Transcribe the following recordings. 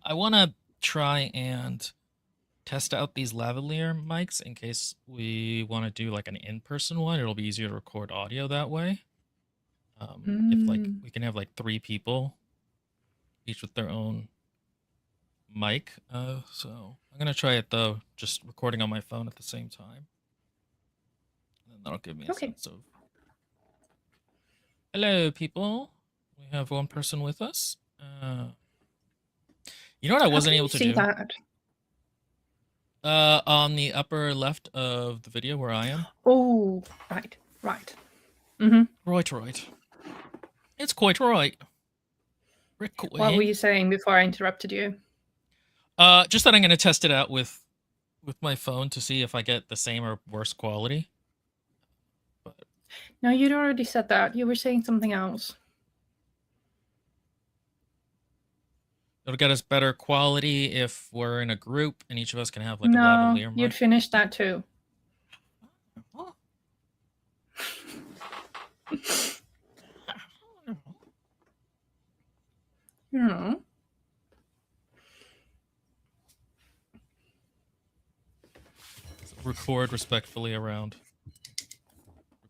I want to try and test out these lavalier mics in case we want to do like an in-person one. It'll be easier to record audio that way. If like we can have like 3 people, each with their own mic. So I'm gonna try it though, just recording on my phone at the same time. And that'll give me a sense of. Hello, people. We have one person with us. You know what I wasn't able to do? That? On the upper left of the video where I am. Oh, right. Right. It's quite right. What were you saying before I interrupted you? Just that I'm going to test it out with my phone to see if I get the same or worse quality. But... No, you'd already said that. You were saying something else. It'll get us better quality if we're in a group and each of us can have like a lavalier mic. You'd finished that too. Oh. No. Record respectfully around.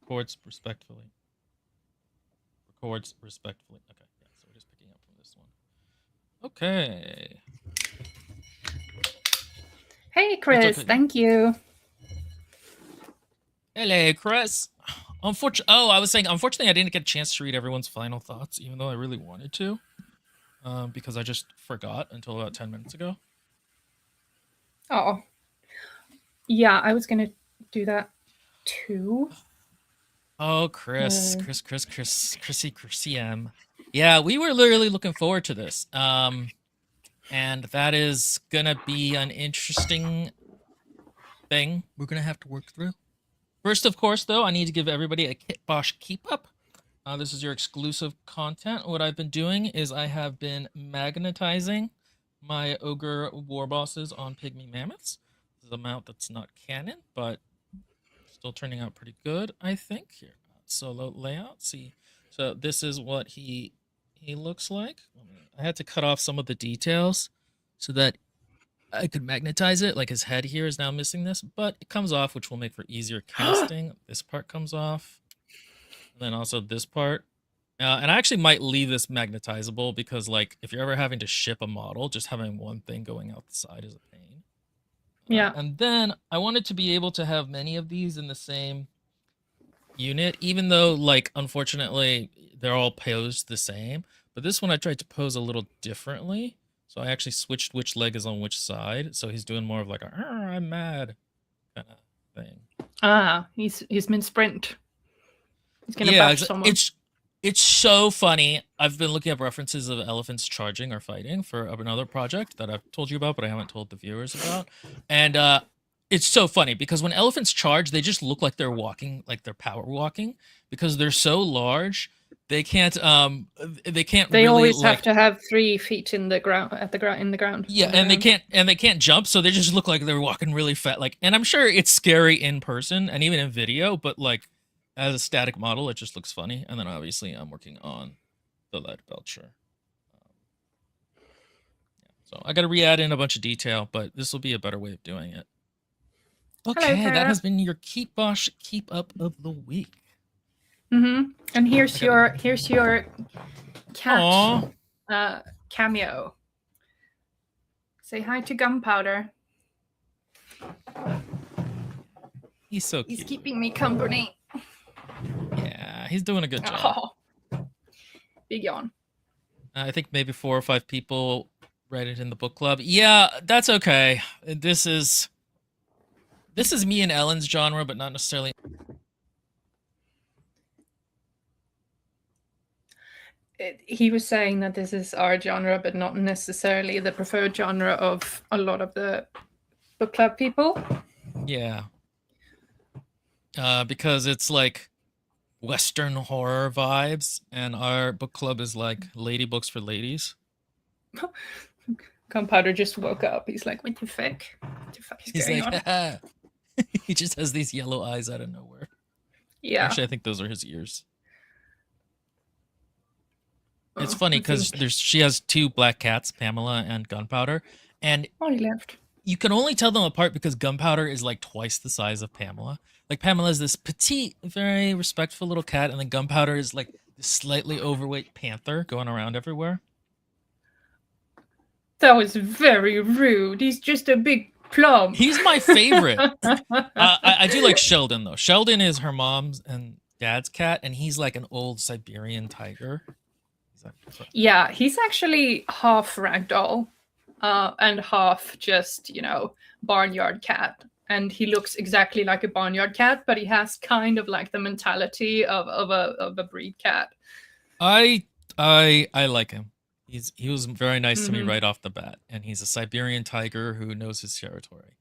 Records respectfully. Records respectfully. Okay, yeah, so we're just picking up from this one. Okay. Hey, Chris, thank you. Hello, Chris. I was saying, unfortunately, I didn't get a chance to read everyone's final thoughts, even though I really wanted to, because I just forgot until about 10 minutes ago. Oh. Yeah, I was going to do that too. Oh, Chrissy M. Yeah, we were literally looking forward to this. And that is gonna be an interesting thing we're gonna have to work through. First, of course, though, I need to give everybody a Kitbosh Keep Up. This is your exclusive content. What I've been doing is I have been magnetizing my Ogre war bosses on Pygmy Mammoths. This is a mount that's not canon, but still turning out pretty good, I think. Here, solo layout. See, so this is what he looks like. I had to cut off some of the details so that I could magnetize it. Like his head here is now missing this, but it comes off, which will make for easier casting. This part comes off. And then also this part. And I actually might leave this magnetizable because, like, if you're ever having to ship a model, just having one thing going out the side is a pain. Yeah. And then I wanted to be able to have many of these in the same unit, even though, like, unfortunately, they're all posed the same. But this one I tried to pose a little differently. So I actually switched which leg is on which side. So he's doing more of like a I'm mad kind of thing. Ah, he's been sprint. He's gonna bash someone. It's so funny. I've been looking up references of elephants charging or fighting for another project that I've told you about, but I haven't told the viewers about. And it's so funny because when elephants charge, they just look like they're walking, like they're power walking, because they're so large. They can't. They always have to have 3 feet in the ground, in the ground. Yeah, and they can't jump, so they just look like they're walking really fat. Like, and I'm sure it's scary in person and even in video, but like as a static model, it just looks funny. And then obviously, I'm working on the lead belcher. So I got to re-add in a bunch of detail, but this will be a better way of doing it. Okay, hello, that has been your Kitbosh Keep Up of the week. And here's your cat cameo. Say hi to Gunpowder. He's so cute. He's keeping me company. Yeah, he's doing a good job. Big yawn. I think maybe 4 or 5 people read it in the book club. Yeah, that's okay. This is me and Ellen's genre, but not necessarily. He was saying that this is our genre, but not necessarily the preferred genre of a lot of the book club people. Yeah. Because it's like Western horror vibes, and our book club is like lady books for ladies. Gunpowder just woke up. He's like, what the fuck? What the fuck is going on? He just has these yellow eyes out of nowhere. Yeah. Actually, I think those are his ears. It's Oh, funny I because think she has two black cats, Pamela and Gunpowder, and Molly left. you can only tell them apart because Gunpowder is like twice the size of Pamela. Like Pamela is this petite, very respectful little cat, and then Gunpowder is like this slightly overweight panther going around everywhere. That was very rude. He's just a big plum. He's my favorite. I do like Sheldon though. Sheldon is her mom's and dad's cat, and he's like an old Siberian tiger. Yeah, he's actually half ragdoll, and half just barnyard cat. And he looks exactly like a barnyard cat, but he has kind of like the mentality of a breed cat. I like him. He was very nice to me right off the bat, and he's a Siberian tiger who knows his territory.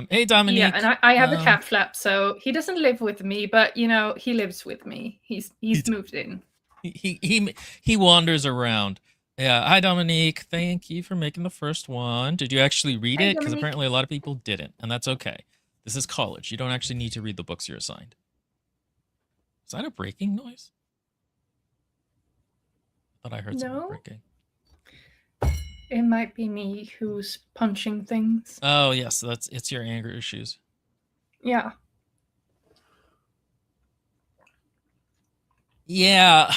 Hey Dominique. Yeah, and I have a cat flap, so he doesn't live with me, but he lives with me. He's moved in. He wanders around. Yeah, hi Dominique. Thank you for making the first one. Did you actually read it? Because apparently a lot of people didn't, and that's okay. This is college. You don't actually need to read the books you're assigned. Is that a breaking noise? I thought I heard something breaking. It might be me who's punching things. Oh yes, it's your anger issues. Yeah. Yeah,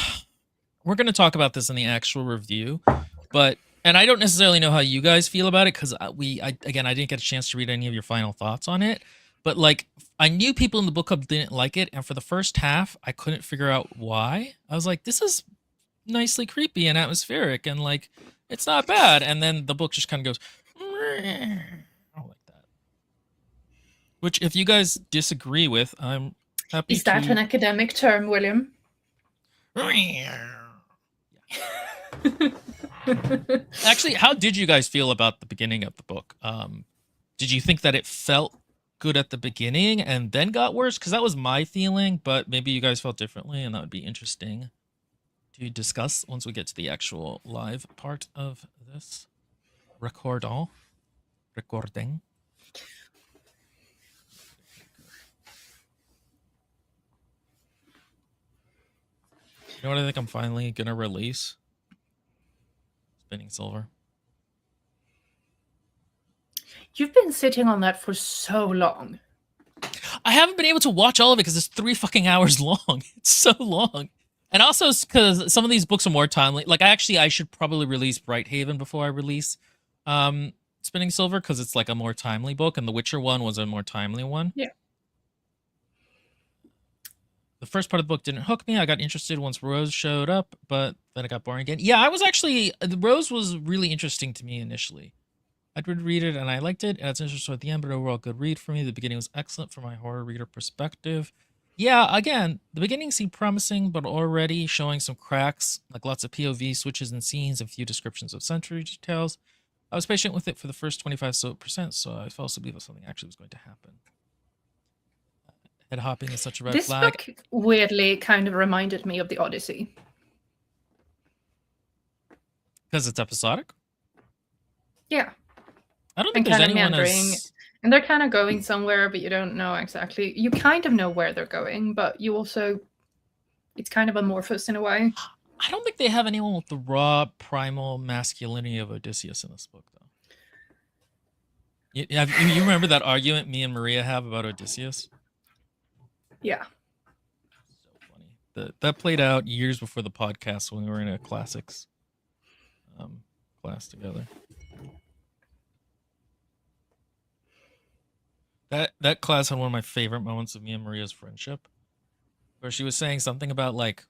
we're going to talk about this in the actual review, and I don't necessarily know how you guys feel about it because I didn't get a chance to read any of your final thoughts on it, but like I knew people in the book club didn't like it, and for the first half I couldn't figure out why. I was like, this is nicely creepy and atmospheric, and like it's not bad, and then the book just kind of goes, I don't like that. Which, if you guys disagree with, I'm happy. Is that an academic term, William? Actually, how did you guys feel about the beginning of the book? Did you think that it felt good at the beginning and then got worse? Because that was my feeling, but maybe you guys felt differently, and that would be interesting to discuss once we get to the actual live part of this recording. You know what I think I'm finally gonna release? Spinning Silver. You've been sitting on that for so long. I haven't been able to watch all of it because it's 3 fucking hours long. It's so long. And also because some of these books are more timely. Like I should probably release Brighthaven before I release Spinning Silver, because it's like a more timely book, and The Witcher one was a more timely one. Yeah. The first part of the book didn't hook me. I got interested once Rose showed up, but then it got boring again. Yeah, the Rose was really interesting to me initially. I did read it and I liked it, and it's interesting at the end, but overall good read for me. The beginning was excellent from my horror reader perspective. Yeah, again, the beginning seemed promising, but already showing some cracks, like lots of POV switches and scenes and few descriptions of sensory details. I was patient with it for the first 25%, so I fell asleep that something actually was going to happen. Head hopping is such a red flag. This book weirdly kind of reminded me of the Odyssey. Because it's episodic? Yeah. I don't think there's anyone and they're kind of going somewhere, but you don't know exactly. You kind of know where they're going, but you also, it's kind of amorphous in a way. I don't think they have anyone with the raw primal masculinity of Odysseus in this book, though. You remember that argument me and Maria have about Odysseus? Yeah. So funny. That played out years before the podcast when we were in a classics class together. That class had one of my favorite moments of me and Maria's friendship, where she was saying something about like,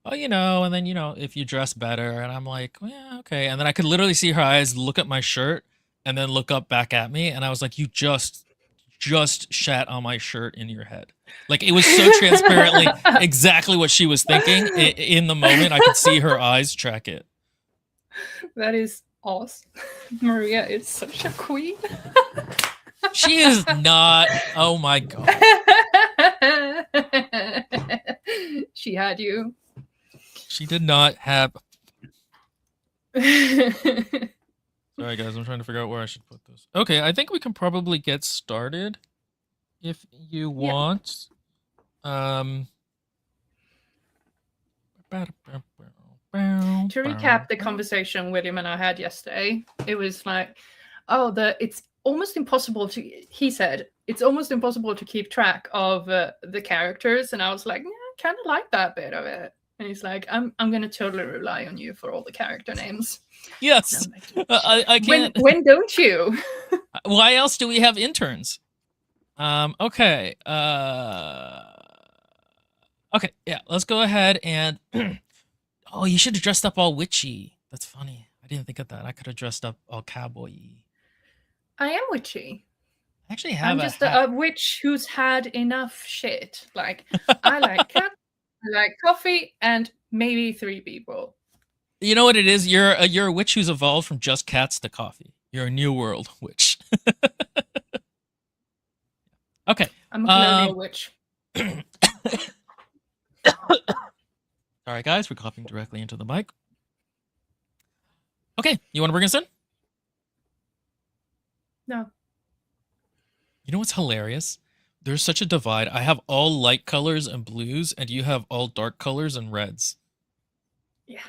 oh, and then, if you dress better, and I'm like, well, yeah, okay. And then I could literally see her eyes look at my shirt and then look up back at me. And I was like, you just shat on my shirt in your head. Like, it was so transparently exactly what she was thinking in the moment. I could see her eyes track it. That is awesome. Maria is such a queen. She is not. Oh my God. She had you. She did not have. Sorry, guys. I'm trying to figure out where I should put this. Okay, I think we can probably get started if you want. To recap the conversation William and I had yesterday, it was like, it's almost impossible to, he said, it's almost impossible to keep track of the characters. And I was like, yeah, I kind of like that bit of it. And he's like, I'm going to totally rely on you for all the character names. Yes. I can't. When don't you? Why else do we have interns? Okay. Okay, yeah, let's go ahead and oh, you should have dressed up all witchy. That's funny. I didn't think of that. I could have dressed up all cowboy-y. I am witchy. I actually have I'm just a witch who's had enough shit. Like, I like cat, I like coffee, and maybe 3 people. You know what it is? You're a witch who's evolved from just cats to coffee. You're a new world witch. Okay. I'm a colonial witch. Sorry, guys, we're coughing directly into the mic. Okay, you want to bring us in? No. You know what's hilarious? There's such a divide. I have all light colors and blues, and you have all dark colors and reds. Yeah.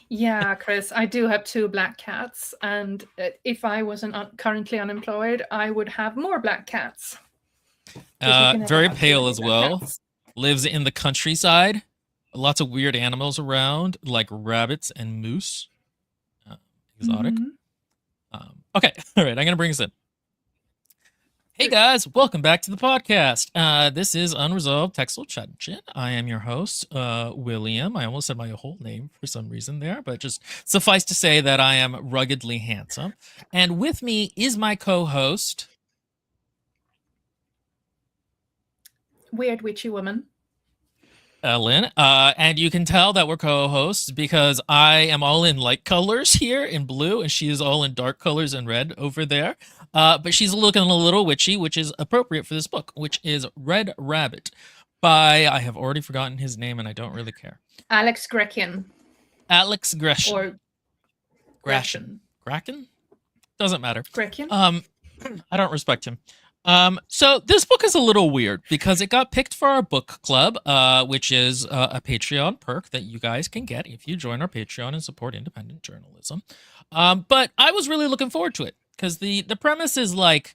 Yeah, Chris, I do have 2 black cats, and if I wasn't currently unemployed, I would have more black cats. Very pale as well. Cats. Lives in the countryside. Lots of weird animals around, like rabbits and moose. Exotic. Mm-hmm. Okay, all right, I'm going to bring us in. Hey guys, welcome back to the podcast. This is Unresolved Textual Dungeon. I am your host, William. I almost said my whole name for some reason there, but just suffice to say that I am ruggedly handsome. And with me is my co-host, Weird Witchy Woman, Ellen. And you can tell that we're co-hosts because I am all in light colors here in blue, and she is all in dark colors and red over there. But she's looking a little witchy, which is appropriate for this book, which is Red Rabbit by, I have already forgotten his name and I don't really care. Alex Grecian. Alex Grecian. Or Grecian. Kraken? Doesn't matter. Grecian? I don't respect him. So this book is a little weird because it got picked for our book club, which is a Patreon perk that you guys can get if you join our Patreon and support independent journalism. But I was really looking forward to it because the premise is like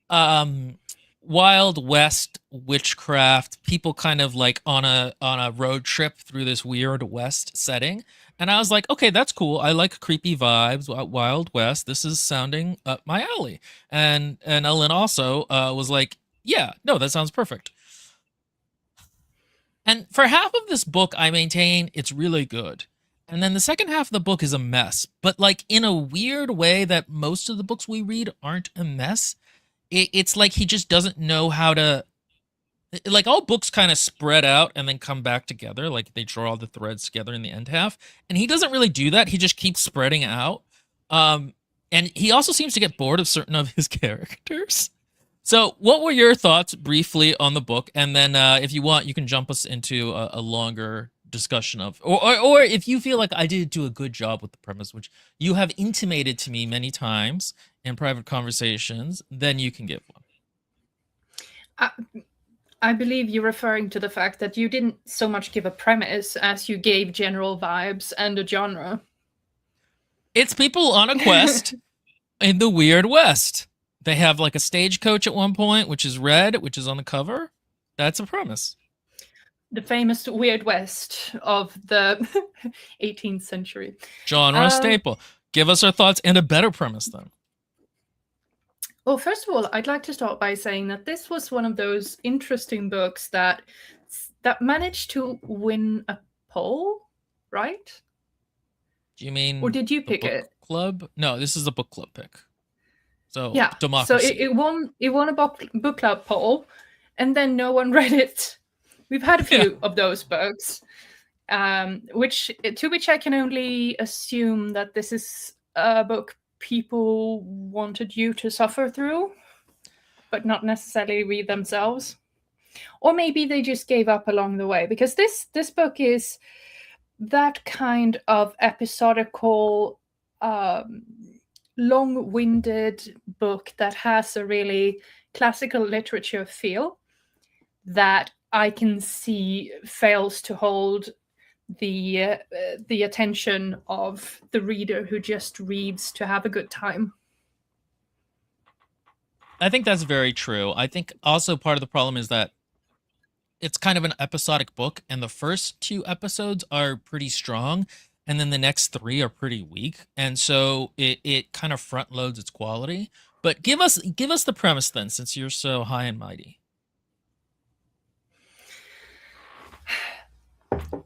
Wild West witchcraft, people kind of like on a road trip through this weird West setting. And I was like, okay, that's cool. I like creepy vibes, Wild West. This is sounding up my alley. And Ellen also was like, yeah, no, that sounds perfect. And for half of this book, I maintain it's really good. And then the second half of the book is a mess, but like in a weird way that most of the books we read aren't a mess. It's like he just doesn't know how to, like all books kind of spread out and then come back together. Like they draw the threads together in the end half. And he doesn't really do that. He just keeps spreading out. And he also seems to get bored of certain of his characters. So what were your thoughts briefly on the book? And then if you want, you can jump us into a longer discussion of, or if you feel like I did do a good job with the premise, which you have intimated to me many times in private conversations, then you can give one. I believe you're referring to the fact that you didn't so much give a premise as you gave general vibes and a genre. It's people on a quest in the Weird West. They have like a stagecoach at one point, which is red, which is on the cover. That's a premise. The famous Weird West of the 18th century. Genre staple. Give us our thoughts and a better premise then. Well, first of all, I'd like to start by saying that this was one of those interesting books that managed to win a poll, right? Do you mean? Or did you pick it? Club? No, this is a book club pick. So yeah, democracy. So it won a book club poll, and then no one read it. We've had a few of those books, to which I can only assume that this is a book people wanted you to suffer through, but not necessarily read themselves. Or maybe they just gave up along the way, because this book is that kind of episodical, long-winded book that has a really classical literature feel that I can see fails to hold the attention of the reader who just reads to have a good time. I think that's very true. I think also part of the problem is that it's kind of an episodic book, and the first 2 episodes are pretty strong, and then the next 3 are pretty weak, and so it kind of front loads its quality. But give us the premise then, since you're so high and mighty.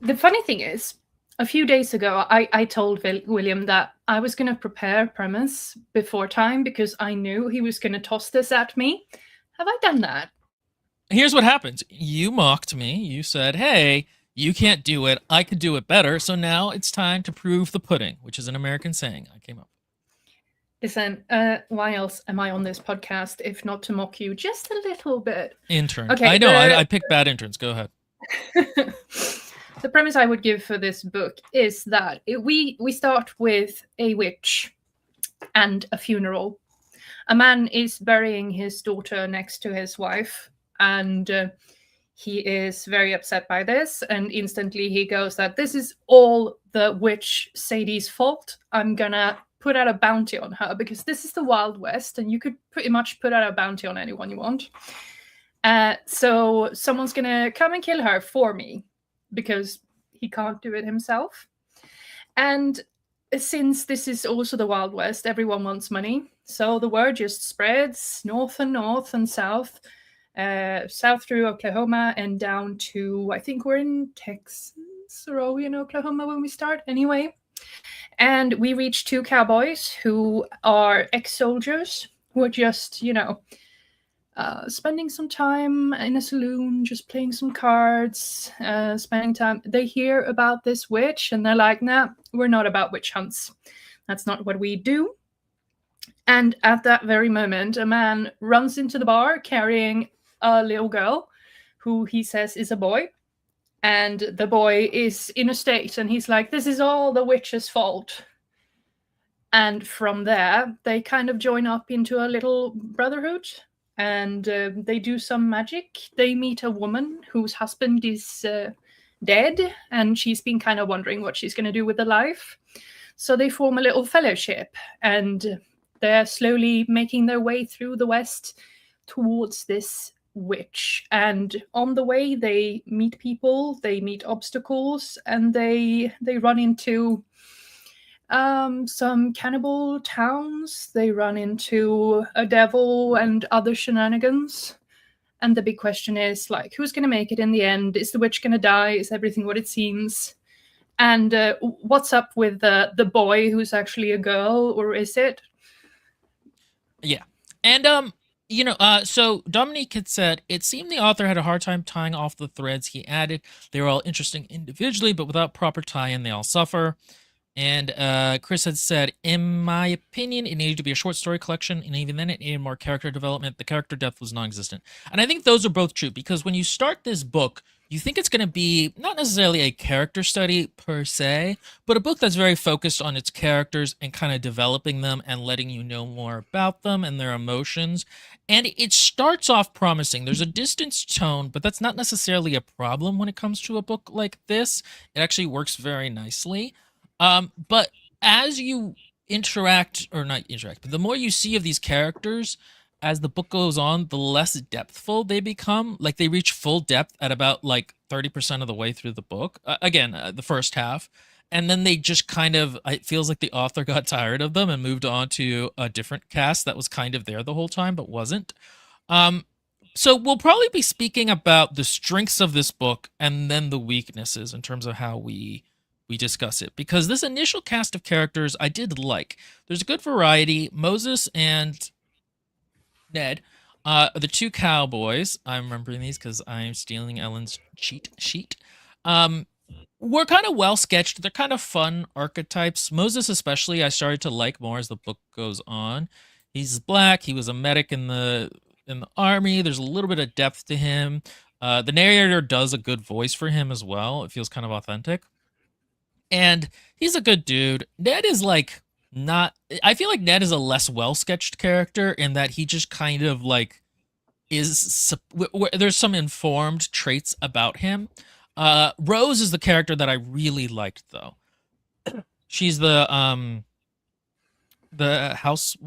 The funny thing is, a few days ago, I told William that I was going to prepare a premise before time because I knew he was going to toss this at me. Have I done that? Here's what happens. You mocked me. You said, hey, you can't do it. I could do it better. So now it's time to prove the pudding, which is an American saying I came up with. Listen, why else am I on this podcast if not to mock you just a little bit? Intern. Okay, I know. I picked bad interns. Go ahead. The premise I would give for this book is that we start with a witch and a funeral. A man is burying his daughter next to his wife, and he is very upset by this, and instantly he goes that this is all the witch Sadie's fault. I'm gonna put out a bounty on her because this is the Wild West, and you could pretty much put out a bounty on anyone you want. So someone's gonna come and kill her for me because he can't do it himself. And since this is also the Wild West, everyone wants money. So the word just spreads north and south, south through Oklahoma and down to, I think we're in Texas, or are we in Oklahoma when we start? Anyway. And we reach 2 cowboys who are ex-soldiers who are just, spending some time in a saloon, just playing some cards, spending time. They hear about this witch and they're like, nah, we're not about witch hunts. That's not what we do. And at that very moment, a man runs into the bar carrying a little girl who he says is a boy. And the boy is in a state and he's like, this is all the witch's fault. And from there, they kind of join up into a little brotherhood. And they do some magic. They meet a woman whose husband is dead, and she's been kind of wondering what she's going to do with her life. So they form a little fellowship, and they're slowly making their way through the West towards this witch. And on the way, they meet people, they meet obstacles, and they run into some cannibal towns. They run into a devil and other shenanigans. And the big question is, like, who's going to make it in the end? Is the witch going to die? Is everything what it seems? And what's up with the boy who's actually a girl, or is it? Yeah. And, so Dominique had said, it seemed the author had a hard time tying off the threads he added. They were all interesting individually, but without proper tie-in, they all suffer. And Chris had said, in my opinion, it needed to be a short story collection, and even then it needed more character development. The character depth was non-existent. And I think those are both true, because when you start this book, you think it's going to be not necessarily a character study per se, but a book that's very focused on its characters and kind of developing them and letting you know more about them and their emotions. And it starts off promising. There's a distanced tone, but that's not necessarily a problem when it comes to a book like this. It actually works very nicely. But as you interact, or not interact, but the more you see of these characters as the book goes on, the less depthful they become. Like, they reach full depth at about like 30% of the way through the book. The first half. And then they just kind of, it feels like the author got tired of them and moved on to a different cast that was kind of there the whole time, but wasn't. So we'll probably be speaking about the strengths of this book and then the weaknesses in terms of how we discuss it, because this initial cast of characters I did like. There's a good variety. Moses and Ned, the 2 cowboys, I'm remembering these because I'm stealing Ellen's cheat sheet, were kind of well sketched. They're kind of fun archetypes. Moses especially I started to like more as the book goes on. He's black. He was a medic in the army. There's a little bit of depth to him. The narrator does a good voice for him as well. It feels kind of authentic. And he's a good dude. Ned is like not. I feel like Ned is a less well sketched character in that he just kind of like there's some informed traits about him. Rose is the character that I really liked, though. She's the house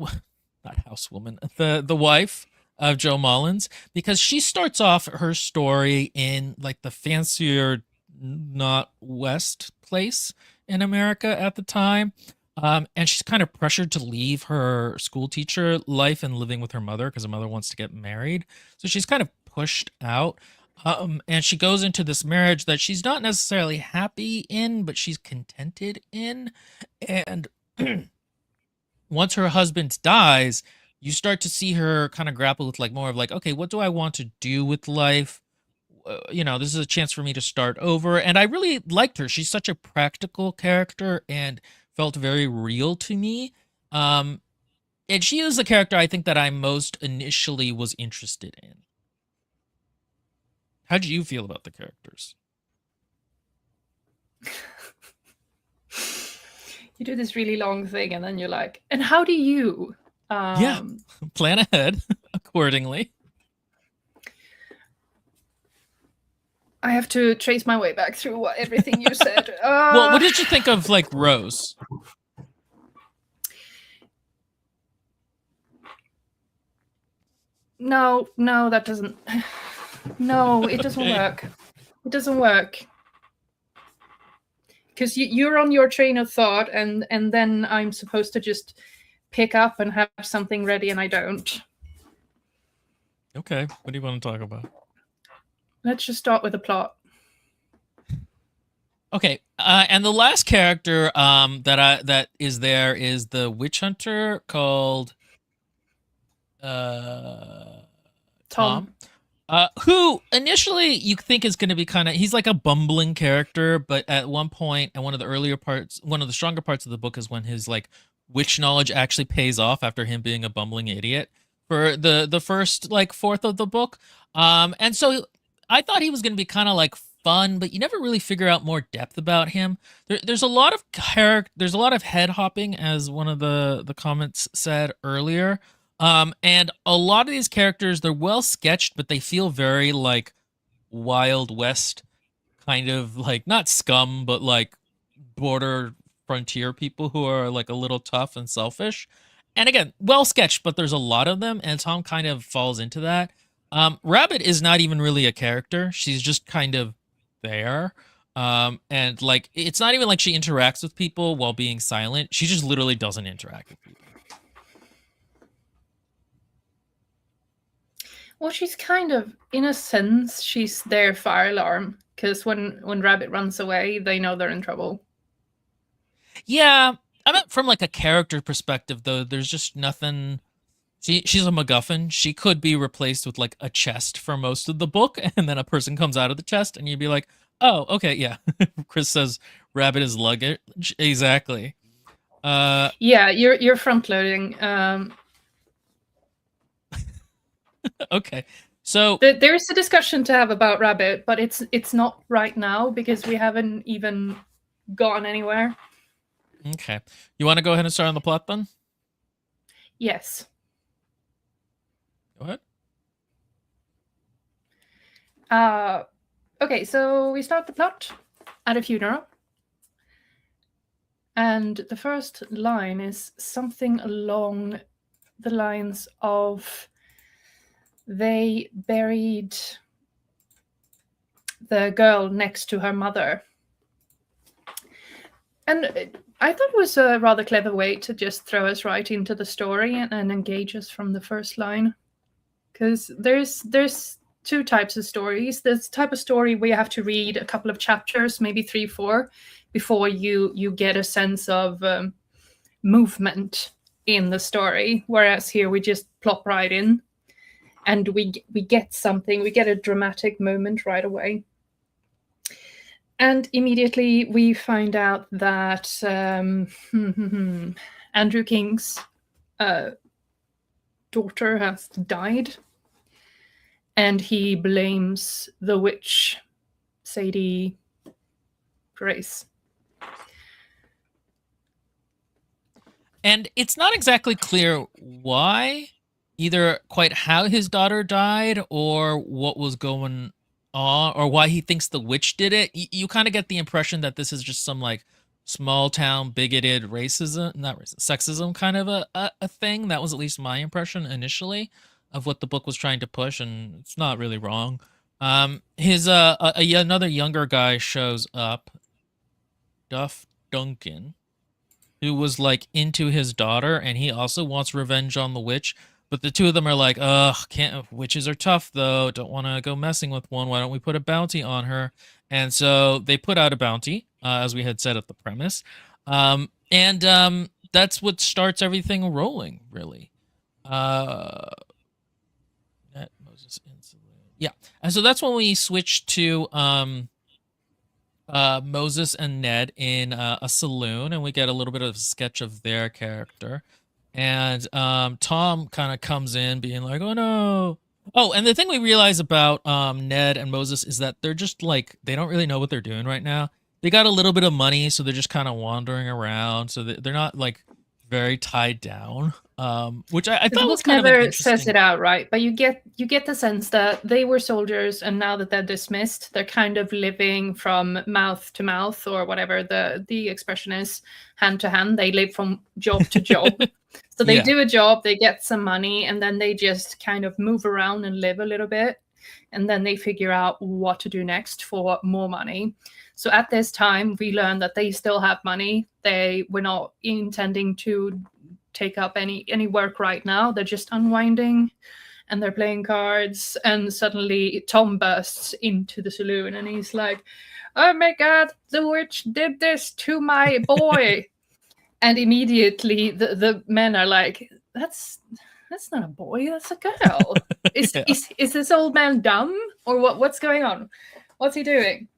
not housewoman, the wife of Joe Mullins, because she starts off her story in like the fancier, not West place in America at the time. And she's kind of pressured to leave her school teacher life and living with her mother because her mother wants to get married. So she's kind of pushed out. And she goes into this marriage that she's not necessarily happy in, but she's contented in. And once her husband dies, you start to see her kind of grapple with like more of like, okay, what do I want to do with life? This is a chance for me to start over. And I really liked her. She's such a practical character and felt very real to me. And she is the character I think that I most initially was interested in. How do you feel about the characters? You do this really long thing, and then you're like, and how do you? Yeah, plan ahead accordingly. I have to trace my way back through everything you said. Well, what did you think of like Rose? No, that doesn't. No, it doesn't work. It doesn't work. Because you're on your train of thought, and then I'm supposed to just pick up and have something ready, and I don't. Okay, what do you want to talk about? Let's just start with the plot. Okay, and the last character that is there is the witch hunter called Tom. Who initially you think is going to be he's like a bumbling character, but at one point, and one of the stronger parts of the book is when his like witch knowledge actually pays off after him being a bumbling idiot for the first like fourth of the book. And so I thought he was going to be kind of like fun, but you never really figure out more depth about him. There's a lot of there's a lot of head hopping, as one of the comments said earlier. And a lot of these characters, they're well sketched, but they feel very like Wild West, kind of like not scum, but like border frontier people who are like a little tough and selfish. And again, well sketched, but there's a lot of them, and Tom kind of falls into that. Rabbit is not even really a character. She's just kind of there. And like it's not even like she interacts with people while being silent. She just literally doesn't interact with people. Well, she's kind of, in a sense, she's their fire alarm, because when Rabbit runs away, they know they're in trouble. Yeah, I meant from like a character perspective, though. There's just nothing. She's a MacGuffin. She could be replaced with like a chest for most of the book, and then a person comes out of the chest, and you'd be like, "Oh, okay, yeah." Chris says, "Rabbit is luggage." Exactly. Yeah, you're front loading. Okay, so there's a discussion to have about Rabbit, but it's not right now because we haven't even gone anywhere. Okay, you want to go ahead and start on the plot then? Yes. Go ahead. Okay, so we start the plot at a funeral. And the first line is something along the lines of, they buried the girl next to her mother. And I thought it was a rather clever way to just throw us right into the story and engage us from the first line. Because there's two types of stories. There's the type of story where you have to read a couple of chapters, maybe 3, 4, before you get a sense of movement in the story. Whereas here we just plop right in, and we get something. We get a dramatic moment right away. And immediately we find out that Andrew King's daughter has died. And he blames the witch, Sadie Grace. And it's not exactly clear why either quite how his daughter died or what was going on or why he thinks the witch did it. You kind of get the impression that this is just some like small town bigoted racism, not racism, sexism kind of a thing. That was at least my impression initially of what the book was trying to push, and it's not really wrong. His another younger guy shows up, Duff Duncan, who was like into his daughter, and he also wants revenge on the witch. But the two of them are like, ugh, can't. Witches are tough though. Don't want to go messing with one. Why don't we put a bounty on her? And so they put out a bounty, as we had said at the premise, and that's what starts everything rolling, really. Moses, yeah, and so that's when we switch to Moses and Ned in a saloon, and we get a little bit of a sketch of their character. And Tom kind of comes in being like, oh no. Oh, and the thing we realize about Ned and Moses is that they're just like, they don't really know what they're doing right now. They got a little bit of money, so they're just kind of wandering around. So they're not like very tied down, which I thought was kind of an never interesting... says it out, right? But you get the sense that they were soldiers, and now that they're dismissed, they're kind of living from mouth to mouth, or whatever the expression is, hand to hand. They live from job to job. So they do a job, they get some money, and then they just kind of move around and live a little bit. And then they figure out what to do next for more money. So at this time, we learn that they still have money. They were not intending to take up any work right now. They're just unwinding and they're playing cards. And suddenly Tom bursts into the saloon and he's like, oh my God, the witch did this to my boy. And immediately the men are like, that's not a boy, that's a girl. Is this old man dumb? Or what's going on? What's he doing?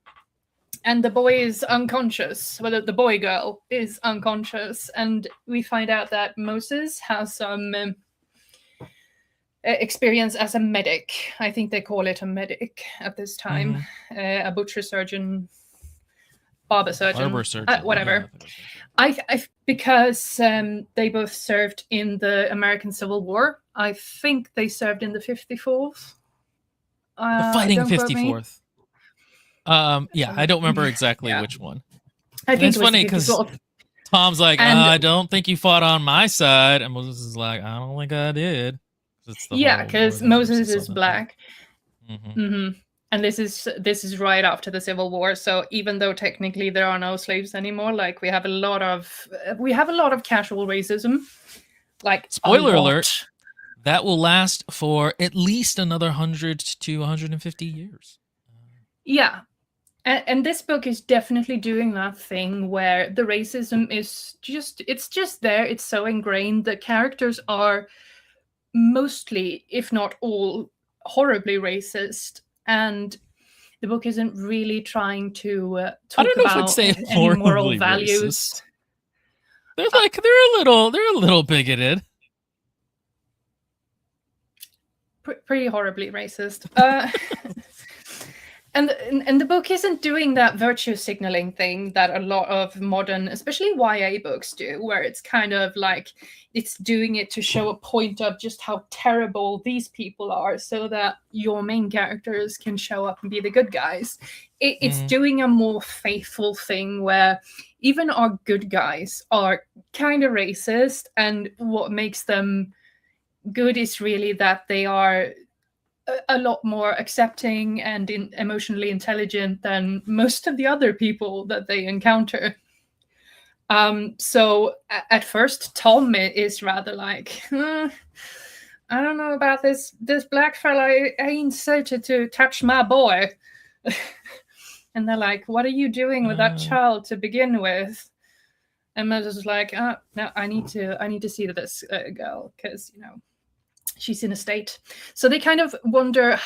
And the boy is unconscious. Well, the boy girl is unconscious. And we find out that Moses has some experience as a medic. I think they call it a medic at this time. A butcher surgeon, barber surgeon, whatever. Yeah, I because they both served in the American Civil War. I think they served in the 54th. The Fighting 54th. Yeah, I don't remember exactly which one. I think it's funny because Tom's like, I don't think you fought on my side, and Moses is like, I don't think I did. Because Moses is black. And this is right after the Civil War. So even though technically there are no slaves anymore, like we have a lot of casual racism. Like, spoiler alert, that will last for at least another 100 to 150 years. Yeah. And this book is definitely doing that thing where the racism is just there. It's so ingrained. The characters are mostly, if not all, horribly racist. And the book isn't really trying to talk about any moral values. Racist. They're a little bigoted. Pretty horribly racist. And the book isn't doing that virtue signaling thing that a lot of modern, especially YA books do, where it's kind of like it's doing it to show a point of just how terrible these people are so that your main characters can show up and be the good guys. It's doing a more faithful thing where even our good guys are kind of racist, and what makes them good is really that they are a lot more accepting and emotionally intelligent than most of the other people that they encounter. So at first, Tom is rather like, I don't know about this black fella. I ain't suited to touch my boy. And they're like, what are you doing with that child to begin with? And Moses is like, no, I need to see this girl because, she's in a state. So they kind of wonder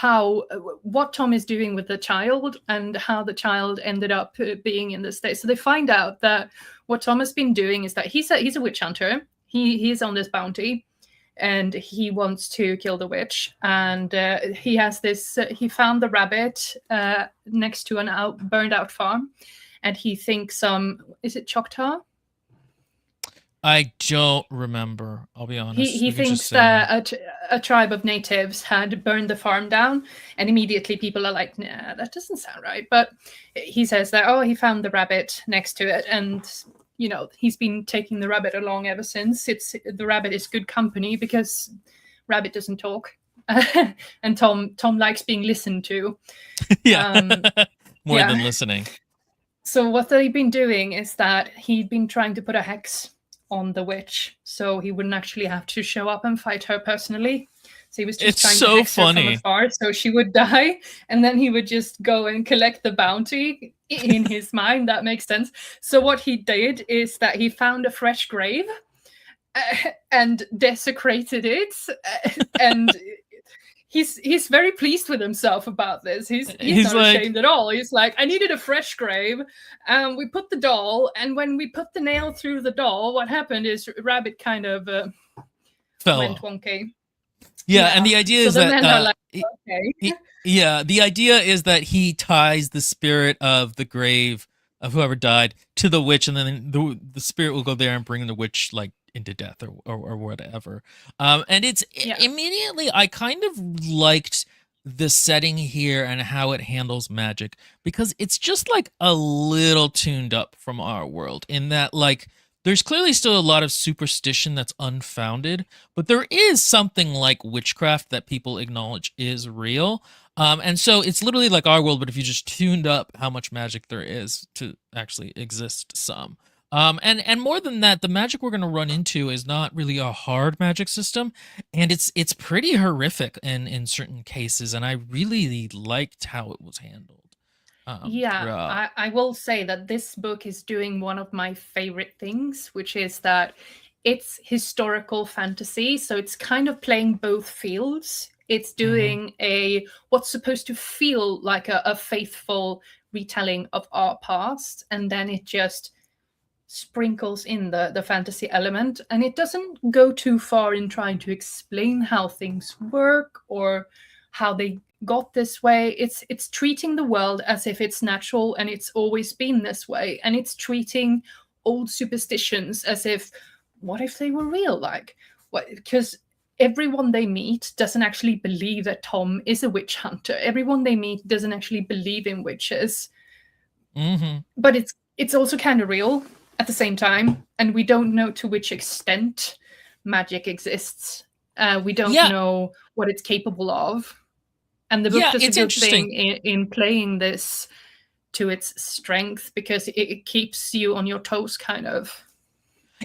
what Tom is doing with the child and how the child ended up being in this state. So they find out that what Tom has been doing is that he's a witch hunter. He's on this bounty and he wants to kill the witch. And he has this, he found the rabbit next to an burned out farm. And he thinks is it Choctaw? I don't remember. I'll be honest. He We could just thinks say. that a tribe of natives had burned the farm down, and immediately people are like, "Nah, that doesn't sound right." But he says that, oh, he found the rabbit next to it, and he's been taking the rabbit along ever since. The rabbit is good company because rabbit doesn't talk, and Tom likes being listened to. Yeah. Um, More yeah. than listening. So what they've been doing is that he'd been trying to put a hex on the witch, so he wouldn't actually have to show up and fight her personally. So he was just It's trying to so hex her from funny. afar, so she would die, and then he would just go and collect the bounty in his mind. That makes sense. So what he did is that he found a fresh grave and desecrated it, and he's very pleased with himself about this. He's not like, ashamed at all. He's like, I needed a fresh grave. We put the doll, and when we put the nail through the doll, what happened is Rabbit kind of fell went off. wonky. Yeah, and the idea So is the that men are like, okay. yeah, the idea is that he ties the spirit of the grave of whoever died to the witch, and then the spirit will go there and bring the witch like into death or whatever. And it's Yeah. immediately I kind of liked the setting here and how it handles magic because it's just like a little tuned up from our world in that like there's clearly still a lot of superstition that's unfounded, but there is something like witchcraft that people acknowledge is real. And so it's literally like our world, but if you just tuned up how much magic there is to actually exist some. And more than that, the magic we're gonna run into is not really a hard magic system, and it's pretty horrific in certain cases, and I really liked how it was handled. Yeah, Throughout. I will say that this book is doing one of my favorite things, which is that it's historical fantasy. So it's kind of playing both fields. It's doing what's supposed to feel like a faithful retelling of our past, and then it just sprinkles in the fantasy element, and it doesn't go too far in trying to explain how things work or how they got this way. It's treating the world as if it's natural and it's always been this way, and it's treating old superstitions as if, what if they were real? Like, what? Because everyone they meet doesn't actually believe that Tom is a witch hunter. Everyone they meet doesn't actually believe in witches, but it's also kind of real at the same time, and we don't know to which extent magic exists. We don't Yeah. know what it's capable of, and the book Yeah, does a it's good thing interesting. in playing this to its strength because it keeps you on your toes, kind of.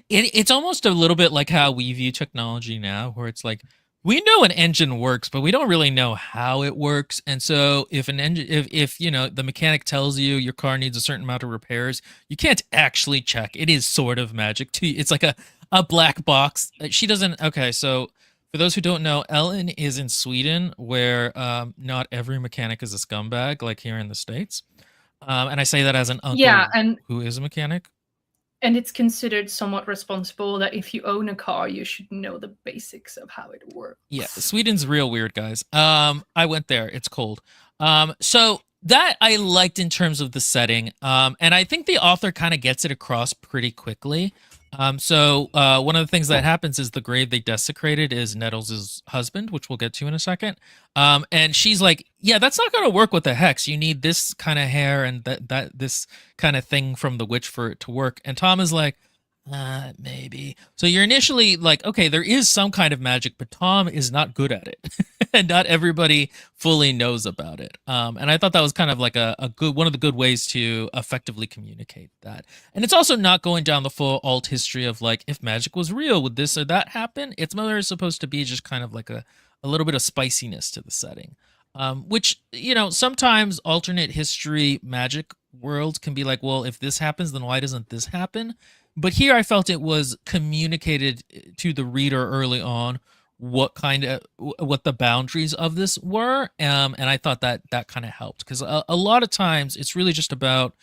It's almost a little bit like how we view technology now, where it's like we know an engine works, but we don't really know how it works. And so, if an engine, if you know the mechanic tells you your car needs a certain amount of repairs, you can't actually check. It is sort of magic to you. It's like a black box. She doesn't. Okay, so for those who don't know, Ellen is in Sweden, where not every mechanic is a scumbag like here in the States. And I say that as an Yeah, uncle who is a mechanic. and it's considered somewhat responsible that if you own a car, you should know the basics of how it works. Yeah, Sweden's real weird, guys. I went there. It's cold. So that I liked in terms of the setting. And I think the author kind of gets it across pretty quickly. So one of the things that happens is the grave they desecrated is Nettles' husband, which we'll get to in a second. And she's like, "Yeah, that's not going to work with the hex. You need this kind of hair and that this kind of thing from the witch for it to work." And Tom is like, maybe. So you're initially like, okay, there is some kind of magic, but Tom is not good at it, and not everybody fully knows about it. And I thought that was kind of like a good one of the good ways to effectively communicate that. And it's also not going down the full alt history of like if magic was real, would this or that happen? It's more supposed to be just kind of like a little bit of spiciness to the setting. Which sometimes alternate history magic worlds can be like, well, if this happens, then why doesn't this happen? But here I felt it was communicated to the reader early on what the boundaries of this were, and I thought that kind of helped because a lot of times it's really just about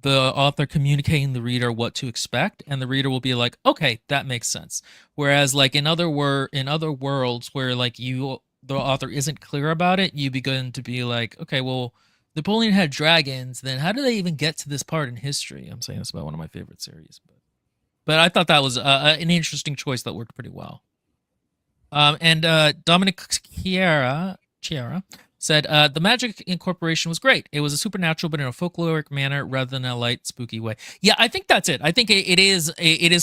the author communicating the reader what to expect, and the reader will be like, okay, that makes sense. Whereas like in other worlds where like the author isn't clear about it, you begin to be like, okay, well, Napoleon had dragons, then how do they even get to this part in history? I'm saying this about one of my favorite series, but But I thought that was an interesting choice that worked pretty well. And Dominic Chiara said the magic incorporation was great. It was a supernatural, but in a folkloric manner rather than a light, spooky way. Yeah, I think that's it. I think it is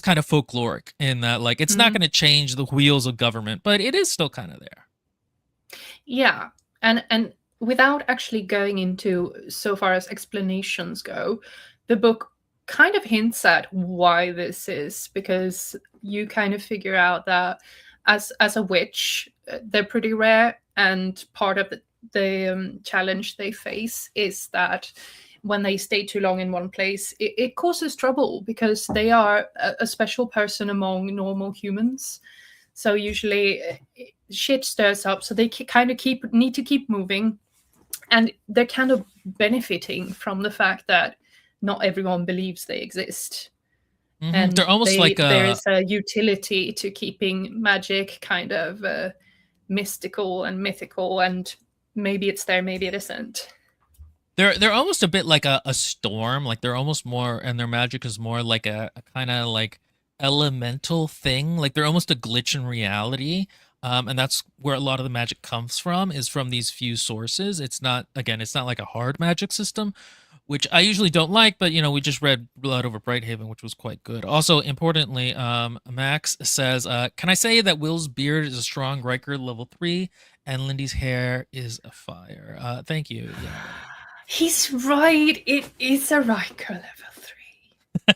kind of folkloric in that, like, it's not going to change the wheels of government, but it is still kind of there. Yeah, and without actually going into so far as explanations go, the book kind of hints at why this is, because you kind of figure out that as a witch, they're pretty rare, and part of the challenge they face is that when they stay too long in one place, it causes trouble because they are a special person among normal humans. So usually shit stirs up, so they kind of need to keep moving, and they're kind of benefiting from the fact that not everyone believes they exist. Mm-hmm. And they're almost there is a utility to keeping magic kind of mystical and mythical, and maybe it's there, maybe it isn't. They're almost a bit like a storm. Like, they're almost more, and their magic is more like a kind of like elemental thing. Like, they're almost a glitch in reality. And that's where a lot of the magic comes from, is from these few sources. It's not like a hard magic system, which I usually don't like, but we just read Blood over Brighthaven, which was quite good. Also, importantly, Max says, can I say that Will's beard is a strong Riker level 3 and Lindy's hair is a fire? Thank you. Yeah. He's right. It is a Riker level 3.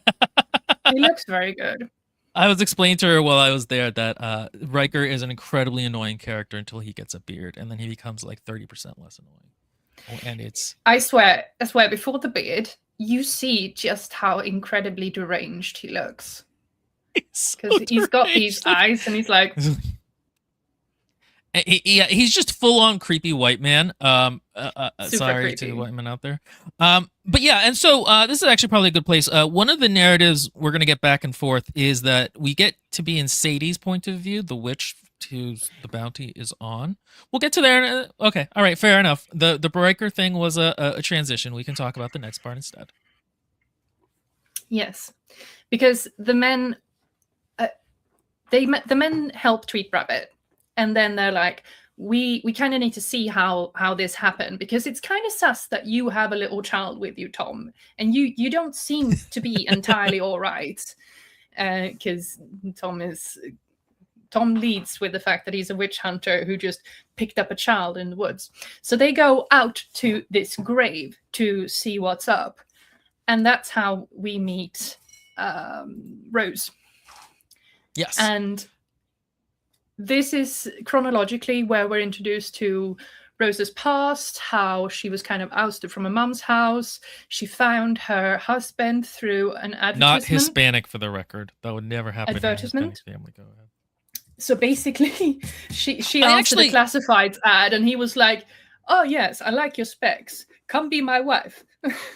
He looks very good. I was explaining to her while I was there that Riker is an incredibly annoying character until he gets a beard, and then he becomes like 30% less annoying. And it's... I swear, before the beard, you see just how incredibly deranged he looks. Because he's got these eyes, and he's like... he's just full-on creepy white man. Sorry creepy. to the white men out there. But yeah, and so this is actually probably a good place. One of the narratives we're going to get back and forth is that we get to be in Sadie's point of view, the witch whose the bounty is on. We'll get to there. Okay, all right, fair enough. The breaker thing was a transition. We can talk about the next part instead. Yes, because the men, the men help treat Rabbit, and then they're like, we kind of need to see how this happened, because it's kind of sus that you have a little child with you, Tom, and you don't seem to be entirely all right, because Tom leads with the fact that he's a witch hunter who just picked up a child in the woods. So they go out to this grave to see what's up, and that's how we meet Rose. Yes. And this is chronologically where we're introduced to Rose's past, how she was kind of ousted from her mum's house. She found her husband through an advertisement. Not Hispanic, for the record. That would never happen advertisement? in a Hispanic family. Go ahead. So basically, she answered the classifieds ad, and he was like, "Oh yes, I like your specs. Come be my wife."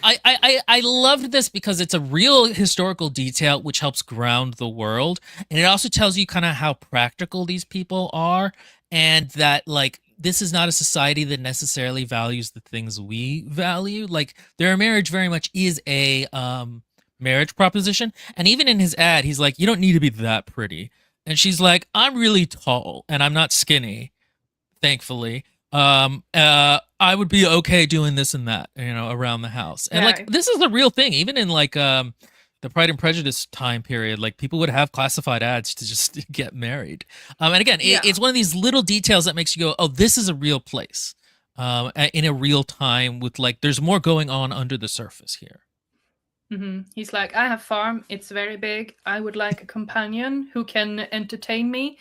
I loved this because it's a real historical detail which helps ground the world, and it also tells you kind of how practical these people are, and that, like, this is not a society that necessarily values the things we value. Like, their marriage very much is a marriage proposition, and even in his ad, he's like, "You don't need to be that pretty." And she's like, "I'm really tall and I'm not skinny, thankfully. I would be okay doing this and that, around the house." And like, this is a real thing. Even in like the Pride and Prejudice time period, like, people would have classified ads to just get married. And again, it's one of these little details that makes you go, "Oh, this is a real place, in a real time with, like, there's more going on under the surface here." Mm-hmm. He's like, "I have farm. It's very big. I would like a companion who can entertain me.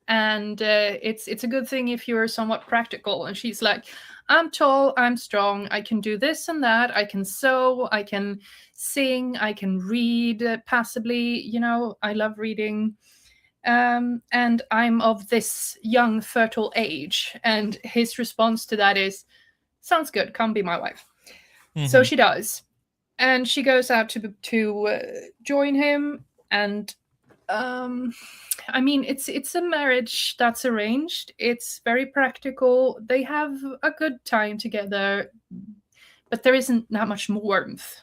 And it's a good thing if you're somewhat practical." And she's like, "I'm tall, I'm strong, I can do this and that, I can sew, I can sing, I can read passably, I love reading. And I'm of this young, fertile age." And his response to that is, "Sounds good, come be my wife." Mm-hmm. So she does. And she goes out to join him, and I mean, it's a marriage that's arranged. It's very practical. They have a good time together, but there isn't that much warmth.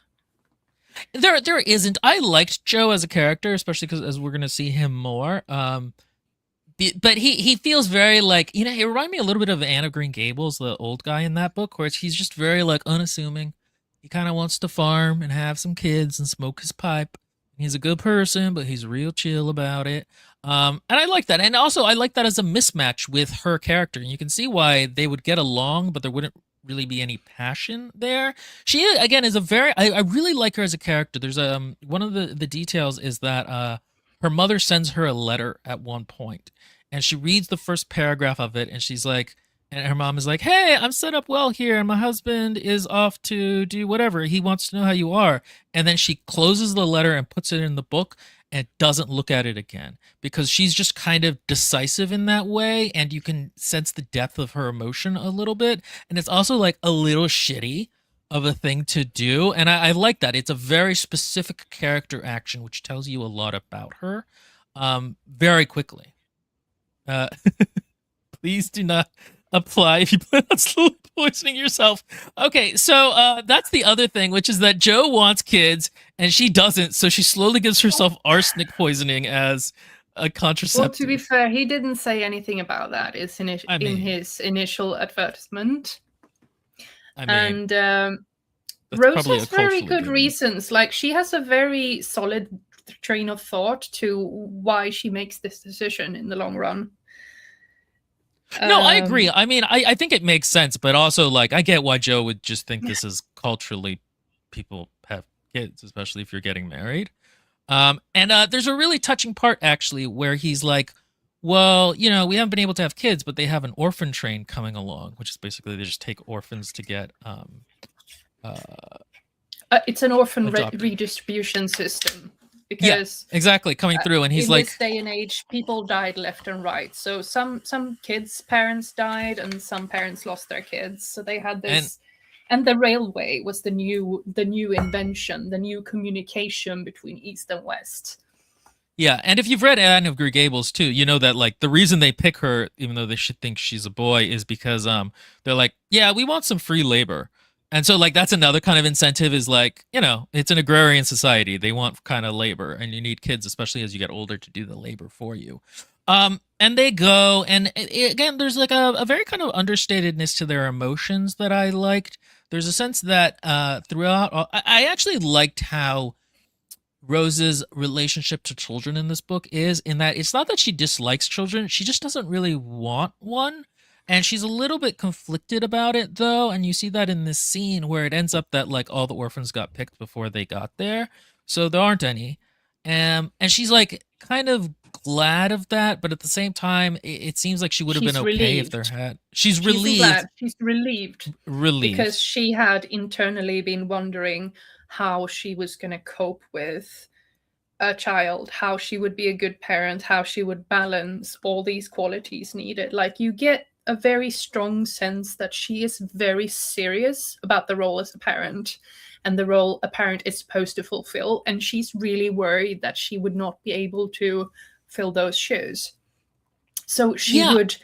There isn't. I liked Joe as a character, especially because as we're gonna see him more. But he feels very like, you know, he reminded me a little bit of Anne of Green Gables, the old guy in that book, where he's just very like unassuming. He kind of wants to farm and have some kids and smoke his pipe. He's a good person, but he's real chill about it. And I like that, and also I like that as a mismatch with her character. And you can see why they would get along, but there wouldn't really be any passion there. She again is a very I really like her as a character. There's one of the details is that her mother sends her a letter at one point, and she reads the first paragraph of it, and she's like, and her mom is like, "Hey, I'm set up well here, and my husband is off to do whatever. He wants to know how you are." And then she closes the letter and puts it in the book and doesn't look at it again because she's just kind of decisive in that way, and you can sense the depth of her emotion a little bit. And it's also like a little shitty of a thing to do, and I like that. It's a very specific character action, which tells you a lot about her, very quickly. Uh, Please do not apply if you plan on slowly poisoning yourself. Okay, so that's the other thing, which is that Joe wants kids and she doesn't, so she slowly gives herself arsenic poisoning as a contraceptive. Well, to be fair, he didn't say anything about that in his initial advertisement. I mean, and Rose has very good reasons. Like, she has a very solid train of thought to why she makes this decision in the long run. No, I agree. I mean, I think it makes sense, but also, like, I get why Joe would just think this is culturally people have kids, especially if you're getting married. And there's a really touching part, actually, where he's like, well, you know, we haven't been able to have kids, but they have an orphan train coming along, which is basically they just take orphans to get it's an orphan redistribution system. Because exactly, coming through, and he's like, in this day and age, people died left and right. So some kids' parents died, and some parents lost their kids. So they had this, and the railway was the new invention, the new communication between East and West. Yeah, and if you've read Anne of Green Gables too, you know that like the reason they pick her, even though they should think she's a boy, is because they're like, yeah, we want some free labor. And so, like, that's another kind of incentive is like, you know, it's an agrarian society. They want kind of labor, and you need kids, especially as you get older, to do the labor for you. And they go, and again, there's like a very kind of understatedness to their emotions that I liked. There's a sense that throughout, I actually liked how Rose's relationship to children in this book is, in that it's not that she dislikes children, she just doesn't really want one. And she's a little bit conflicted about it, though, and you see that in this scene where it ends up that like all the orphans got picked before they got there, so there aren't any. And she's like kind of glad of that, but at the same time, it seems like she would have been okay relieved. If there had. She's relieved. Glad. She's relieved. Relieved because she had internally been wondering how she was going to cope with a child, how she would be a good parent, how she would balance all these qualities needed. Like, you get a very strong sense that she is very serious about the role as a parent and the role a parent is supposed to fulfill. And she's really worried that she would not be able to fill those shoes. So she would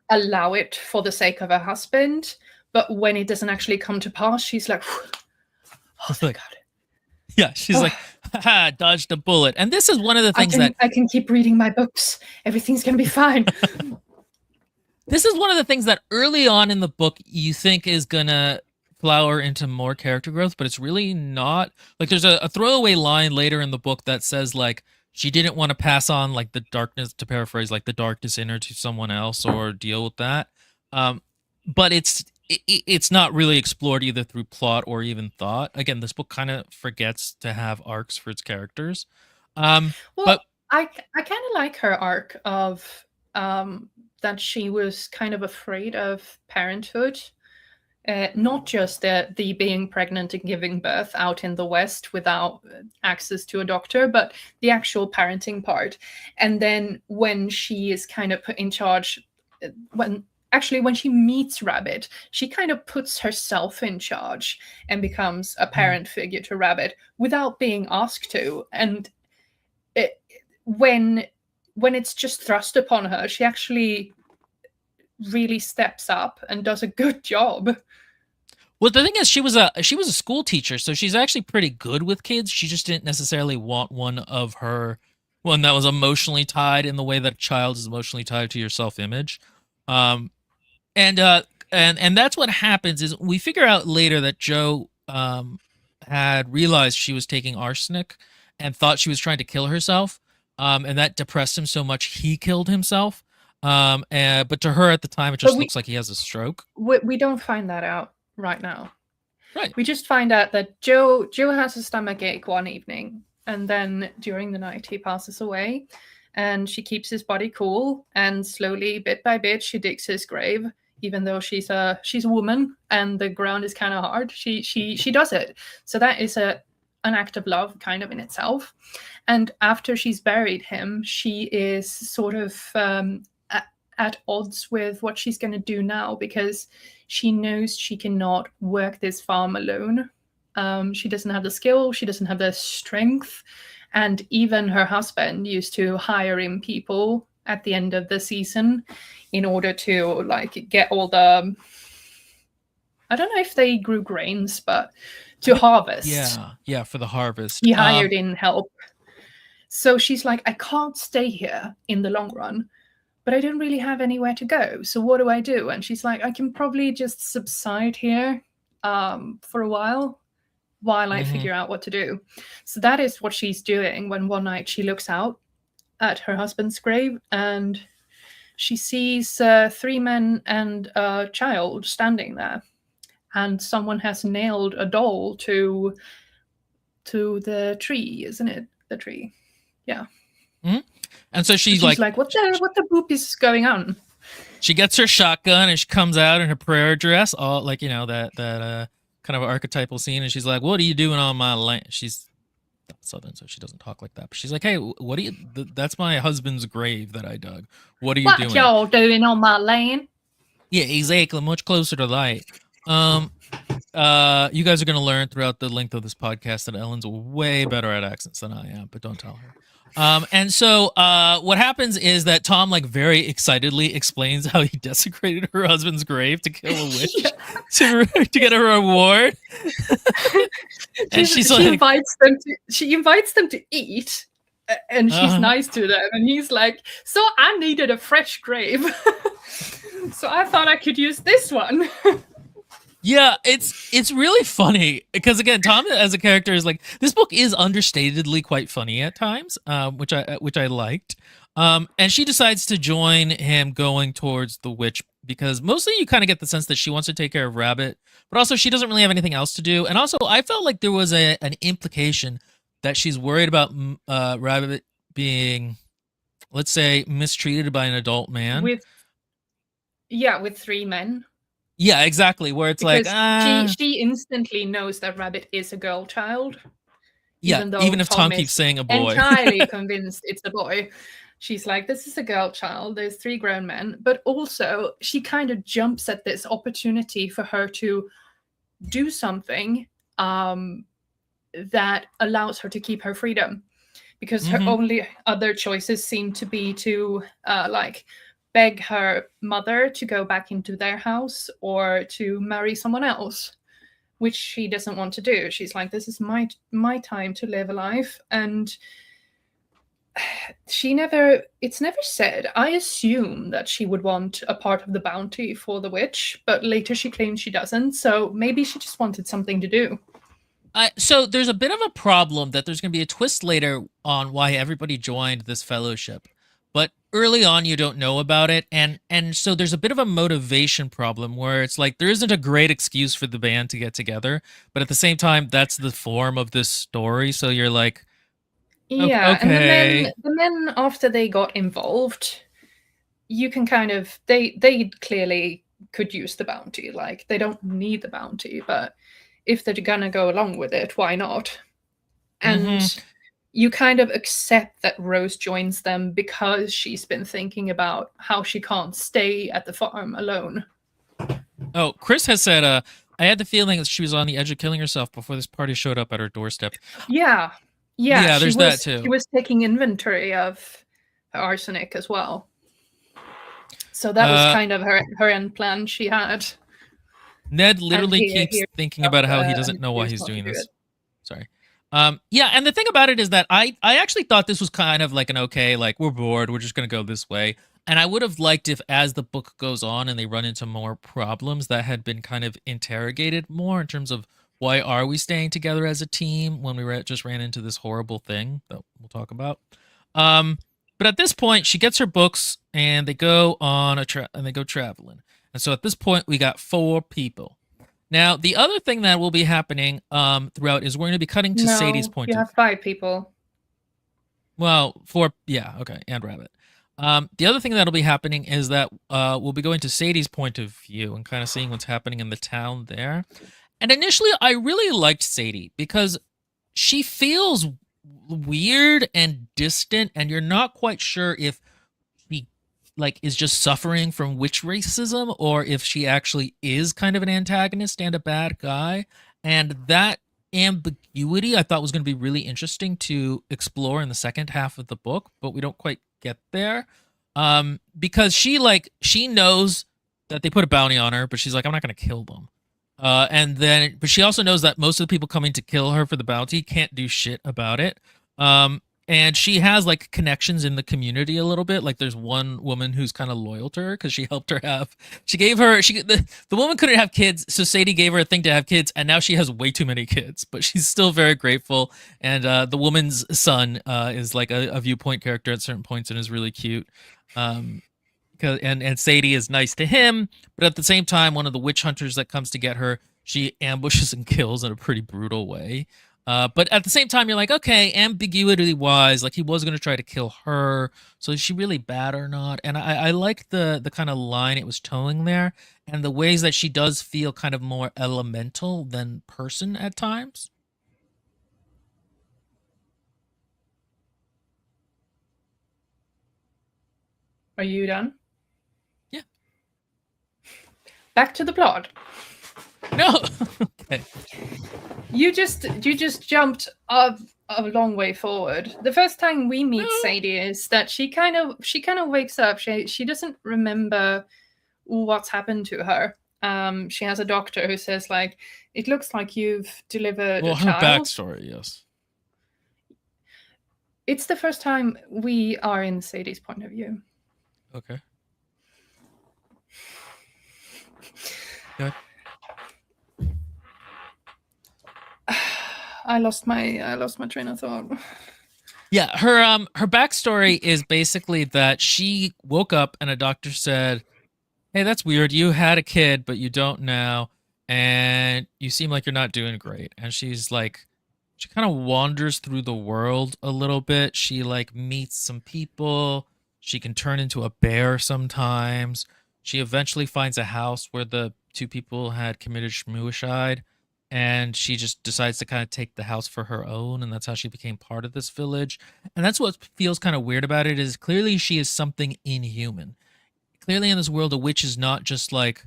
allow it for the sake of her husband. But when it doesn't actually come to pass, she's like, oh, thank God. Yeah, she's like, ha, dodged a bullet. And this is one of the things I can keep reading my books. Everything's going to be fine. This is one of the things that early on in the book you think is gonna flower into more character growth, but it's really not. Like, there's a throwaway line later in the book that says like she didn't want to pass on like the darkness, to paraphrase, like the darkness in her to someone else or deal with that. But it's not really explored either through plot or even thought. Again, this book kind of forgets to have arcs for its characters. But I kind of like her arc of that she was kind of afraid of parenthood, not just the being pregnant and giving birth out in the West without access to a doctor, but the actual parenting part. And then when she is kind of put in charge, when she meets Rabbit, she kind of puts herself in charge and becomes a parent figure to Rabbit without being asked to. And when it's just thrust upon her, she actually really steps up and does a good job. Well, the thing is, she was a school teacher, so she's actually pretty good with kids. She just didn't necessarily want one that was emotionally tied in the way that a child is emotionally tied to your self image. Um, and and that's what happens is we figure out later that Joe had realized she was taking arsenic and thought she was trying to kill herself. And that depressed him so much he killed himself. But to her at the time, it But just looks like he has a stroke. we don't find that out right now. Right. We just find out that Joe has a stomach ache one evening, and then during the night he passes away, and she keeps his body cool, and slowly, bit by bit, she digs his grave. Even though she's a woman and the ground is kind of hard, she does it. So that is an act of love, kind of in itself. And after she's buried him, she is sort of at odds with what she's going to do now, because she knows she cannot work this farm alone. She doesn't have the skill, she doesn't have the strength, and even her husband used to hire in people at the end of the season in order to like get all the, I don't know if they grew grains, but to harvest. Yeah, for the harvest. He hired in help. So she's like, I can't stay here in the long run, but I don't really have anywhere to go. So what do I do? And she's like, I can probably just subside here for a while I figure out what to do. So that is what she's doing when one night she looks out at her husband's grave and she sees 3 men and a child standing there. And someone has nailed a doll to the tree, isn't it? The tree. Yeah. Mm-hmm. And so she's like, what the boop is going on? She gets her shotgun and she comes out in her prayer dress, all like, that kind of archetypal scene. And she's like, what are you doing on my land? She's Southern, so she doesn't talk like that. But she's like, hey, what are you, that's my husband's grave that I dug. What are you doing? What y'all doing on my land? Yeah, exactly. Much closer to light. You guys are going to learn throughout the length of this podcast that Ellen's way better at accents than I am, but don't tell her. And so what happens is that Tom like very excitedly explains how he desecrated her husband's grave to kill a witch to get a reward. And she invites them to eat, and she's nice to them, and he's like, so I needed a fresh grave. So I thought I could use this one. Yeah, it's really funny because again, Tom as a character is like, this book is understatedly quite funny at times, which I liked. And she decides to join him going towards the witch because mostly you kind of get the sense that she wants to take care of Rabbit, but also she doesn't really have anything else to do. And also, I felt like there was an implication that she's worried about Rabbit being, let's say, mistreated by an adult man. With 3 men. Yeah, exactly. Where it's because like she instantly knows that Rabbit is a girl child. Yeah, even if Tom keeps saying a boy. Entirely convinced it's a boy. She's like, this is a girl child. There's 3 grown men. But also, she kind of jumps at this opportunity for her to do something that allows her to keep her freedom. Because her only other choices seem to be to beg her mother to go back into their house or to marry someone else, which she doesn't want to do. She's like, this is my time to live a life. And it's never said. I assume that she would want a part of the bounty for the witch, but later she claims she doesn't. So maybe she just wanted something to do. So there's a bit of a problem that there's going to be a twist later on why everybody joined this fellowship. But early on, you don't know about it. And so there's a bit of a motivation problem where it's like there isn't a great excuse for the band to get together. But at the same time, that's the form of this story. So you're like, yeah. Okay. And the men, after they got involved, you can kind of, they clearly could use the bounty. Like, they don't need the bounty. But if they're going to go along with it, why not? And you kind of accept that Rose joins them because she's been thinking about how she can't stay at the farm alone. Oh, Chris has said, I had the feeling that she was on the edge of killing herself before this party showed up at her doorstep. Yeah, there's that too. She was taking inventory of arsenic as well. So that was kind of her end plan she had. Ned literally here keeps thinking stuff, about how he and doesn't know why choose he's not to doing do this. it. Sorry. Yeah, and the thing about it is that I actually thought this was kind of like an okay, like we're bored, we're just gonna go this way. And I would have liked if, as the book goes on and they run into more problems, that had been kind of interrogated more in terms of why are we staying together as a team when we just ran into this horrible thing that we'll talk about. But at this point, she gets her books and they go on and they go traveling. And so at this point, we got 4 people. Now, the other thing that will be happening throughout is we're going to be cutting to Sadie's No, point you of have 5 people. well, 4, yeah, okay, and Rabbit. The other thing that'll be happening is that we'll be going to Sadie's point of view and kind of seeing what's happening in the town there. And initially, I really liked Sadie because she feels weird and distant, and you're not quite sure if she like is just suffering from witch racism or if she actually is kind of an antagonist and a bad guy. And that ambiguity I thought was going to be really interesting to explore in the second half of the book, but we don't quite get there. Because she knows that they put a bounty on her, but she's like, I'm not going to kill them. But she also knows that most of the people coming to kill her for the bounty can't do shit about it. And she has like connections in the community a little bit. Like there's one woman who's kind of loyal to her because she helped her the woman couldn't have kids, so Sadie gave her a thing to have kids, and now she has way too many kids, but she's still very grateful. And the woman's son is like a viewpoint character at certain points and is really cute. And Sadie is nice to him, but at the same time, one of the witch hunters that comes to get her, she ambushes and kills in a pretty brutal way. But at the same time, you're like, okay, ambiguity-wise, like he was going to try to kill her, so is she really bad or not? And I liked the kind of line it was towing there, and the ways that she does feel kind of more elemental than person at times. Are you done? Yeah. Back to the plot. No. Okay. You just jumped a long way forward. The first time we meet Sadie is that she kind of wakes up. She doesn't remember what's happened to her. She has a doctor who says like, it looks like you've delivered a her child. backstory, yes. It's the first time we are in Sadie's point of view. Okay. Good. I lost my train of thought. Yeah, her backstory is basically that she woke up and a doctor said, "Hey, that's weird. You had a kid, but you don't now, and you seem like you're not doing great." And she's like, she kind of wanders through the world a little bit. She like meets some people. She can turn into a bear sometimes. She eventually finds a house where the 2 people had committed schmooicide, and she just decides to kind of take the house for her own, and that's how she became part of this village. And that's what feels kind of weird about it, is clearly she is something inhuman. Clearly in this world, a witch is not just like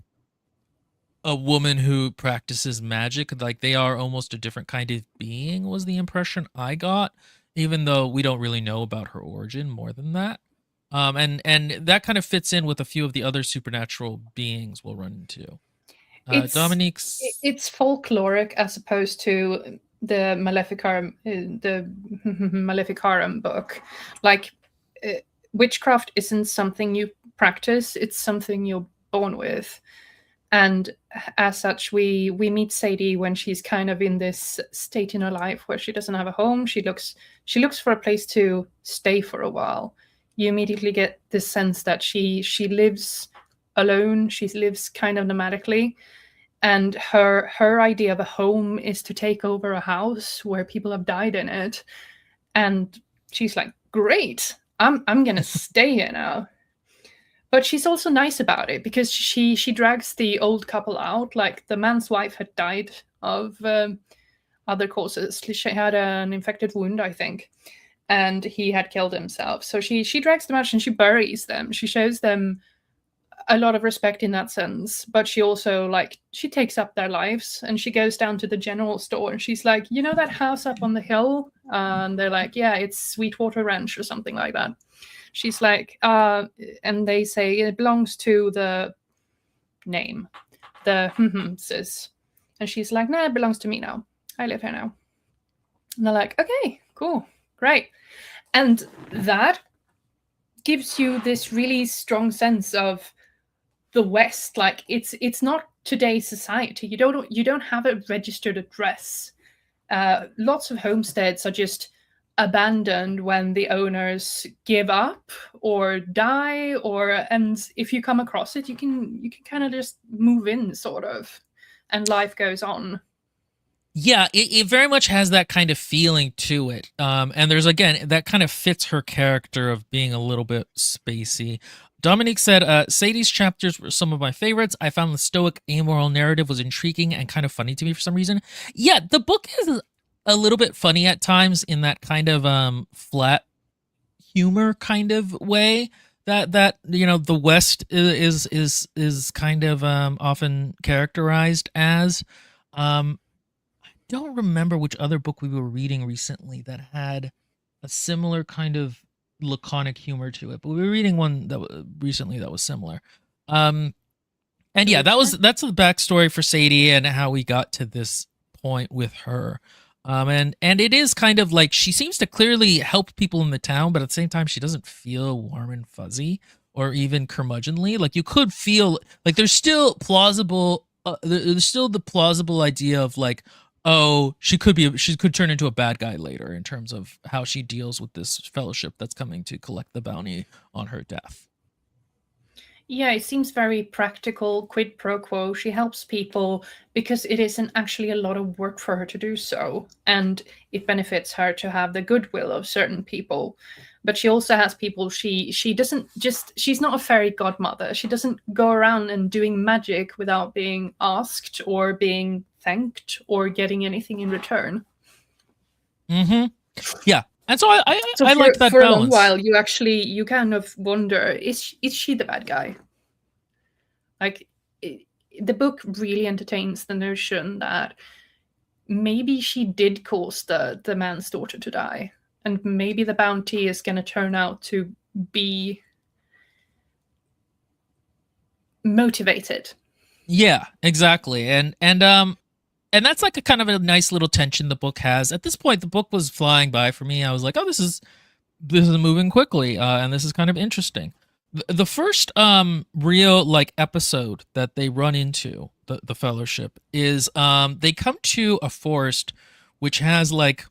a woman who practices magic. Like they are almost a different kind of being, was the impression I got, even though we don't really know about her origin more than that. And that kind of fits in with a few of the other supernatural beings we'll run into. Dominique's... It's folkloric as opposed to the Maleficarum book. Like witchcraft isn't something you practice; it's something you're born with. And as such, we meet Sadie when she's kind of in this state in her life where she doesn't have a home. She looks for a place to stay for a while. You immediately get this sense that she lives alone. She lives kind of nomadically, and her idea of a home is to take over a house where people have died in it. And she's like, "Great, I'm gonna stay here now." But she's also nice about it because she drags the old couple out. Like the man's wife had died of other causes. She had an infected wound, I think, and he had killed himself. So she drags them out and she buries them. She shows them a lot of respect in that sense, but she also she takes up their lives, and she goes down to the general store and she's like, "You know that house up on the hill?" And they're like, "Yeah, it's Sweetwater Ranch," or something like that. She's like, and they say it belongs to the name. the sis. And she's like, nah, it belongs to me now. I live here now. And they're like, okay, cool, great. And that gives you this really strong sense of the West. Like it's not today's society. You don't have a registered address. Lots of homesteads are just abandoned when the owners give up or die, and if you come across it, you can kind of just move in, sort of, and life goes on. Yeah, it very much has that kind of feeling to it. And there's, again, that kind of fits her character of being a little bit spacey. Dominique said, Sadie's chapters were some of my favorites. I found the stoic, amoral narrative was intriguing and kind of funny to me for some reason. Yeah, the book is a little bit funny at times in that kind of flat humor kind of way that you know the West is kind of often characterized as. Don't remember which other book we were reading recently that had a similar kind of laconic humor to it, but we were reading one that recently that was similar. And yeah, that's the backstory for Sadie and how we got to this point with her. And it is kind of like she seems to clearly help people in the town, but at the same time she doesn't feel warm and fuzzy or even curmudgeonly. Like you could feel like there's still plausible there's still the plausible idea of like, oh, she could turn into a bad guy later in terms of how she deals with this fellowship that's coming to collect the bounty on her death. Yeah, it seems very practical, quid pro quo. She helps people because it isn't actually a lot of work for her to do so, and it benefits her to have the goodwill of certain people. But she also has people she doesn't just, she's not a fairy godmother. She doesn't go around and doing magic without being asked or being thanked or getting anything in return. Mm-hmm. Yeah. And so I for, like that for balance. a long while you kind of wonder, is she the bad guy? Like the book really entertains the notion that maybe she did cause the man's daughter to die, and maybe the bounty is going to turn out to be motivated. Yeah, exactly. And that's like a kind of a nice little tension the book has. At this point, the book was flying by for me. I was like, oh, this is moving quickly, and this is kind of interesting. The first real like episode that they run into the fellowship is they come to a forest which has like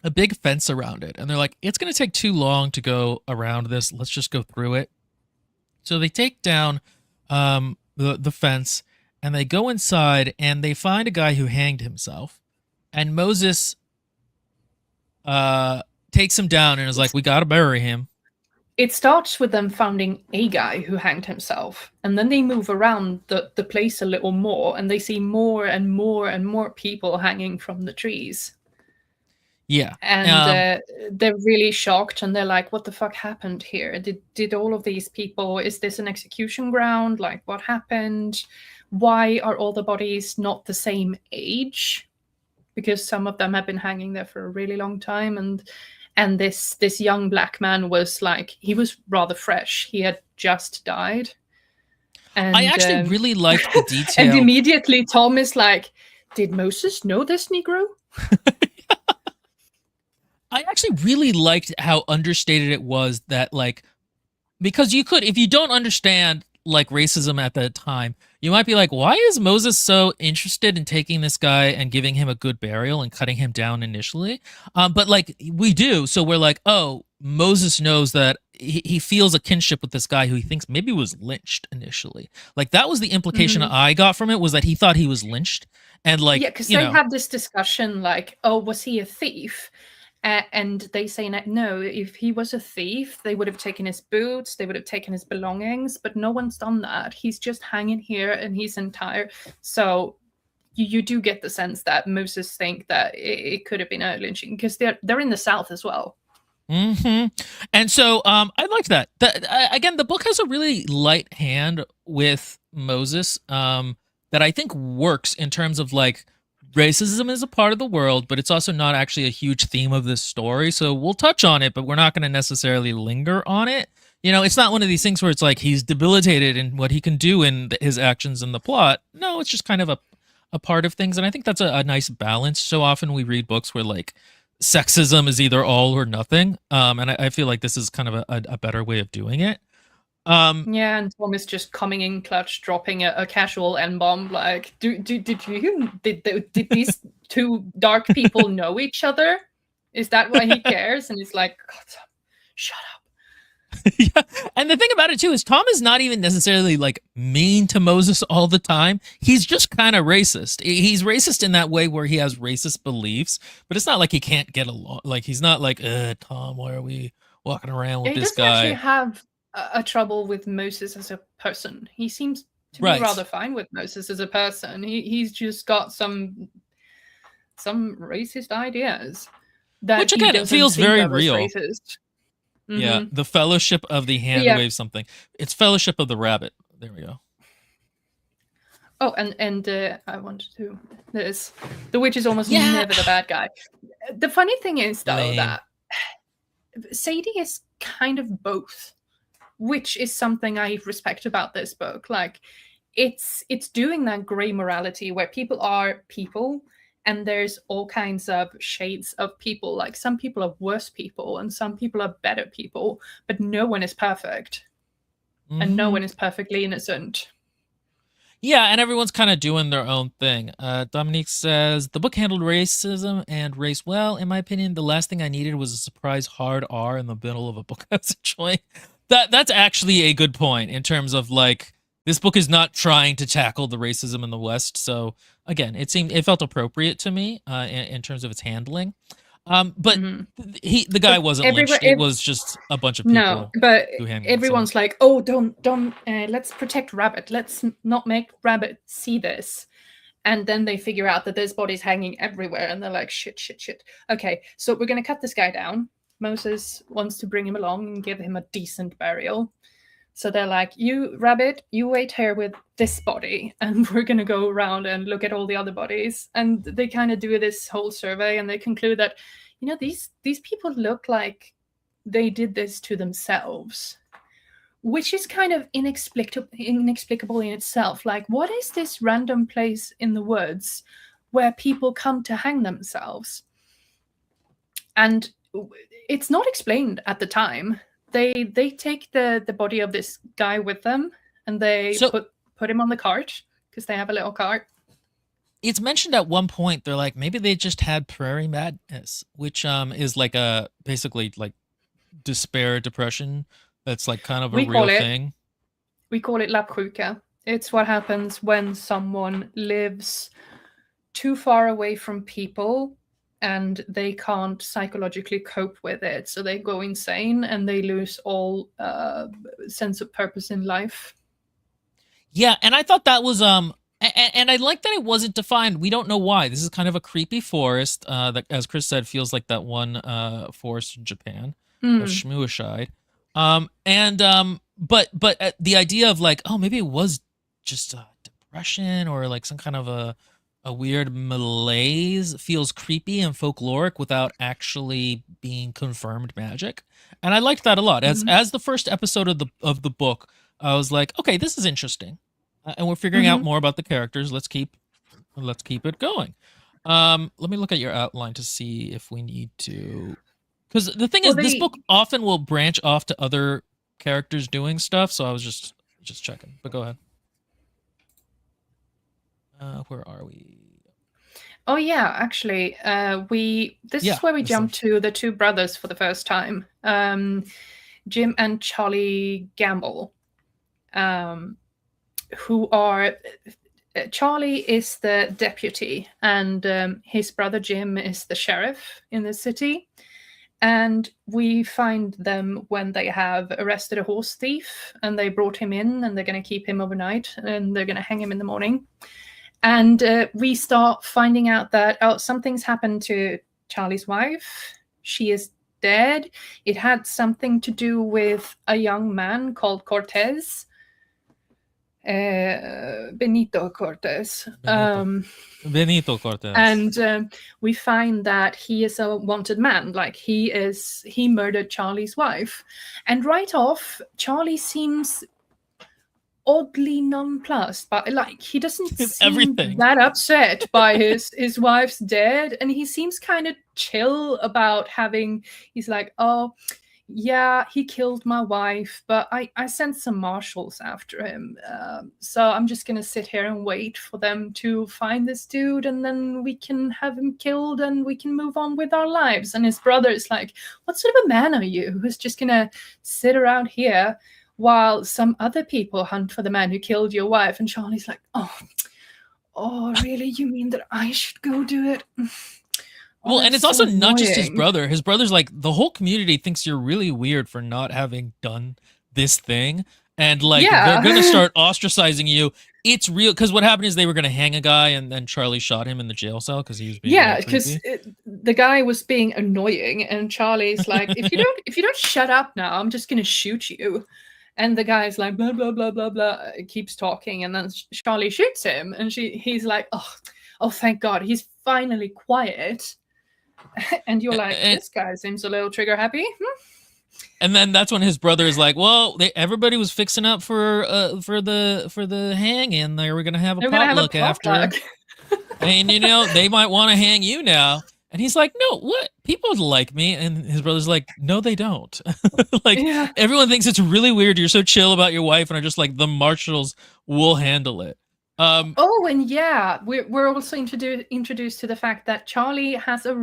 a big fence around it, and they're like, it's going to take too long to go around this. Let's just go through it. So they take down the fence, and they go inside, and they find a guy who hanged himself, and Moses takes him down and is like, we got to bury him. It starts with them finding a guy who hanged himself, and then they move around the place a little more, and they see more and more and more people hanging from the trees. Yeah. And they're really shocked, and they're like, what the fuck happened here? Did all of these people, is this an execution ground? Like, what happened? Why are all the bodies not the same age? Because some of them have been hanging there for a really long time, and this young black man was like, he was rather fresh. He had just died. And I actually really liked the detail. And immediately Tom is like, did Moses know this Negro? I actually really liked how understated it was, that like, because you could, if you don't understand like racism at the time, you might be like, why is Moses so interested in taking this guy and giving him a good burial and cutting him down initially? But like we do, so we're like, oh, Moses knows that he feels a kinship with this guy who he thinks maybe was lynched initially. Like that was the implication I got from it, was that he thought he was lynched. And like, yeah, because they have this discussion like, oh, was he a thief? And they say, no, if he was a thief, they would have taken his boots, they would have taken his belongings, but no one's done that. He's just hanging here and he's entire. So you do get the sense that Moses think that it could have been a lynching, because they're in the South as well. Mm-hmm. And so I liked that. Again, the book has a really light hand with Moses that I think works in terms of like, racism is a part of the world, but it's also not actually a huge theme of this story. So we'll touch on it, but we're not going to necessarily linger on it. it's not one of these things where it's like he's debilitated in what he can do in his actions in the plot. No, it's just kind of a part of things. And I think that's a nice balance. So often we read books where like sexism is either all or nothing. And I feel like this is kind of a better way of doing it. Yeah, and Tom is just coming in clutch, dropping a casual N-bomb. Like, did these two dark people know each other? Is that why he cares? And he's like, God, shut up. Yeah. And the thing about it too is Tom is not even necessarily like mean to Moses all the time. He's just kind of racist. He's racist in that way where he has racist beliefs, but it's not like he can't get along. Like he's not like, Tom, why are we walking around with He this doesn't guy? actually have a trouble with Moses as a person. He seems to Right. be rather fine with Moses as a person. He's just got some racist ideas that Which he again, it doesn't feels think very of as real. racist. Yeah, Mhm. the fellowship of the hand Yeah. wave something. It's fellowship of the rabbit. There we go. Oh, and I wanted to this. The witch is almost Yeah. never the bad guy. The funny thing is though Lame. that Sadie is kind of both, which is something I respect about this book. Like it's doing that gray morality where people are people and there's all kinds of shades of people. Like some people are worse people and some people are better people, but no one is perfect. And no Mhm. one is perfectly innocent. Yeah, and everyone's kind of doing their own thing. Dominique says the book handled racism and race well. In my opinion, the last thing I needed was a surprise hard R in the middle of a book I was enjoying. That's actually a good point in terms of like this book is not trying to tackle the racism in the West. So again, it felt appropriate to me in terms of its handling. But Mhm. the guy But wasn't everywhere- lynched. It was just a bunch of No, people but who handled everyone's like, "Oh, don't! Let's protect Rabbit. Let's not make Rabbit see this." And then they figure out that there's bodies hanging everywhere, and they're like, "Shit, shit, shit." Okay, so we're gonna cut this guy down. Moses wants to bring him along and give him a decent burial. So they're like, "You, Rabbit, you wait here with this body, and we're gonna go around and look at all the other bodies." And they kind of do this whole survey, and they conclude that, these people look like they did this to themselves, which is kind of inexplicable in itself. Like, what is this random place in the woods where people come to hang themselves? And it's not explained at the time. They take the body of this guy with them, and they put him on the cart because they have a little cart. It's mentioned at one point they're like maybe they just had prairie madness, which is like a basically like despair, depression. That's like kind of a real thing. We call it lapsjuka. It's what happens when someone lives too far away from people and they can't psychologically cope with it, so they go insane and they lose all sense of purpose in life. Yeah, and I thought that was and I like that it wasn't defined. We don't know why. This is kind of a creepy forest that, as Chris said, feels like that one forest in Japan, of Shmuashide. But the idea of like, oh, maybe it was just a depression or like some kind of a weird malaise feels creepy and folkloric without actually being confirmed magic, and I liked that a lot. As the first episode of the book, I was like, okay, this is interesting, and we're figuring out more about the characters. Let's keep it going. Let me look at your outline to see if we need to, because the thing is, this book often will branch off to other characters doing stuff. So I was just checking. But go ahead. Where are we? Oh yeah, actually, this is where we jump to the two brothers for the first time, Jim and Charlie Gamble, who are. Charlie is the deputy, and his brother Jim is the sheriff in the city. And we find them when they have arrested a horse thief, and they brought him in, and they're going to keep him overnight, and they're going to hang him in the morning. And we start finding out that something's happened to Charlie's wife. She is dead. It had something to do with a young man called Cortez, Benito Cortez. Benito Cortez. And we find that he is a wanted man. Like he murdered Charlie's wife, and right off, Charlie seems oddly nonplussed, but like he doesn't seem everything that upset by his wife's dead, and he seems kind of chill about having. He's like, oh yeah, he killed my wife, but I sent some marshals after him. So I'm just gonna sit here and wait for them to find this dude, and then we can have him killed and we can move on with our lives. And his brother is like, what sort of a man are you who's just gonna sit around here while some other people hunt for the man who killed your wife? And Charlie's like, oh, really? You mean that I should go do it? Well, and it's also not just his brother. His brother's like, the whole community thinks you're really weird for not having done this thing. And like, they're going to start ostracizing you. It's real. Because what happened is they were going to hang a guy, and then Charlie shot him in the jail cell because he was being because the guy was being annoying. And Charlie's like, if you don't shut up now, I'm just going to shoot you. And the guy's like, blah, blah, blah, blah, blah, keeps talking. And then Charlie shoots him. And he's like, oh, thank God. He's finally quiet. And you're like, this guy seems a little trigger happy. And then that's when his brother is like, well, everybody was fixing up for the hanging. They were going to have a potluck after. And, they might want to hang you now. And he's like, no, what? People like me. And his brother's like, no, they don't. Everyone thinks it's really weird. You're so chill about your wife and are just like, the marshals will handle it. And we're also introduced to the fact that Charlie has a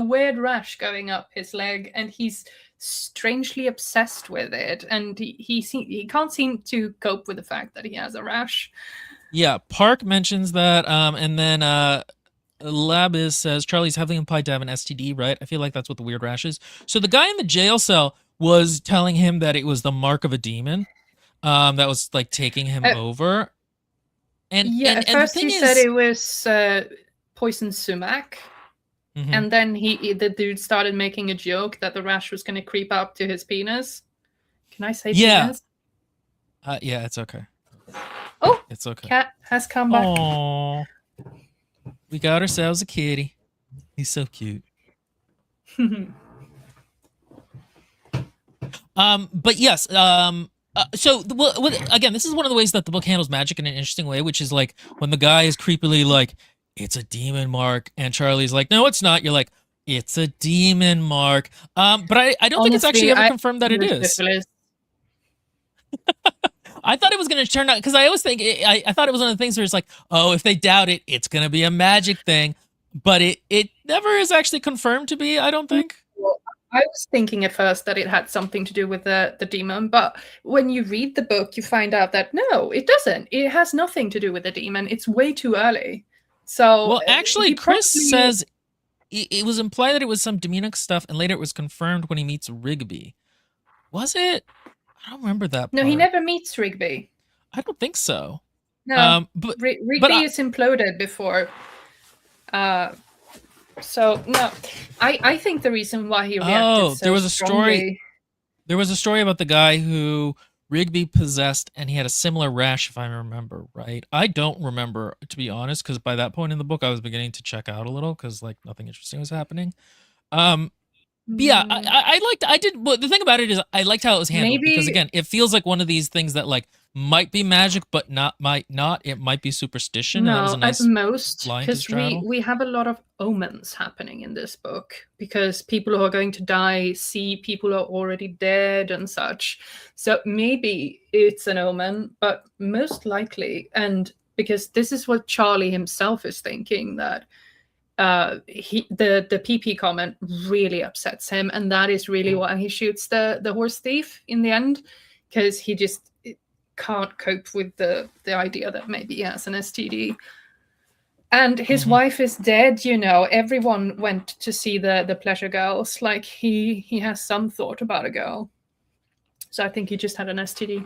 weird rash going up his leg, and he's strangely obsessed with it, and he can't seem to cope with the fact that he has a rash. Yeah, Park mentions that, and then Labis says Charlie's heavily implied to have an STD, right? I feel like that's what the weird rash is. So the guy in the jail cell was telling him that it was the mark of a demon that was like taking him over. And at first he said it was poison sumac, and then the dude started making a joke that the rash was going to creep up to his penis. Can I say penis? Yeah, it's okay. Oh, it's okay. Cat has come back. Aww. We got ourselves a kitty. He's so cute. But yes, so again, this is one of the ways that the book handles magic in an interesting way, which is like when the guy is creepily like, it's a demon mark, and Charlie's like, no, it's not. You're like, it's a demon mark. But I don't think it's actually ever confirmed that it is. I thought it was going to turn out, because I always think, I thought it was one of the things where it's like, oh, if they doubt it, it's going to be a magic thing. But it never is actually confirmed to be, I don't think. Well, I was thinking at first that it had something to do with the demon, but when you read the book, you find out that no, it doesn't. It has nothing to do with the demon. It's way too early. So, well, actually, Chris says it was implied that it was some demonic stuff, and later it was confirmed when he meets Rigby. Was it? I don't remember that part. No, he never meets Rigby. I don't think so. No, but Rigby is imploded before. So no, I think the reason why he reacted so there was a strongly... story. There was a story about the guy who Rigby possessed, and he had a similar rash, if I remember right. I don't remember, to be honest, because by that point in the book, I was beginning to check out a little because like nothing interesting was happening. But yeah, but the thing about it is I liked how it was handled, because again, it feels like one of these things that like might be magic, but might not. It might be superstition. No, that was a nice at most, line to because straddle. we have a lot of omens happening in this book, because people who are going to die see people who are already dead and such. So maybe it's an omen, but most likely, and because this is what Charlie himself is thinking, that the PP comment really upsets him, and that is really why he shoots the horse thief in the end, because he just can't cope with the idea that maybe he has an STD. And his wife is dead, everyone went to see the pleasure girls. Like he has some thought about a girl. So I think he just had an STD.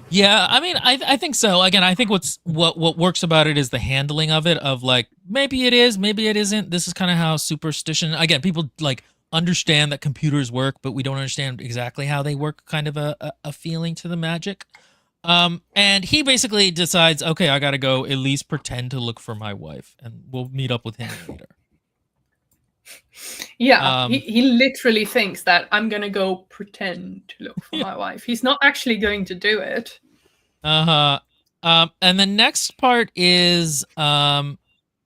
Yeah, I mean, I think so. Again, I think what works about it is the handling of it, of like, maybe it is, maybe it isn't. This is kind of how superstition, again, people like understand that computers work, but we don't understand exactly how they work, kind of a feeling to the magic. And he basically decides, okay, I gotta go at least pretend to look for my wife, and we'll meet up with him later. Yeah, he literally thinks that I'm gonna go pretend to look for my wife. He's not actually going to do it. And the next part is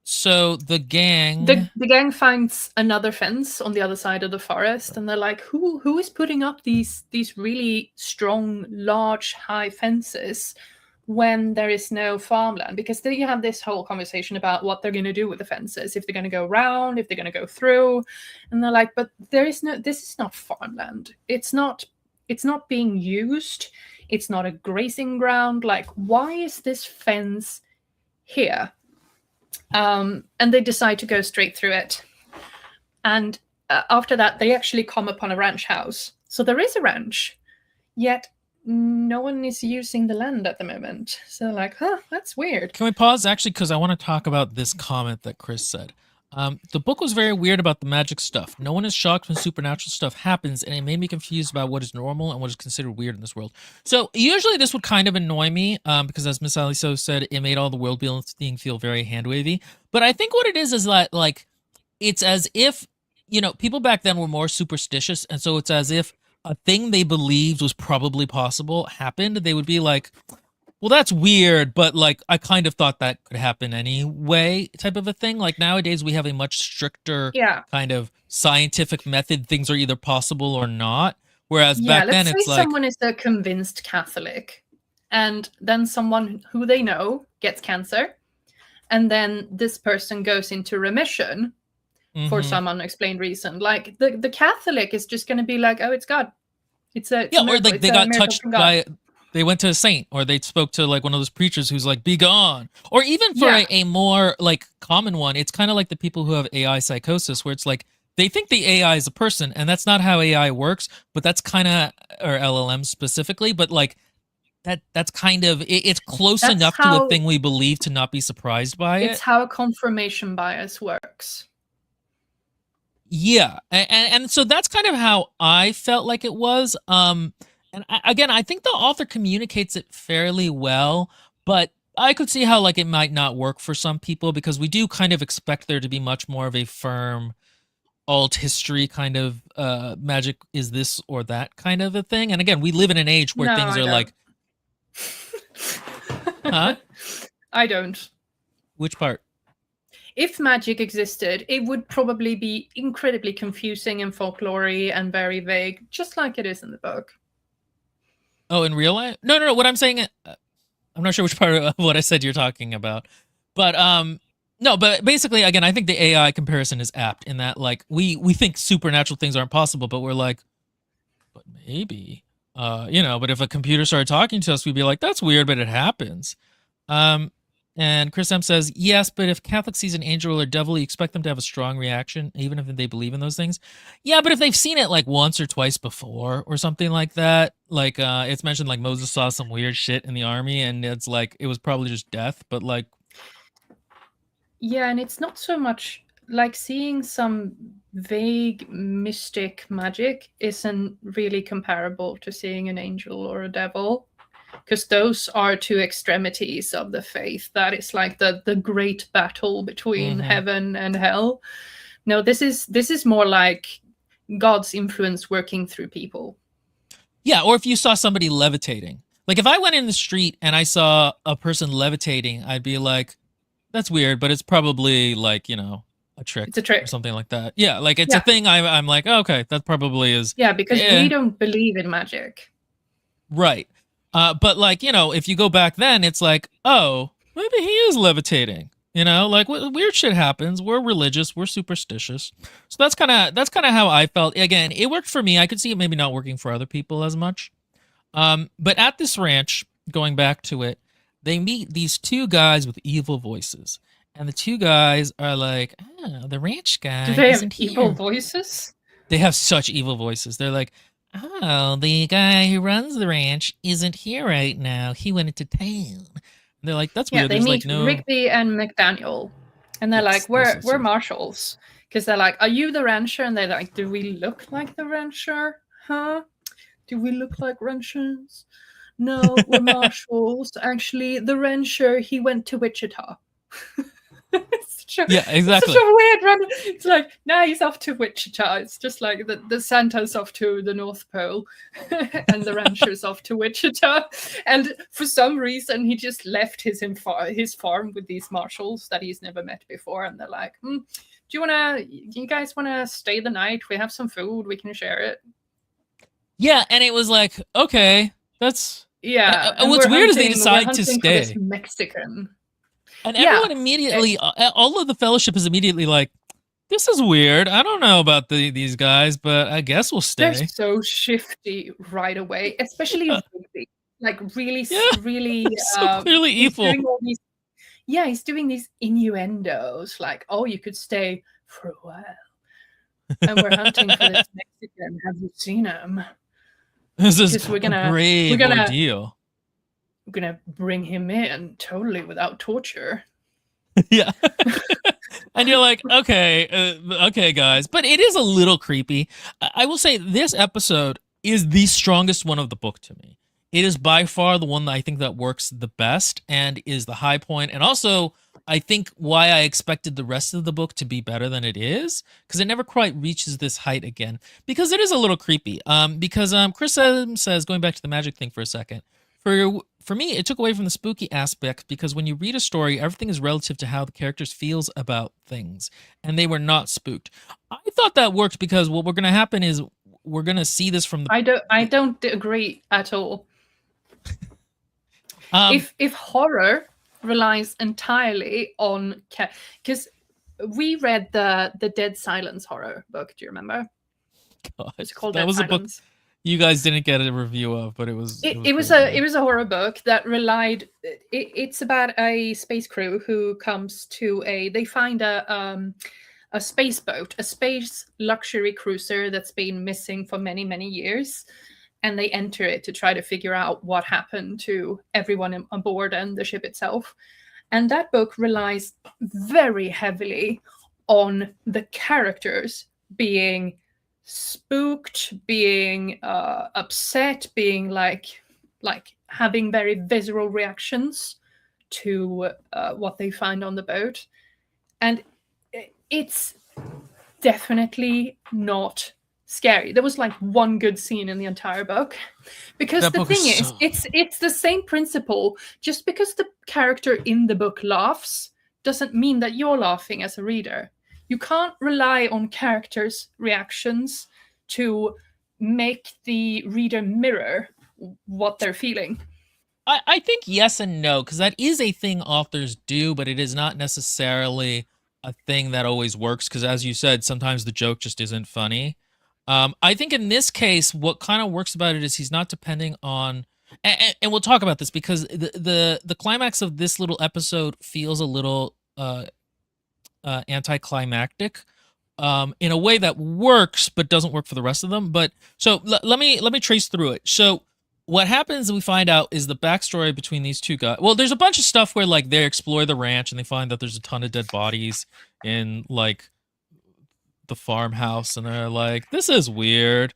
so the gang the gang finds another fence on the other side of the forest, and they're like, who is putting up these really strong, large, high fences when there is no farmland? Because then you have this whole conversation about what they're going to do with the fences, if they're going to go around, if they're going to go through. And they're like, but this is not farmland. It's not being used. It's not a grazing ground. Like, why is this fence here? And they decide to go straight through it. And after that, they actually come upon a ranch house. So there is a ranch, yet no one is using the land at the moment. So they're like, huh, that's weird. Can we pause, actually, because I want to talk about this comment that Chris said. The book was very weird about the magic stuff. No one is shocked when supernatural stuff happens, and it made me confused about what is normal and what is considered weird in this world. So usually this would kind of annoy me, because as Miss Aliso said, it made all the world building feel very hand-wavy. But I think what it is that, like, it's as if, you know, people back then were more superstitious, and so it's as if a thing they believed was probably possible happened. They would be like, well, that's weird, but like I kind of thought that could happen anyway, type of a thing. Like nowadays we have a much stricter kind of scientific method. Things are either possible or not. Whereas back then it's like someone is a convinced Catholic, and then someone who they know gets cancer, and then this person goes into remission for some unexplained reason. Like the Catholic is just going to be like, oh, it's God. It's a or like they got touched by. They went to a saint, or they spoke to like one of those preachers who's like, be gone. Or even for a more like common one, it's kind of like the people who have AI psychosis, where it's like they think the AI is a person, and that's not how AI works, but that's kind of, or LLM specifically, but like that's kind of, it's close enough to a thing we believe to not be surprised by it. It's how confirmation bias works. Yeah, and so that's kind of how I felt like it was. And again, I think the author communicates it fairly well, but I could see how like it might not work for some people, because we do kind of expect there to be much more of a firm alt history kind of magic is this or that kind of a thing. And again, we live in an age where things are like, huh? I don't. Which part? If magic existed, it would probably be incredibly confusing and folklory and very vague, just like it is in the book. Oh, in real life? No. What I'm saying, I'm not sure which part of what I said you're talking about, but no. But basically, again, I think the AI comparison is apt in that, like, we think supernatural things aren't possible, but we're like, but maybe, you know. But if a computer started talking to us, we'd be like, that's weird, but it happens. And Chris M says, yes, but if Catholic sees an angel or devil, you expect them to have a strong reaction, even if they believe in those things. Yeah, but if they've seen it like once or twice before or something like that, like it's mentioned like Moses saw some weird shit in the army, and it's like, it was probably just death, but like. Yeah, and it's not so much like seeing some vague mystic magic isn't really comparable to seeing an angel or a devil, because those are two extremities of the faith. That is like the great battle between heaven and hell. No, this is more like God's influence working through people. Yeah, or if you saw somebody levitating. Like if I went in the street and I saw a person levitating, I'd be like, that's weird, but it's probably like, you know, a trick. It's a trick or something like that. Yeah, like it's a thing. I'm like, oh, okay, that probably is. Yeah, because we don't believe in magic. Right. But like, you know, if you go back then, it's like, oh, maybe he is levitating. You know, like weird shit happens. We're religious. We're superstitious. So that's kind of how I felt. Again, it worked for me. I could see it maybe not working for other people as much. But at this ranch, going back to it, they meet these two guys with evil voices. And the two guys are like, the ranch guy. Do they have evil voices? They have such evil voices. They're like, oh, the guy who runs the ranch isn't here right now. He went into town. And they're like, that's weird. Yeah, they meet Rigby and McDaniel. And they're like, we're marshals. Because they're like, are you the rancher? And they're like, do we look like the rancher? Huh? Do we look like ranchers? no, we're marshals. Actually, the rancher, he went to Wichita. Yeah, exactly. It's such a weird run. It's like, now he's off to Wichita. It's just like the Santa's off to the North Pole and the rancher's off to Wichita. And for some reason, he just left his farm with these marshals that he's never met before. And they're like, do you guys want to stay the night? We have some food. We can share it. Yeah, and it was like, okay, that's... Yeah. And what's weird is they decide to stay. This Mexican. And everyone immediately, all of the fellowship is immediately like, this is weird. I don't know about these guys, but I guess we'll stay. They're so shifty right away, especially Rigby. Like really so clearly evil. He's doing these innuendos, like, oh, you could stay for a while. And we're hunting for this Mexican. Have you seen him? This is a grave ordeal. We're gonna bring him in totally without torture. Yeah. And you're like, okay, guys. But it is a little creepy. I will say this episode is the strongest one of the book to me. It is by far the one that I think that works the best and is the high point. And also, I think why I expected the rest of the book to be better than it is, because it never quite reaches this height again. Because it is a little creepy. Because Chris says, going back to the magic thing for a second, for me, it took away from the spooky aspect because when you read a story, everything is relative to how the characters feels about things, and they were not spooked. I thought that worked because what we're going to happen is we're going to see this from the... I don't agree at all. If horror relies entirely on... Because we read the Dead Silence horror book, do you remember? God, it's called that Dead was Silence. A book you guys didn't get a review of, but it was a horror book that relied... It's about a space crew who comes to they find a space boat, a space luxury cruiser that's been missing for many, many years. And they enter it to try to figure out what happened to everyone on board and the ship itself. And that book relies very heavily on the characters being spooked, being upset, being like having very visceral reactions to what they find on the boat. And it's definitely not scary. There was like one good scene in the entire book, because the thing is, it's the same principle. Just because the character in the book laughs doesn't mean that you're laughing as a reader. You can't rely on characters' reactions to make the reader mirror what they're feeling. I think yes and no, because that is a thing authors do, but it is not necessarily a thing that always works, because as you said, sometimes the joke just isn't funny. I think in this case, what kind of works about it is he's not depending on, and we'll talk about this because the climax of this little episode feels a little anticlimactic, in a way that works but doesn't work for the rest of them. But so let me trace through it. So what happens, we find out, is the backstory between these two guys. Well, there's a bunch of stuff where like they explore the ranch and they find that there's a ton of dead bodies in like the farmhouse, and they're like, this is weird.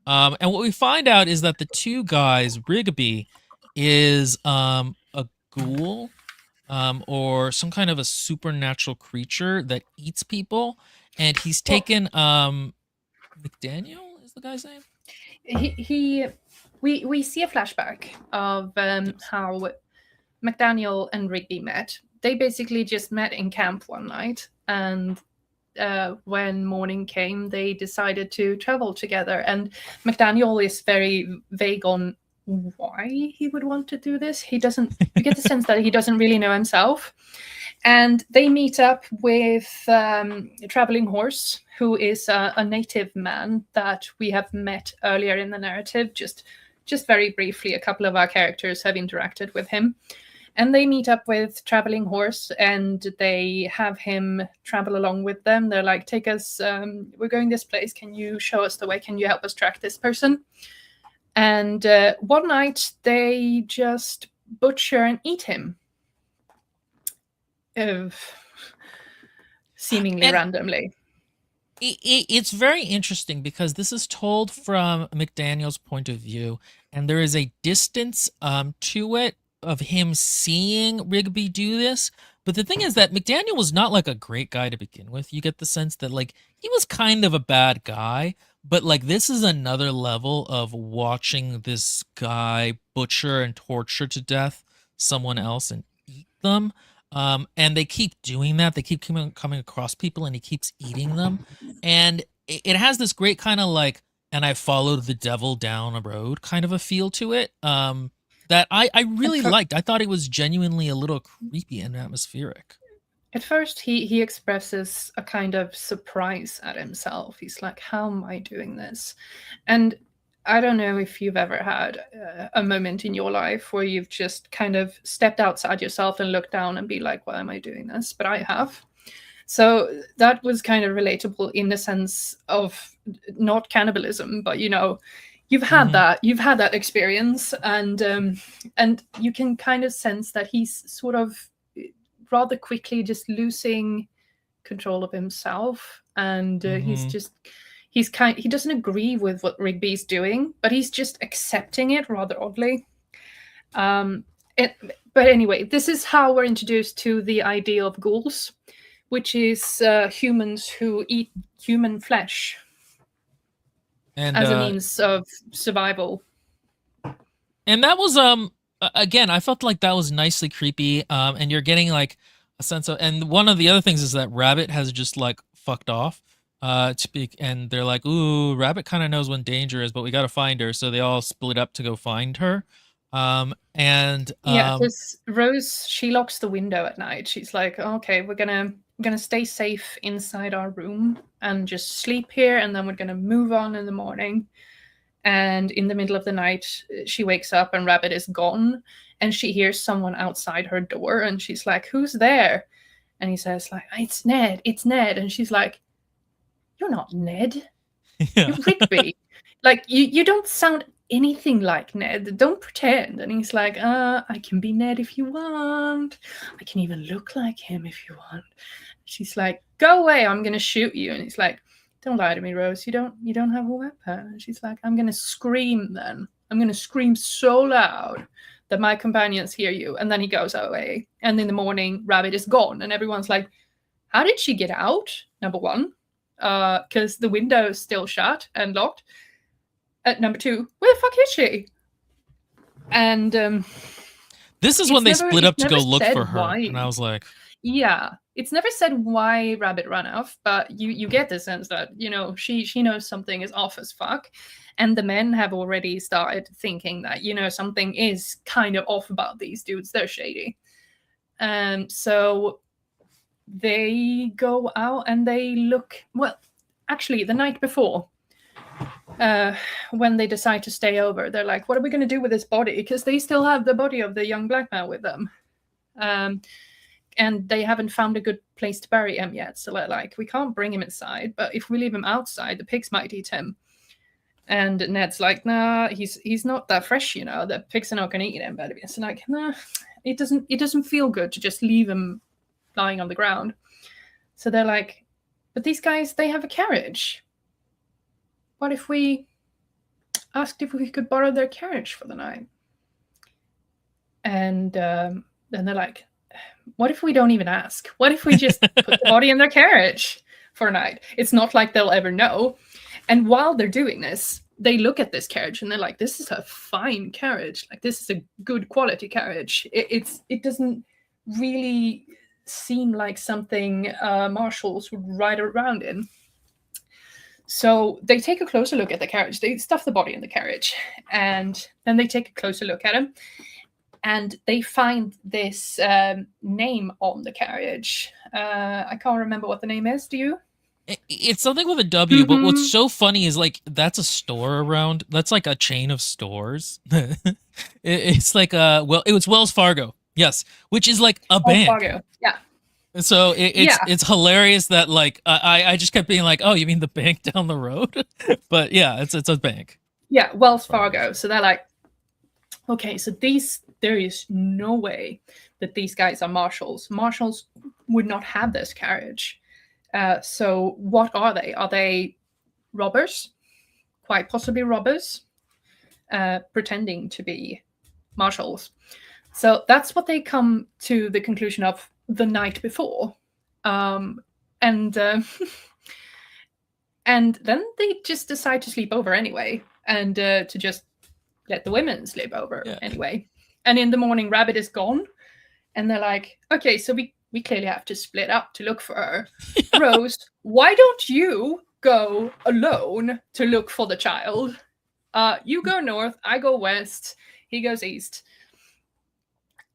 And what we find out is that the two guys, Rigby is a ghoul, or some kind of a supernatural creature that eats people, and he's taken McDaniel is the guy's name. We see a flashback of how McDaniel and Rigby met. They basically just met in camp one night, and when morning came, they decided to travel together. And McDaniel is very vague on why he would want to do this. You get the sense that he doesn't really know himself. And they meet up with Traveling Horse, who is a native man that we have met earlier in the narrative. Just very briefly, a couple of our characters have interacted with him. And they meet up with Traveling Horse, and they have him travel along with them. They're like, take us, we're going this place. Can you show us the way? Can you help us track this person? And one night, they just butcher and eat him. Seemingly randomly. It's very interesting because this is told from McDaniel's point of view, and there is a distance to it of him seeing Rigby do this. But the thing is that McDaniel was not like a great guy to begin with. You get the sense that like he was kind of a bad guy, but like this is another level of watching this guy butcher and torture to death someone else and eat them. And they keep doing that. They keep coming across people, and he keeps eating them. And it has this great kind of like, and I followed the devil down a road kind of a feel to it. That I really liked. I thought it was genuinely a little creepy and atmospheric. At first, he expresses a kind of surprise at himself. He's like, "How am I doing this?" And I don't know if you've ever had a moment in your life where you've just kind of stepped outside yourself and looked down and be like, "Why am I doing this?" But I have. So that was kind of relatable in the sense of not cannibalism, but you've had that experience, and you can kind of sense that he's sort of rather quickly just losing control of himself, and he doesn't agree with what Rigby's doing, but he's just accepting it rather oddly. But anyway, this is how we're introduced to the idea of ghouls, which is humans who eat human flesh And as a means of survival. And that was again, I felt like that was nicely creepy. And you're getting like a sense of, and one of the other things is that Rabbit has just like fucked off. And they're like, "Ooh, Rabbit kind of knows when danger is, but we got to find her." So they all split up to go find her. Because Rose, she locks the window at night. She's like, "Okay, we're gonna stay safe inside our room and just sleep here, and then we're gonna move on in the morning." And in the middle of the night, she wakes up and Rabbit is gone, and she hears someone outside her door, and she's like, "Who's there?" And he says like, "It's Ned, it's Ned." And she's like, "You're not Ned. You're Rigby. Like you don't sound anything like Ned. Don't pretend." And he's like, "I can be Ned if you want. I can even look like him if you want." She's like, "Go away, I'm gonna shoot you." And he's like, "Don't lie to me, Rose. You don't have a weapon." And she's like, "I'm gonna scream then. I'm gonna scream so loud that my companions hear you." And then he goes away. And in the morning, Rabbit is gone, and everyone's like, "How did she get out?" Number one, because the window is still shut and locked. Number two, where the fuck is she? And this is when they split up to go look for her, why. And I was like, yeah, it's never said why Rabbit ran off, but you get the sense that she knows something is off as fuck, and the men have already started thinking that something is kind of off about these dudes. They're shady, and so they go out and they look. Well, actually, the night before, when they decide to stay over, they're like, "What are we going to do with this body?" Because they still have the body of the young black man with them. And they haven't found a good place to bury him yet. So they're like, "We can't bring him inside, but if we leave him outside, the pigs might eat him." And Ned's like, "Nah, he's not that fresh, the pigs are not going to eat him." But it's like, "Nah, it doesn't feel good to just leave him lying on the ground." So they're like, "But these guys, they have a carriage. What if we asked if we could borrow their carriage for the night?" And then they're like, "What if we don't even ask? What if we just put the body in their carriage for a night?" It's not like they'll ever know. And while they're doing this, they look at this carriage and they're like, "This is a fine carriage. Like, this is a good quality carriage. It doesn't really seem like something marshals would ride around in." So they take a closer look at the carriage. They stuff the body in the carriage, and then they take a closer look at him. And they find this name on the carriage. I can't remember what the name is. Do you? It's something with a W, but what's so funny is like that's a store around. That's like a chain of stores. It's like it was Wells Fargo, yes, which is like a bank. Fargo, yeah. So it's hilarious that like I just kept being like, "Oh, you mean the bank down the road?" But yeah, it's a bank. Yeah, Wells Fargo. So they're like, "Okay, so there is no way that these guys are marshals. Marshals would not have this carriage. So what are they? Are they robbers? Quite possibly robbers. pretending to be marshals. So that's what they come to the conclusion of the night before. And then they just decide to sleep over anyway, and to just let the women sleep over anyway. And in the morning, Rabbit is gone, and they're like, okay, so we clearly have to split up to look for her. Rose, why don't you go alone to look for the child? You go north, I go west, he goes east.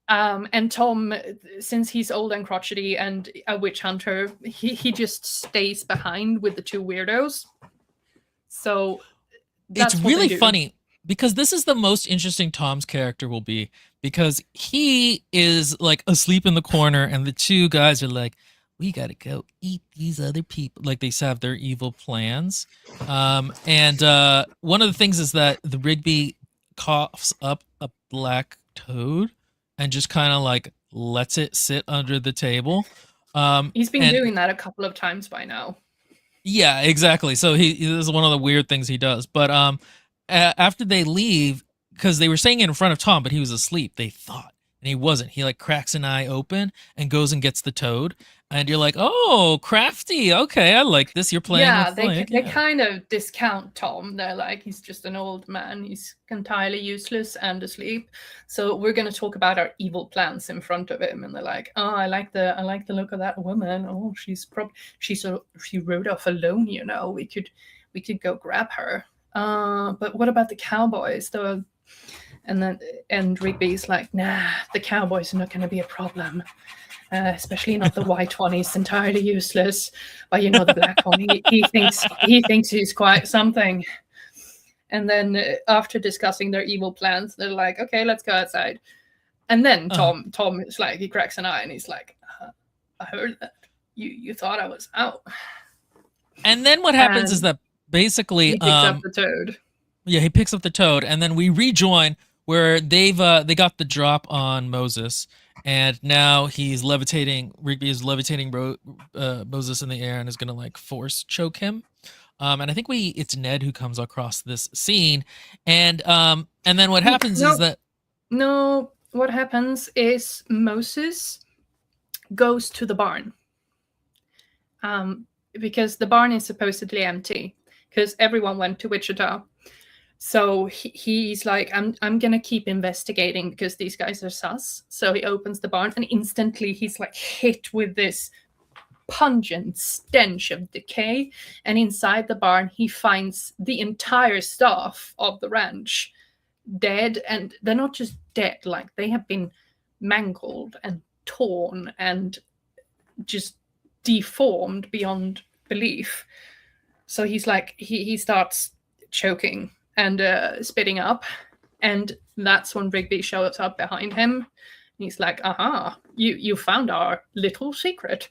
And Tom, since he's old and crotchety and a witch hunter, he just stays behind with the two weirdos. So it's really funny because this is the most interesting Tom's character will be, because he is like asleep in the corner and the two guys are like, we gotta go eat these other people. Like they have their evil plans. And one of the things is that the Rigby coughs up a black toad and just kind of like lets it sit under the table. He's been doing that a couple of times by now. Yeah, exactly. So this is one of the weird things he does. But after they leave, because they were saying it in front of Tom, but he was asleep, they thought, and he wasn't. He like cracks an eye open and goes and gets the toad. And you're like, oh, crafty. Okay, I like this. You're playing. Yeah, they kind of discount Tom. They're like, he's just an old man. He's entirely useless and asleep. So we're going to talk about our evil plans in front of him. And they're like, oh, I like the look of that woman. Oh, she rode off alone. You know, we could go grab her. But what about the cowboys? And Rigby's like, nah, the cowboys are not going to be a problem. Especially not the white one. He's entirely useless. But you know, the black one, he thinks he's quite something. And then after discussing their evil plans, they're like, okay, let's go outside. And then Tom is like, he cracks an eye and he's like, I heard that you thought I was out. And then what happens is that basically he picks up the toad. Yeah, he picks up the toad, and then we rejoin where they got the drop on Moses. And now he's levitating. Rigby is levitating Moses in the air and is gonna like force choke him. And I think it's Ned who comes across this scene, and then what happens is that what happens is Moses goes to the barn, because the barn is supposedly empty because everyone went to Wichita. So he's like, I'm gonna keep investigating because these guys are sus. So he opens the barn and instantly he's like hit with this pungent stench of decay. And inside the barn, he finds the entire staff of the ranch dead. And they're not just dead, like they have been mangled and torn and just deformed beyond belief. So he's like, he starts choking and spitting up, and that's when Rigby shows up behind him. He's like, aha, you found our little secret.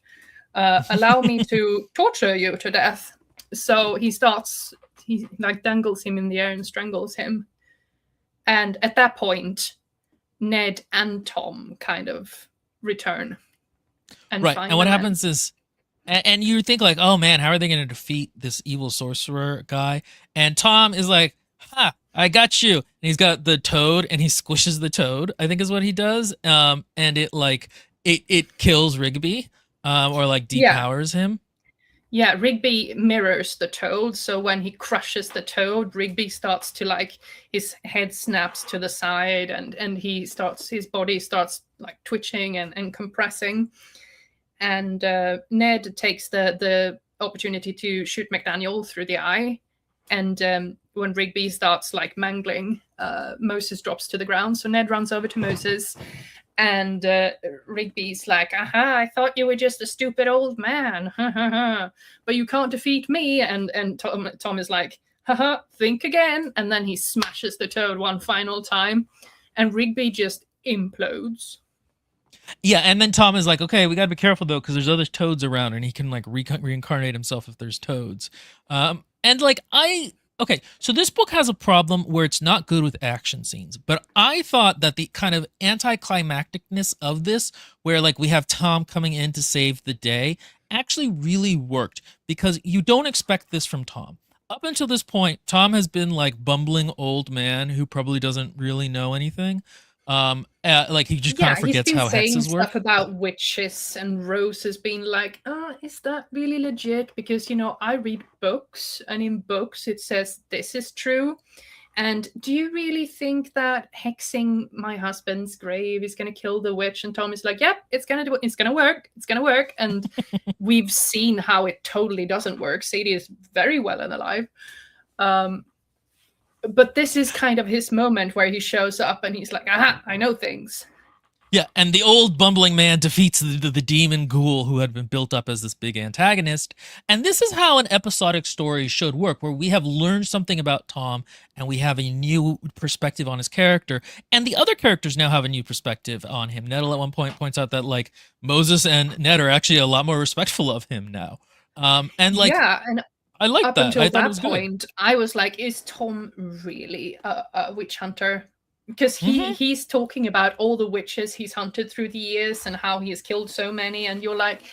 Allow me to torture you to death. So he like dangles him in the air and strangles him. And at that point, Ned and Tom kind of return. And right, and what happens is, and you think like, oh man, how are they going to defeat this evil sorcerer guy? And Tom is like, ha, I got you. And he's got the toad and he squishes the toad, I think is what he does. And it like, it kills Rigby, or like depowers him. Yeah, Rigby mirrors the toad. So when he crushes the toad, Rigby starts to like, his head snaps to the side and his body starts like twitching and compressing. And Ned takes the opportunity to shoot McDaniel through the eye. And when Rigby starts like mangling, Moses drops to the ground. So Ned runs over to Moses, and Rigby's like, aha, I thought you were just a stupid old man. But you can't defeat me. And Tom is like, haha, think again. And then he smashes the toad one final time, and Rigby just implodes. Yeah, and then Tom is like, okay, we gotta be careful though, because there's other toads around, and he can like reincarnate himself if there's toads. And like okay, so this book has a problem where it's not good with action scenes, but I thought that the kind of anticlimacticness of this, where like we have Tom coming in to save the day, actually really worked, because you don't expect this from Tom. Up until this point, Tom has been like bumbling old man who probably doesn't really know anything. Like he just kind Yeah, of he's forgets been how saying hexes work. stuff about witches, and Rose has been like, "Oh, is that really legit? Because I read books, and in books it says this is true. And do you really think that hexing my husband's grave is going to kill the witch?" And Tom is like, "Yep, it's going to do. It's going to work. It's going to work." And we've seen how it totally doesn't work. Sadie is very well and alive. But this is kind of his moment where he shows up and he's like, "Aha, I know things." Yeah, and the old bumbling man defeats the demon ghoul who had been built up as this big antagonist. And this is how an episodic story should work, where we have learned something about Tom and we have a new perspective on his character. And the other characters now have a new perspective on him. Nettle at one point points out that like Moses and Ned are actually a lot more respectful of him now. And like, Yeah, and I like up that. until I thought it that was good. point, I was like, "Is Tom really a witch hunter?" Because Mhm. he's talking about all the witches he's hunted through the years and how he has killed so many, and you're like,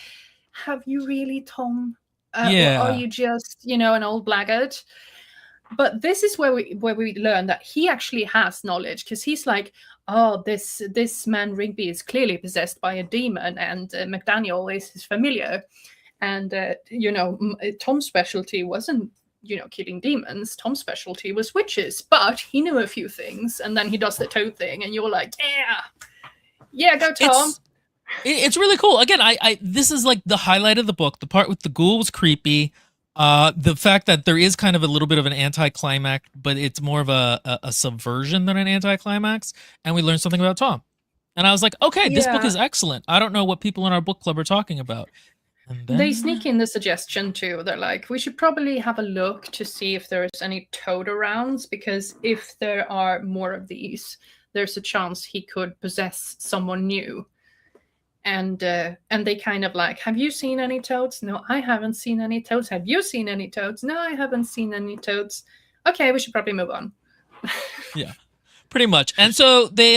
"Have you really, Tom? Or are Yeah. you just an old blackguard?" But this is where we learn that he actually has knowledge, because he's like, "Oh, this man Rigby is clearly possessed by a demon, and McDaniel is his familiar." And Tom's specialty wasn't killing demons. Tom's specialty was witches, but he knew a few things. And then he does the toad thing, and you're like, yeah, go Tom. It's really cool. Again, I this is like the highlight of the book. The part with the ghoul was creepy. The fact that there is kind of a little bit of an anticlimax, but it's more of a subversion than an anticlimax, and we learned something about Tom. And I was like, okay, this book Yeah. is excellent. I don't know what people in our book club are talking about. And then They sneak in the suggestion too. They're like, we should probably have a look to see if there's any toad arounds, because if there are more of these, there's a chance he could possess someone new. And they kind of like, "Have you seen any toads?" "No, I haven't seen any toads." "Have you seen any toads?" "No, I haven't seen any toads." "Okay, we should probably move on." yeah, pretty much. And so they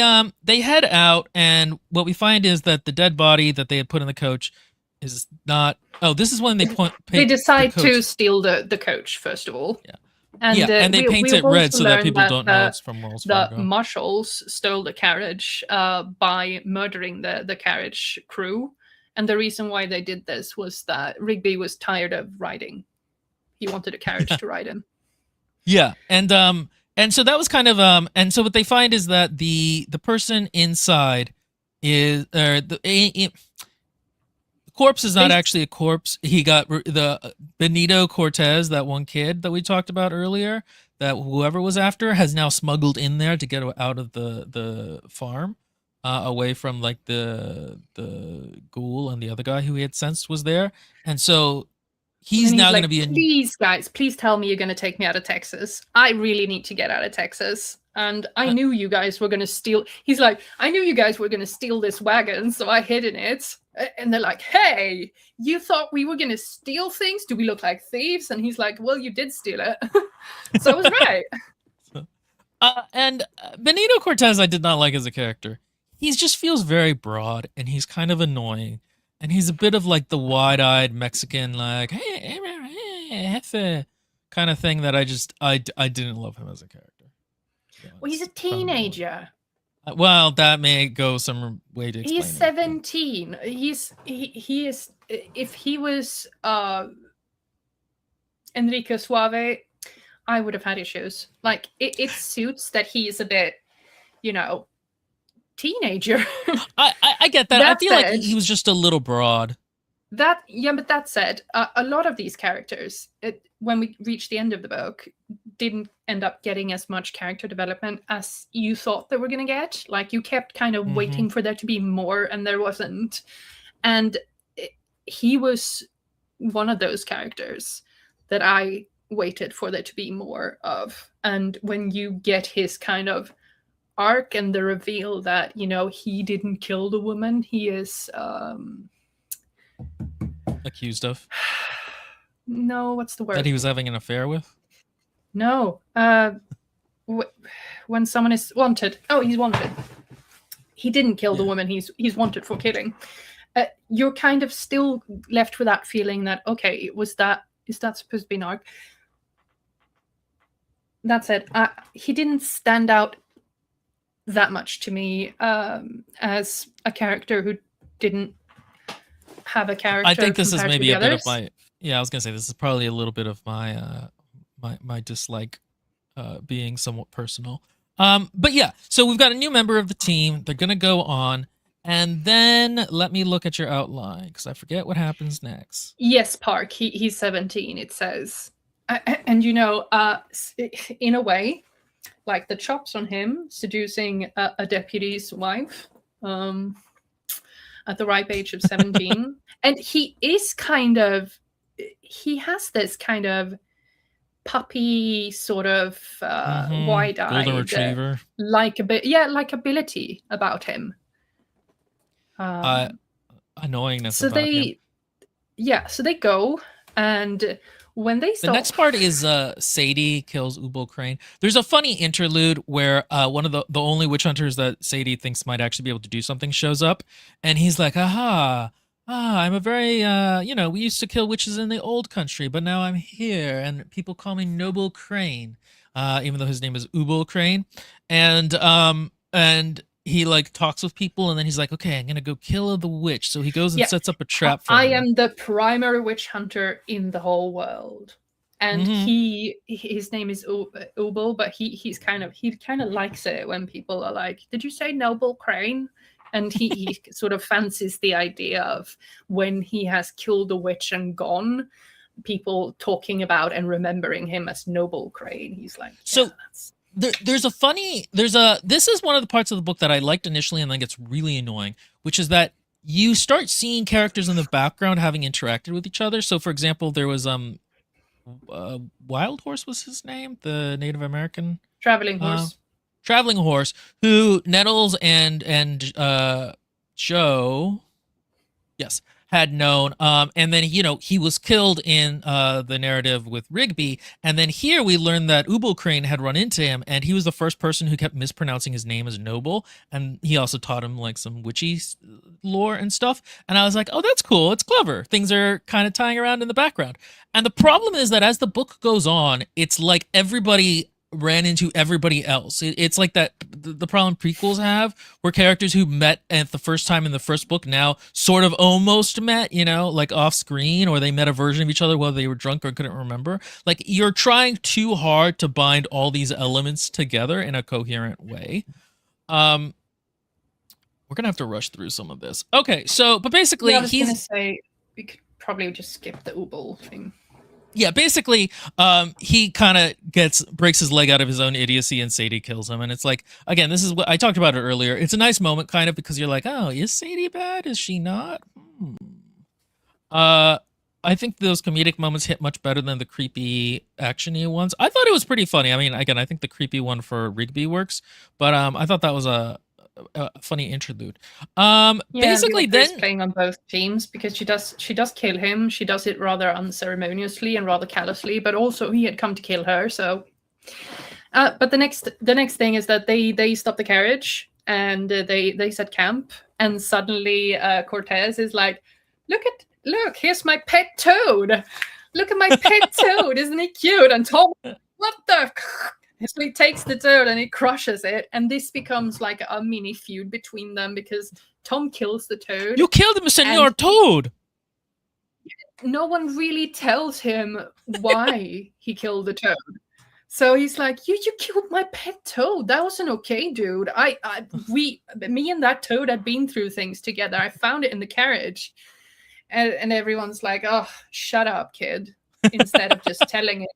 head out, and what we find is that the dead body that they had put in the coach is not. Oh, this is when they They decide the to steal the coach first of all. Yeah. And And they paint it red so that people don't know it's from Wells the Fargo. marshals stole the carriage by murdering the carriage crew. And the reason why they did this was that Rigby was tired of riding. He wanted a carriage to ride in. Yeah, and so that was kind of and so what they find is that the person inside is the corpse is not actually a corpse. He got the Benito Cortez, that one kid that we talked about earlier, that whoever was after has now smuggled in there to get out of the farm, away from like the ghoul and the other guy who he had sensed was there, and so he's now like, going to be "Please, guys, please tell me you're going to take me out of Texas. I really need to get out of Texas. And I knew you guys were going to steal." He's like, "I knew you guys were going to steal this wagon, so I hid in it." And they're like, "Hey, you thought we were going to steal things? Do we look like thieves?" And he's like, "Well, you did steal it." So I was right. And Benito Cortez, I did not like as a character. He just feels very broad, and he's kind of annoying, and he's a bit of like the wide-eyed Mexican, like hey, jefe kind of thing that I didn't love him as a character. Well, he's a teenager. Well, that may go some way to explain. He's 17. He is. If he was Enrique Suave, I would have had issues. Like it suits that he's a bit, teenager. I get that. I feel like he was just a little broad. But that said, a lot of these characters, when we reach the end of the book, didn't end up getting as much character development as you thought they were going to get. Like, you kept kind of waiting for there to be more, and there wasn't. And he was one of those characters that I waited for there to be more of. And when you get his kind of arc and the reveal that, he didn't kill the woman he is accused of. No, what's the word? That he was having an affair with? No. When someone is wanted. Oh, he's wanted. He didn't kill the woman he's wanted for killing. You're kind of still left with that feeling that, okay, is that supposed to be an arc? that said, he didn't stand out that much to me as a character who didn't have a character. I think this is compared to maybe the a bit of others. my. Yeah, I was gonna say this is probably a little bit of my my dislike being somewhat personal. But yeah, so we've got a new member of the team. They're gonna go on, and then let me look at your outline because I forget what happens next. Yes, Park. He's 17. It says, and you know, in a way, like the chops on him seducing a deputy's wife at the ripe age of 17, and he is kind of, he has this kind of puppy sort of wide-eyed Golden Retriever. likability about him. Annoyingness So about him. so they go, and when they stop, The next part is Sadie kills Ubel Crane. There's a funny interlude where one of the only witch hunters that Sadie thinks might actually be able to do something shows up, and he's like, "Aha! I'm a very we used to kill witches in the old country, but now I'm here, and people call me Noble Crane, even though his name is Ubel Crane, and he like talks with people, and then he's like, okay, I'm gonna go kill the witch. So he goes and sets up a trap for I her. am the primary witch hunter in the whole world, and his name is Ubel, but he kind of likes it when people are like, did you say Noble Crane? And he sort of fancies the idea of when he has killed a witch and gone, people talking about and remembering him as Noble Crane. He's like, so this is one of the parts of the book that I liked initially and then gets really annoying, which is that you start seeing characters in the background having interacted with each other. So for example, there was Wild Horse was his name, the Native American traveling horse, who Nettles and Joe, yes, had known. And then he was killed in the narrative with Rigby. And then here we learned that Ubel Crane had run into him, and he was the first person who kept mispronouncing his name as Noble. And he also taught him like some witchy lore and stuff. And I was like, oh, that's cool. It's clever. Things are kind of tying around in the background. And the problem is that as the book goes on, it's like everybody ran into everybody else. It's like that the problem prequels have, where characters who met at the first time in the first book now sort of almost met, like off screen, or they met a version of each other while they were drunk or couldn't remember. Like, you're trying too hard to bind all these elements together in a coherent way. We're gonna have to rush through some of this. Okay, so but basically, I was gonna say we could probably just skip the Ubel thing. Yeah, basically, he kind of breaks his leg out of his own idiocy, and Sadie kills him. And it's like, again, this is what I talked about it earlier. It's a nice moment, kind of, because you're like, oh, is Sadie bad? Is she not? I think those comedic moments hit much better than the creepy, actiony ones. I thought it was pretty funny. I mean, again, I think the creepy one for Rigby works, but I thought that was a funny interlude. Basically, then playing on both teams, because she does kill him. She does it rather unceremoniously and rather callously, but also he had come to kill her. So, but the next thing is that they stop the carriage and they set camp, and suddenly Cortez is like, look, here's my pet toad. Look at my pet toad, isn't he cute? And Tom, what the? So he takes the toad and he crushes it, and this becomes like a mini feud between them because Tom kills the toad. You killed him, Senor Toad! No one really tells him why he killed the toad. So he's like, you killed my pet toad. That wasn't okay, dude. Me and that toad had been through things together. I found it in the carriage. And everyone's like, oh, shut up, kid. Instead of just telling it.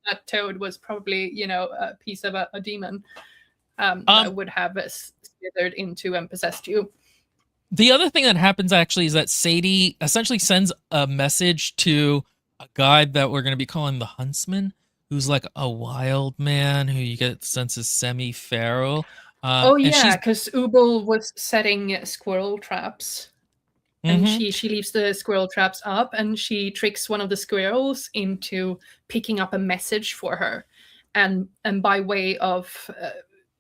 That toad was probably, a piece of a demon that would have slithered into and possessed you. The other thing that happens actually is that Sadie essentially sends a message to a guy that we're going to be calling the Huntsman, who's like a wild man who you get the sense is semi-feral. Because Ubel was setting squirrel traps. And she leaves the squirrel traps up, and she tricks one of the squirrels into picking up a message for her, and by way of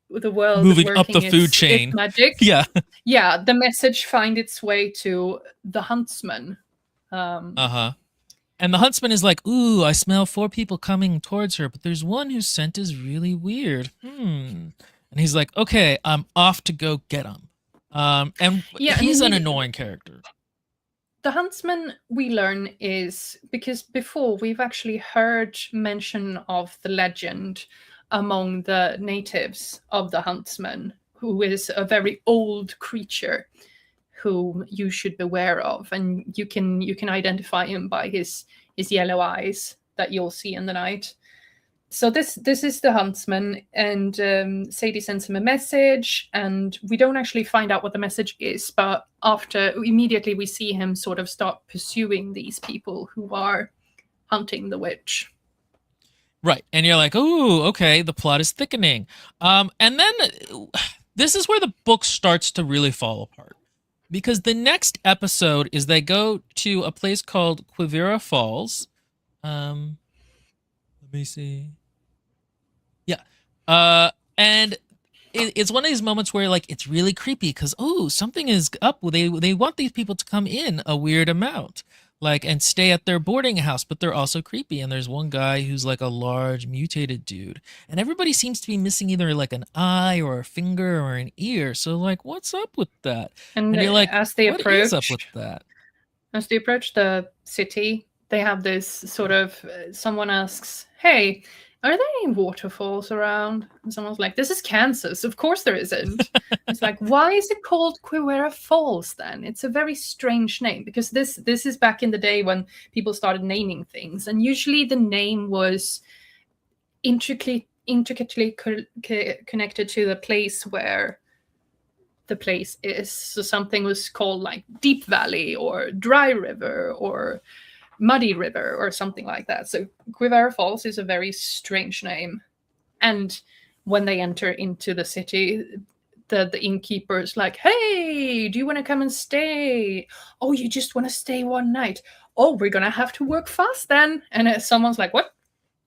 the world moving up the food chain, magic. Yeah, the message finds its way to the Huntsman. And the huntsman is like, ooh, I smell 4 people coming towards her, but there's one whose scent is really weird. And he's like, okay, I'm off to go get him. And Yeah, he's and an annoying character. the huntsman, we learn, is because before we've actually heard mention of the legend among the natives of the huntsman, who is a very old creature who you should beware of, and you can identify him by his yellow eyes that you'll see in the night. So this is the huntsman, and Sadie sends him a message, and we don't actually find out what the message is, but after immediately we see him sort of start pursuing these people who are hunting the witch. Right. And you're like, ooh, okay, the plot is thickening. And then this is where the book starts to really fall apart. Because the next episode is they go to a place called Quivira Falls. Let me see. Yeah. And it's one of these moments where like it's really creepy because something is up. They want these people to come in a weird amount, like, and stay at their boarding house, but they're also creepy. And there's one guy who's like a large mutated dude, and everybody seems to be missing either like an eye or a finger or an ear. So like, what's up with that? And you're like, as they what is up approach with that? as they approach the city, they have this sort of someone asks, "Hey, are there any waterfalls around?" And someone's like, "This is Kansas. Of course there isn't." It's like, why is it called Quivira Falls then? It's a very strange name, because this is back in the day when people started naming things, and usually the name was intricately connected to the place where the place is. So something was called like Deep Valley or Dry River or Muddy River or something like that. So Quivira Falls is a very strange name. And when they enter into the city, the innkeeper's like, "Hey, do you want to come and stay? Oh, you just want to stay one night? Oh, we're gonna have to work fast then." And someone's like, "What?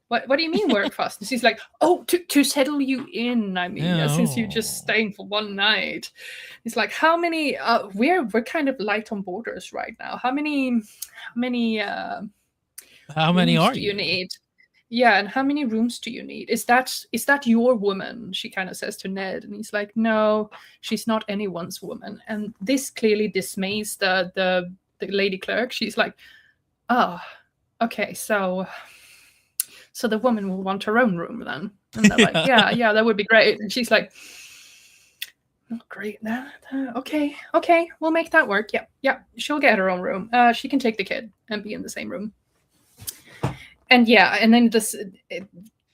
What do you mean work fast?" And she's like, "Oh, to settle you in. I mean, since you're just staying for one night." It's like, how many? We're kind of light on borders right now. How many How many rooms are do you need? Yeah, and how many rooms do you need? Is that your woman? She kind of says to Ned, and he's like, "No, she's not anyone's woman." And this clearly dismays the lady clerk. She's like, "Oh, okay, so the woman will want her own room then." And they're like, yeah, that would be great. And she's like, "Oh, great. Okay, we'll make that work. Yeah, she'll get her own room. She can take the kid and be in the same room." And yeah, and then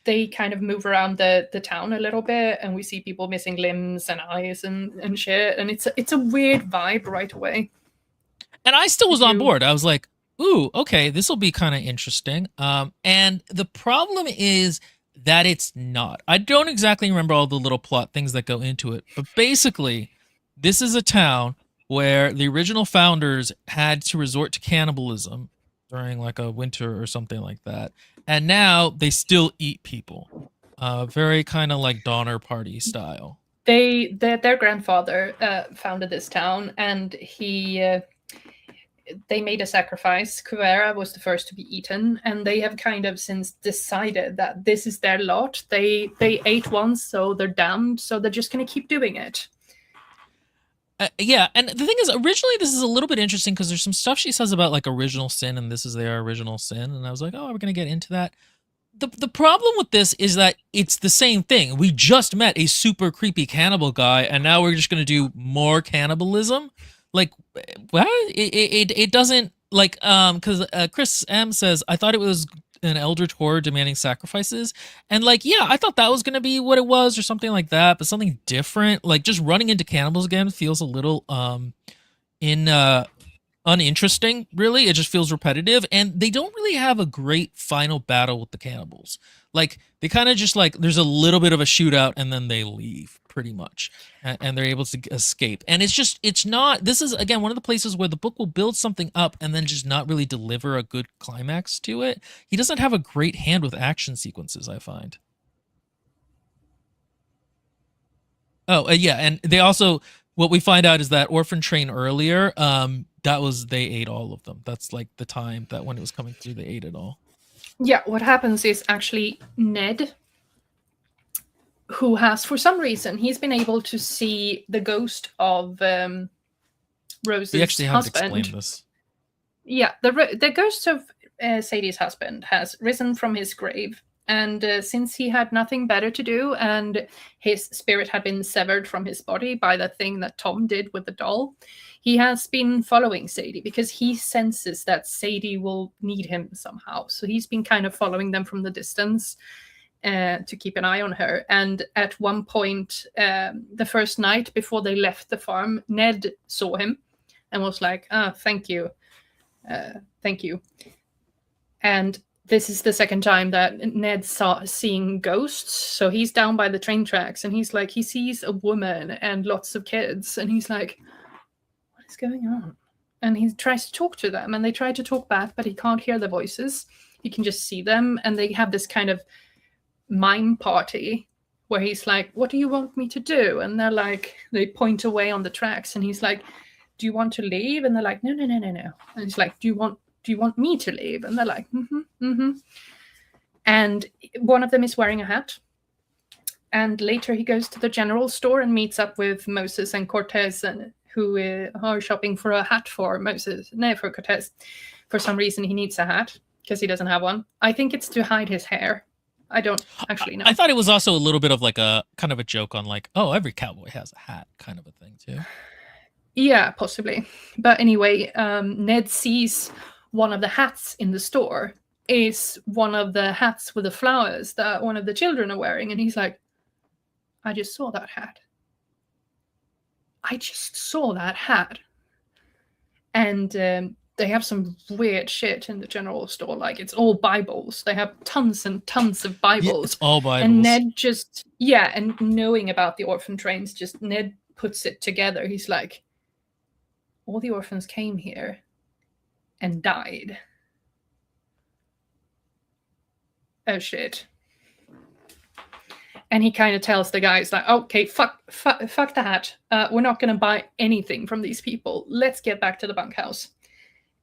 they kind of move around the town a little bit, and we see people missing limbs and eyes and shit, and it's a weird vibe right away. And I still was on board. I was like, ooh, okay, this will be kind of interesting. And the problem is that it's not. I don't exactly remember all the little plot things that go into it, but basically, this is a town where the original founders had to resort to cannibalism during like a winter or something like that, and now they still eat people. Very kind of like Donner Party style. Their grandfather founded this town, and they made a sacrifice. Quivira was the first to be eaten, and they have kind of since decided that this is their lot. They ate once, so they're damned, so they're just going to keep doing it. Yeah, and the thing is, originally this is a little bit interesting because there's some stuff she says about like original sin, and this is their original sin, and I was like, oh, we're going to get into that. The problem with this is that it's the same thing. We just met a super creepy cannibal guy, and now we're just going to do more cannibalism. Like, what? It doesn't, like, because Chris M says, I thought it was an eldritch horror demanding sacrifices, and like, yeah, I thought that was going to be what it was or something like that, but something different. Like, just running into cannibals again feels a little uninteresting, really. It just feels repetitive, and they don't really have a great final battle with the cannibals. Like, they kind of just like, there's a little bit of a shootout and then they leave pretty much, and they're able to escape. And it's not, this is again one of the places where the book will build something up and then just not really deliver a good climax to it. He doesn't have a great hand with action sequences, I find. Oh, yeah, and they also, what we find out is that Orphan Train earlier, they ate all of them. That's like the time that when it was coming through, they ate it all. Yeah, what happens is actually Ned, who has, for some reason, he's been able to see the ghost of Rose's We actually haven't husband. explained this. Yeah, the ghost of Sadie's husband has risen from his grave, and since he had nothing better to do, and his spirit had been severed from his body by the thing that Tom did with the doll, he has been following Sadie because he senses that Sadie will need him somehow. So he's been kind of following them from the distance to keep an eye on her. And at one point, the first night before they left the farm, Ned saw him and was like, thank you. Thank you. And this is the second time that Ned saw seeing ghosts. So he's down by the train tracks and he's like, he sees a woman and lots of kids. And he's like, what is going on? And he tries to talk to them and they try to talk back, but he can't hear the voices. He can just see them. And they have this kind of mime party where he's like, what do you want me to do? And they're like, they point away on the tracks and he's like, do you want to leave? And they're like, no. And he's like, do you want me to leave? And they're like, mm-hmm. And one of them is wearing a hat. And later he goes to the general store and meets up with Moses and Cortez, and who are shopping for a hat for Moses. No, for Cortez. For some reason he needs a hat because he doesn't have one. I think it's to hide his hair. I don't actually know. I thought it was also a little bit of like a kind of a joke on like, oh, every cowboy has a hat kind of a thing too. Yeah, possibly. But anyway, Ned sees one of the hats in the store is one of the hats with the flowers that one of the children are wearing. And he's like, I just saw that hat. I just saw that hat. And they have some weird shit in the general store. Like, it's all Bibles. They have tons and tons of Bibles. Yeah, it's all Bibles. And Ned just, and knowing about the orphan trains, just Ned puts it together. He's like, all the orphans came here and died. Oh shit. And he kind of tells the guys like, okay, fuck the hat. We're not going to buy anything from these people. Let's get back to the bunkhouse.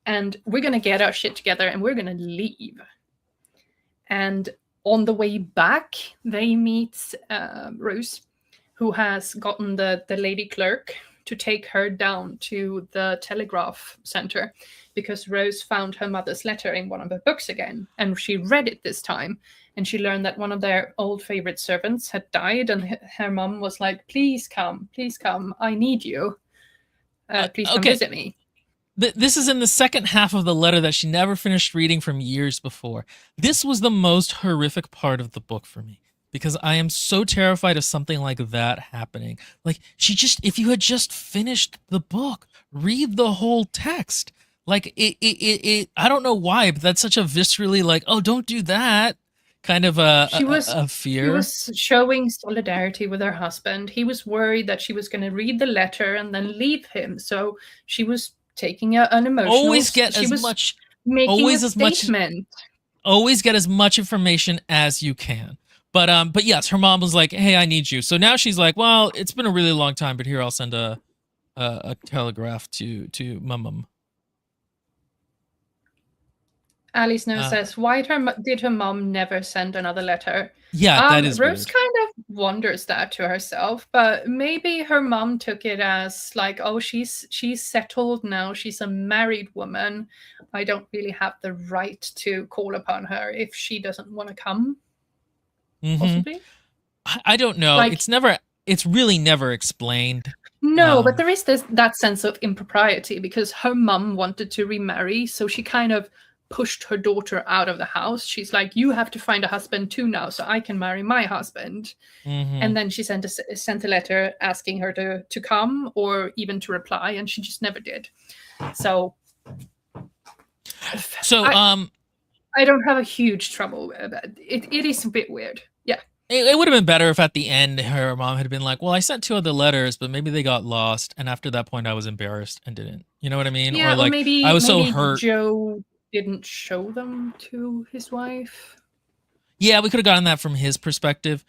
And we're going to get our shit together and we're going to leave. And on the way back, they meet Rose, who has gotten the lady clerk to take her down to the telegraph center because Rose found her mother's letter in one of her books again. And she read it this time. And she learned that one of their old favorite servants had died. And her mom was like, please come. I need you. Please come visit me. This is in the second half of the letter that she never finished reading from years before. This was the most horrific part of the book for me, because I am so terrified of something like that happening. Like, if you had just finished the book, read the whole text. Like, I don't know why, but that's such a viscerally like, oh, don't do that kind of a fear. She was showing solidarity with her husband. He was worried that she was going to read the letter and then leave him. So she was taking an emotional. Always get as much. Always as much. Always get as much information as you can. But yes, her mom was like, "Hey, I need you." So now she's like, "Well, it's been a really long time, but here I'll send a telegraph to my mom." Alice Snow says, "Why did her mom never send another letter?" Yeah, that is Rose weird. kind of wonders that to herself, but maybe her mom took it as like, "Oh, she's settled now. She's a married woman. I don't really have the right to call upon her if she doesn't want to come." Possibly. I don't know. Like, it's really never explained. No, but there is that sense of impropriety because her mom wanted to remarry, so she kind of pushed her daughter out of the house. She's like, you have to find a husband too now so I can marry my husband. And then she sent a letter asking her to come or even to reply, and she just never did. So I don't have a huge trouble with it. It is a bit weird. Yeah. It would have been better if at the end her mom had been like, well, I sent 2 other letters, but maybe they got lost. And after that point, I was embarrassed and didn't. You know what I mean? Yeah, or like, maybe, I was so hurt. Joe didn't show them to his wife. Yeah, we could have gotten that from his perspective.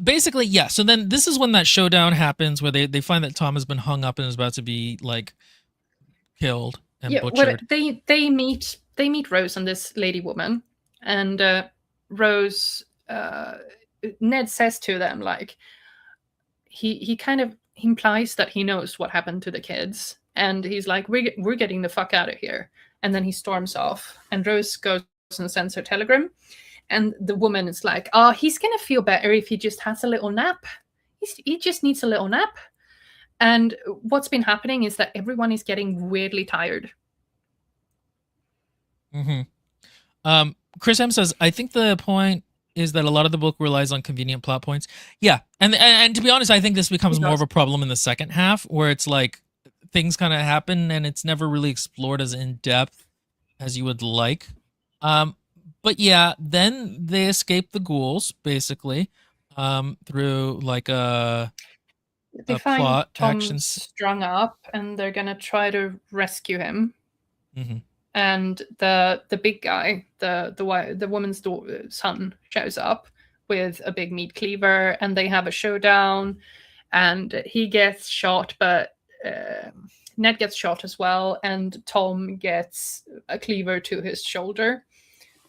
Basically, yeah. So then this is when that showdown happens where they find that Tom has been hung up and is about to be like killed and Yeah, butchered. what they meet Rose and this lady woman, and Rose Ned says to them, like, he kind of implies that he knows what happened to the kids, and he's like, we're getting the fuck out of here, and then he storms off, and Rose goes and sends her telegram, and the woman is like, oh, he's gonna feel better if he just has a little nap. He just needs a little nap. And what's been happening is that everyone is getting weirdly tired. Chris M says, I think the point is that a lot of the book relies on convenient plot points. Yeah, and to be honest, I think this becomes more of a problem in the second half, where it's like things kind of happen and it's never really explored as in depth as you would like. But yeah, then they escape the ghouls basically through like they find plot Tom actions. strung up, and they're gonna try to rescue him. And the big guy, the woman's son, shows up with a big meat cleaver, and they have a showdown. And he gets shot, but Ned gets shot as well, and Tom gets a cleaver to his shoulder.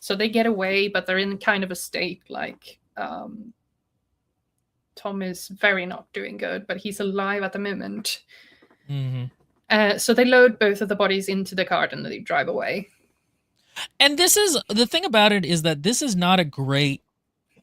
So they get away, but they're in kind of a state like Tom is very not doing good, but he's alive at the moment. So they load both of the bodies into the cart and they drive away. And this is the thing about it, is that this is not a great.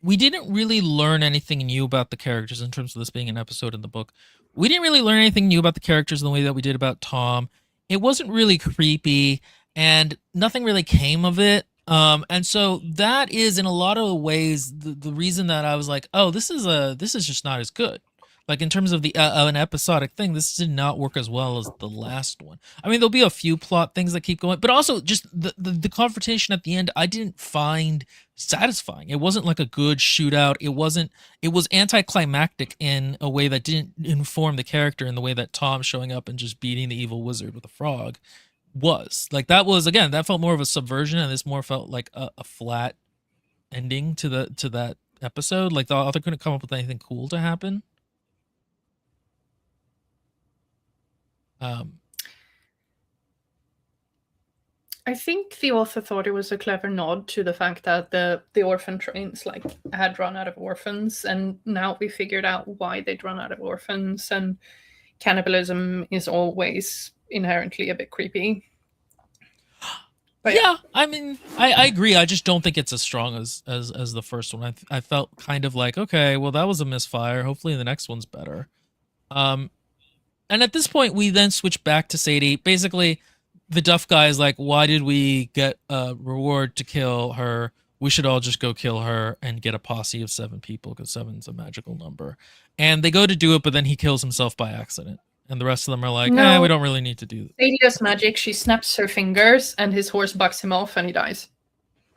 We didn't really learn anything new about the characters in terms of this being an episode in the book. We didn't really learn anything new about the characters in the way that we did about Tom. It wasn't really creepy, and nothing really came of it. And so that is in a lot of ways the reason that I was like, oh, this is just not as good. Like in terms of the an episodic thing, this did not work as well as the last one. I mean, there'll be a few plot things that keep going, but also just the confrontation at the end, I didn't find satisfying. It wasn't like a good shootout. It was anticlimactic in a way that didn't inform the character in the way that Tom showing up and just beating the evil wizard with a frog was. Like that was, again, that felt more of a subversion, and this more felt like a flat ending to that episode. Like the author couldn't come up with anything cool to happen. I think the author thought it was a clever nod to the fact that the orphan trains like had run out of orphans, and now we figured out why they'd run out of orphans, and cannibalism is always inherently a bit creepy. But yeah, I mean, I agree. I just don't think it's as strong as the first one. I felt kind of like, okay, well, that was a misfire. Hopefully the next one's better. And at this point, we then switch back to Sadie. Basically, the Duff guy is like, why did we get a reward to kill her? We should all just go kill her and get a posse of 7 people, because 7's a magical number. And they go to do it, but then he kills himself by accident. And the rest of them are like, no, we don't really need to do that. Sadie does magic. She snaps her fingers, and his horse bucks him off, and he dies.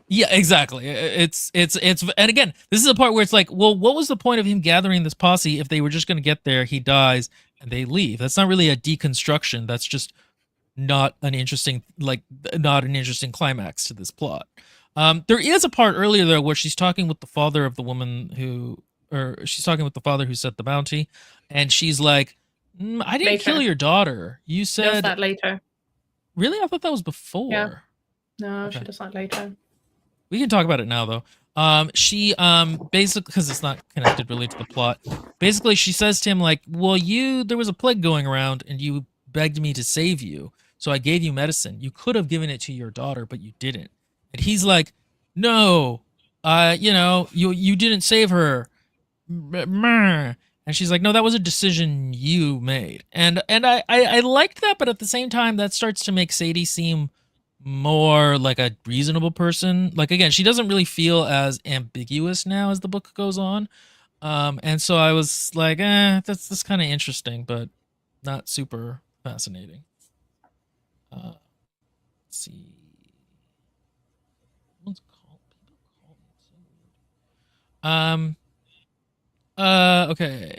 Yeah, exactly. It's and again, this is a part where it's like, well, what was the point of him gathering this posse if they were just going to get there, he dies, and they leave? That's not really a deconstruction. That's just not an interesting climax to this plot. There is a part earlier though where she's talking with the father of the woman she's talking with the father who set the bounty, and she's like, I didn't kill your daughter. You said. Does that later. Really? I thought that was before. Yeah. No, okay. She does that later. We can talk about it now, though. She basically, because it's not connected really to the plot. Basically, she says to him like, "Well, there was a plague going around, and you begged me to save you, so I gave you medicine. You could have given it to your daughter, but you didn't." And he's like, "No, you didn't save her." And she's like, no, that was a decision you made. And I liked that, but at the same time, that starts to make Sadie seem more like a reasonable person. Like, again, she doesn't really feel as ambiguous now as the book goes on. And so I was like, that's kind of interesting, but not super fascinating. Let's see. Okay.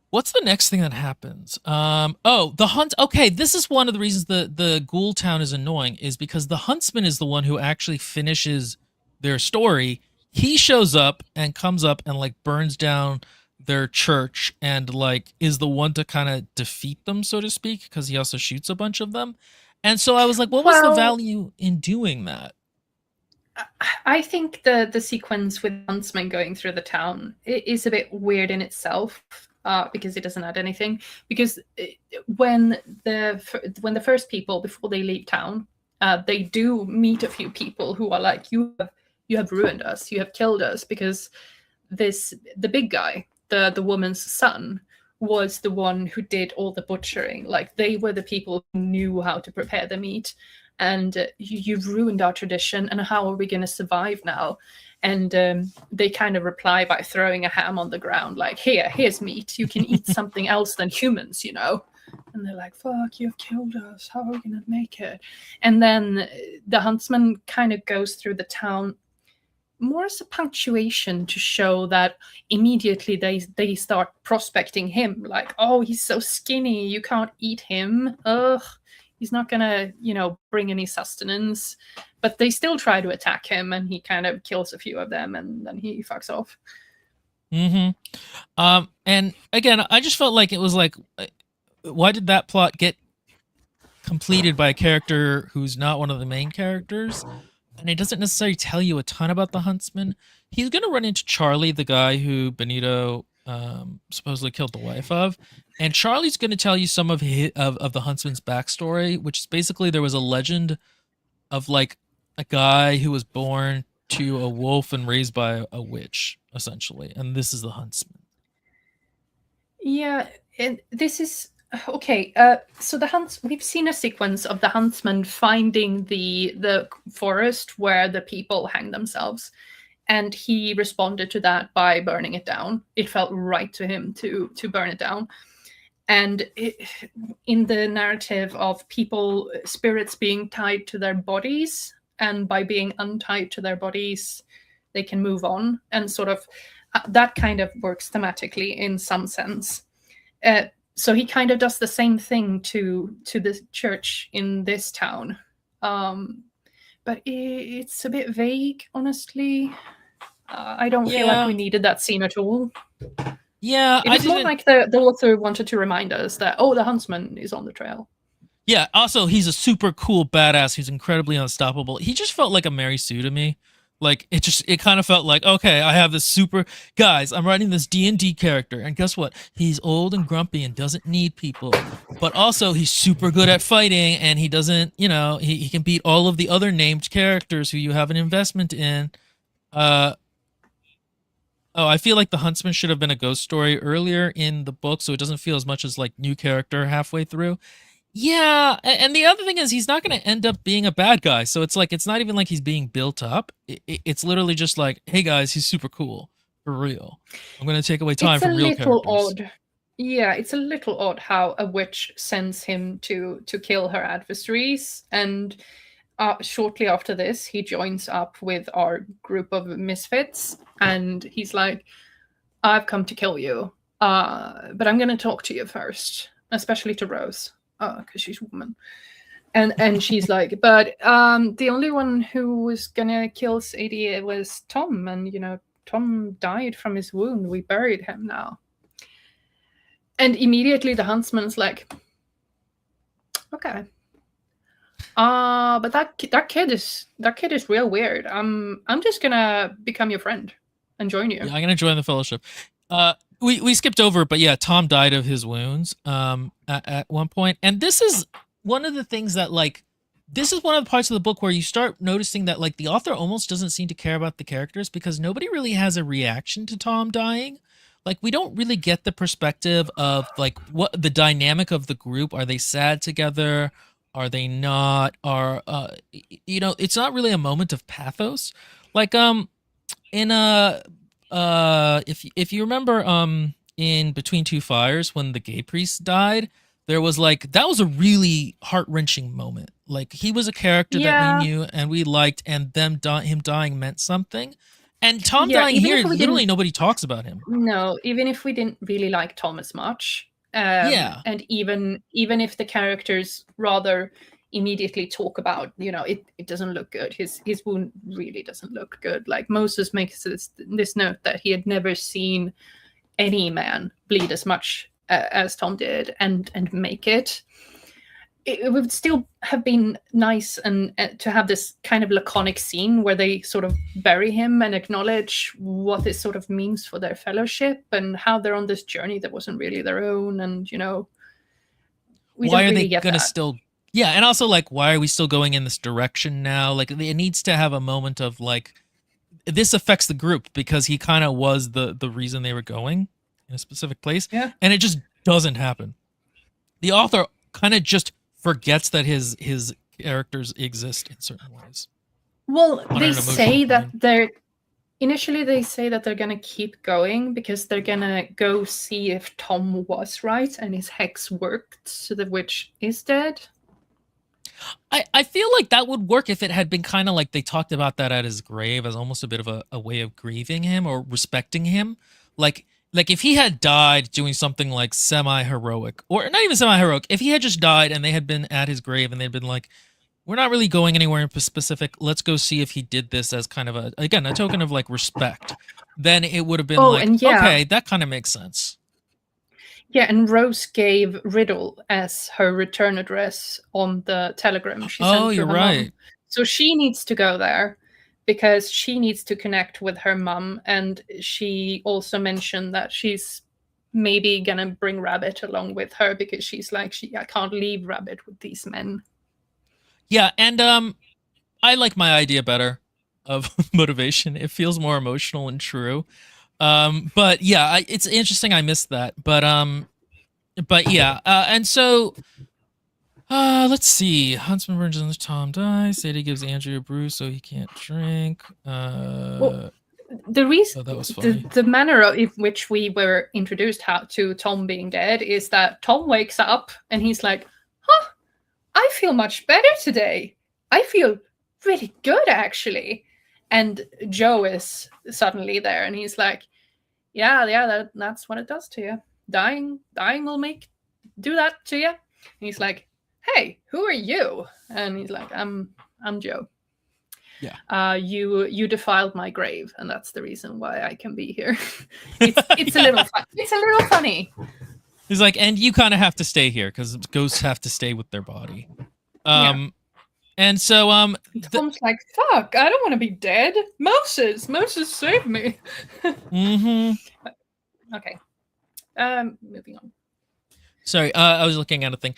What's the next thing that happens? The hunt. Okay, this is one of the reasons the Ghoul Town is annoying, is because the huntsman is the one who actually finishes their story. He shows up and comes up and like burns down their church and like is the one to kind of defeat them, so to speak, because he also shoots a bunch of them. And so I was like, what was the Well, value in doing that? I think the sequence with Huntsman going through the town is a bit weird in itself, because it doesn't add anything. Because when the first people, before they leave town, they do meet a few people who are like, you have ruined us, you have killed us, because the big guy, the woman's son, was the one who did all the butchering. Like, they were the people who knew how to prepare the meat, and you've ruined our tradition, and how are we going to survive now? And they kind of reply by throwing a ham on the ground, like, here's meat, you can eat something else than humans, you know. And they're like, fuck, you've killed us, how are we going to make it? And then the huntsman kind of goes through the town more as a punctuation to show that immediately they start prospecting him, like, oh, he's so skinny, you can't eat him, ugh, he's not gonna, bring any sustenance. But they still try to attack him, and he kind of kills a few of them, and then he fucks off. And again, I just felt like it was like, why did that plot get completed by a character who's not one of the main characters? And it doesn't necessarily tell you a ton about the huntsman. He's going to run into Charlie, the guy who Benito supposedly killed the wife of, and Charlie's going to tell you some of the huntsman's backstory, which is basically there was a legend of like a guy who was born to a wolf and raised by a witch, essentially, and this is the huntsman. Yeah, and this is okay. So we've seen a sequence of the huntsman finding the forest where the people hang themselves, and he responded to that by burning it down. It felt right to him to burn it down. And in the narrative of people, spirits being tied to their bodies, and by being untied to their bodies, they can move on, and sort of that kind of works thematically in some sense. So he kind of does the same thing to the church in this town, but it's a bit vague, honestly. I don't feel like we needed that scene at all. Yeah, it was more like the author wanted to remind us that, oh, the huntsman is on the trail. Yeah, also he's a super cool badass who's incredibly unstoppable. He just felt like a Mary Sue to me. Like it kind of felt like, okay, I have this super guys, I'm writing this D&D character, and guess what? He's old and grumpy and doesn't need people. But also he's super good at fighting, and he doesn't, he can beat all of the other named characters who you have an investment in. I feel like the huntsman should have been a ghost story earlier in the book, so it doesn't feel as much as like new character halfway through. Yeah, and the other thing is he's not going to end up being a bad guy. So it's like it's not even like he's being built up. It's literally just like, hey guys, he's super cool for real. I'm going to take away time from real characters. It's a little odd. Yeah, it's a little odd how a witch sends him to kill her adversaries, and shortly after this, he joins up with our group of misfits, and he's like, "I've come to kill you, but I'm going to talk to you first, especially to Rose." Because she's a woman, and she's like, but the only one who was gonna kill Sadie was Tom, and Tom died from his wound. We buried him now. And immediately the huntsman's like, okay, but that kid is real weird. I'm just gonna become your friend and join you. Yeah, I'm gonna join the fellowship. We skipped over, but yeah, Tom died of his wounds at one point. And this is one of the things that, like, this is one of the parts of the book where you start noticing that, like, the author almost doesn't seem to care about the characters because nobody really has a reaction to Tom dying. Like, we don't really get the perspective of, like, what the dynamic of the group. Are they sad together? Are they not? It's not really a moment of pathos. Like, in if you remember in Between Two Fires when the gay priest died, there was like that was a really heart-wrenching moment. Like he was a character that we knew and we liked, and him dying meant something. And Tom dying here, literally nobody talks about him. No, even if we didn't really like Tom as much. And even if the characters rather immediately talk about, it doesn't look good. His wound really doesn't look good. Like Moses makes this note that he had never seen any man bleed as much as Tom did and make it. It would still have been nice and to have this kind of laconic scene where they sort of bury him and acknowledge what this sort of means for their fellowship and how they're on this journey that wasn't really their own. And, you know, why are they going to still... Yeah, and also, like, why are we still going in this direction now? Like, it needs to have a moment of, like, this affects the group because he kind of was the reason they were going in a specific place. Yeah. And it just doesn't happen. The author kind of just forgets that his characters exist in certain ways. Well, they say that they're initially they say that they're gonna keep going because they're gonna go see if Tom was right and his hex worked, so the witch is dead. I feel like that would work if it had been kind of like they talked about that at his grave as almost a bit of a way of grieving him or respecting him. Like if he had died doing something like semi-heroic, or not even semi-heroic, if he had just died and they had been at his grave and they'd been like, we're not really going anywhere in specific, let's go see if he did this as kind of a token of like respect, then it would have been okay, that kind of makes sense. Yeah, and Rose gave Riddle as her return address on the telegram she sent to you're her right. mom. So she needs to go there because she needs to connect with her mom, and she also mentioned that she's maybe gonna bring Rabbit along with her because she's like, I can't leave Rabbit with these men. Yeah, and I like my idea better of motivation. It feels more emotional and true. But yeah, it's interesting I missed that. But yeah, and so let's see. Huntsman burns and Tom dies. Sadie gives Andrew a brew so he can't drink. Well, the reason that was funny. The manner in which we were introduced to Tom being dead is that Tom wakes up and he's like, huh, I feel much better today. I feel really good, actually. And Joe is suddenly there, and he's like, yeah, that's what it does to you. Dying will do that to you. And he's like, hey, who are you? And he's like, I'm Joe. Yeah. You defiled my grave, and that's the reason why I can be here. It's a little fun. It's a little funny. He's like, and you kind of have to stay here because ghosts have to stay with their body. And so Tom's like, fuck, I don't want to be dead. Moses saved me. Okay. Moving on. Sorry, I was looking at a thing.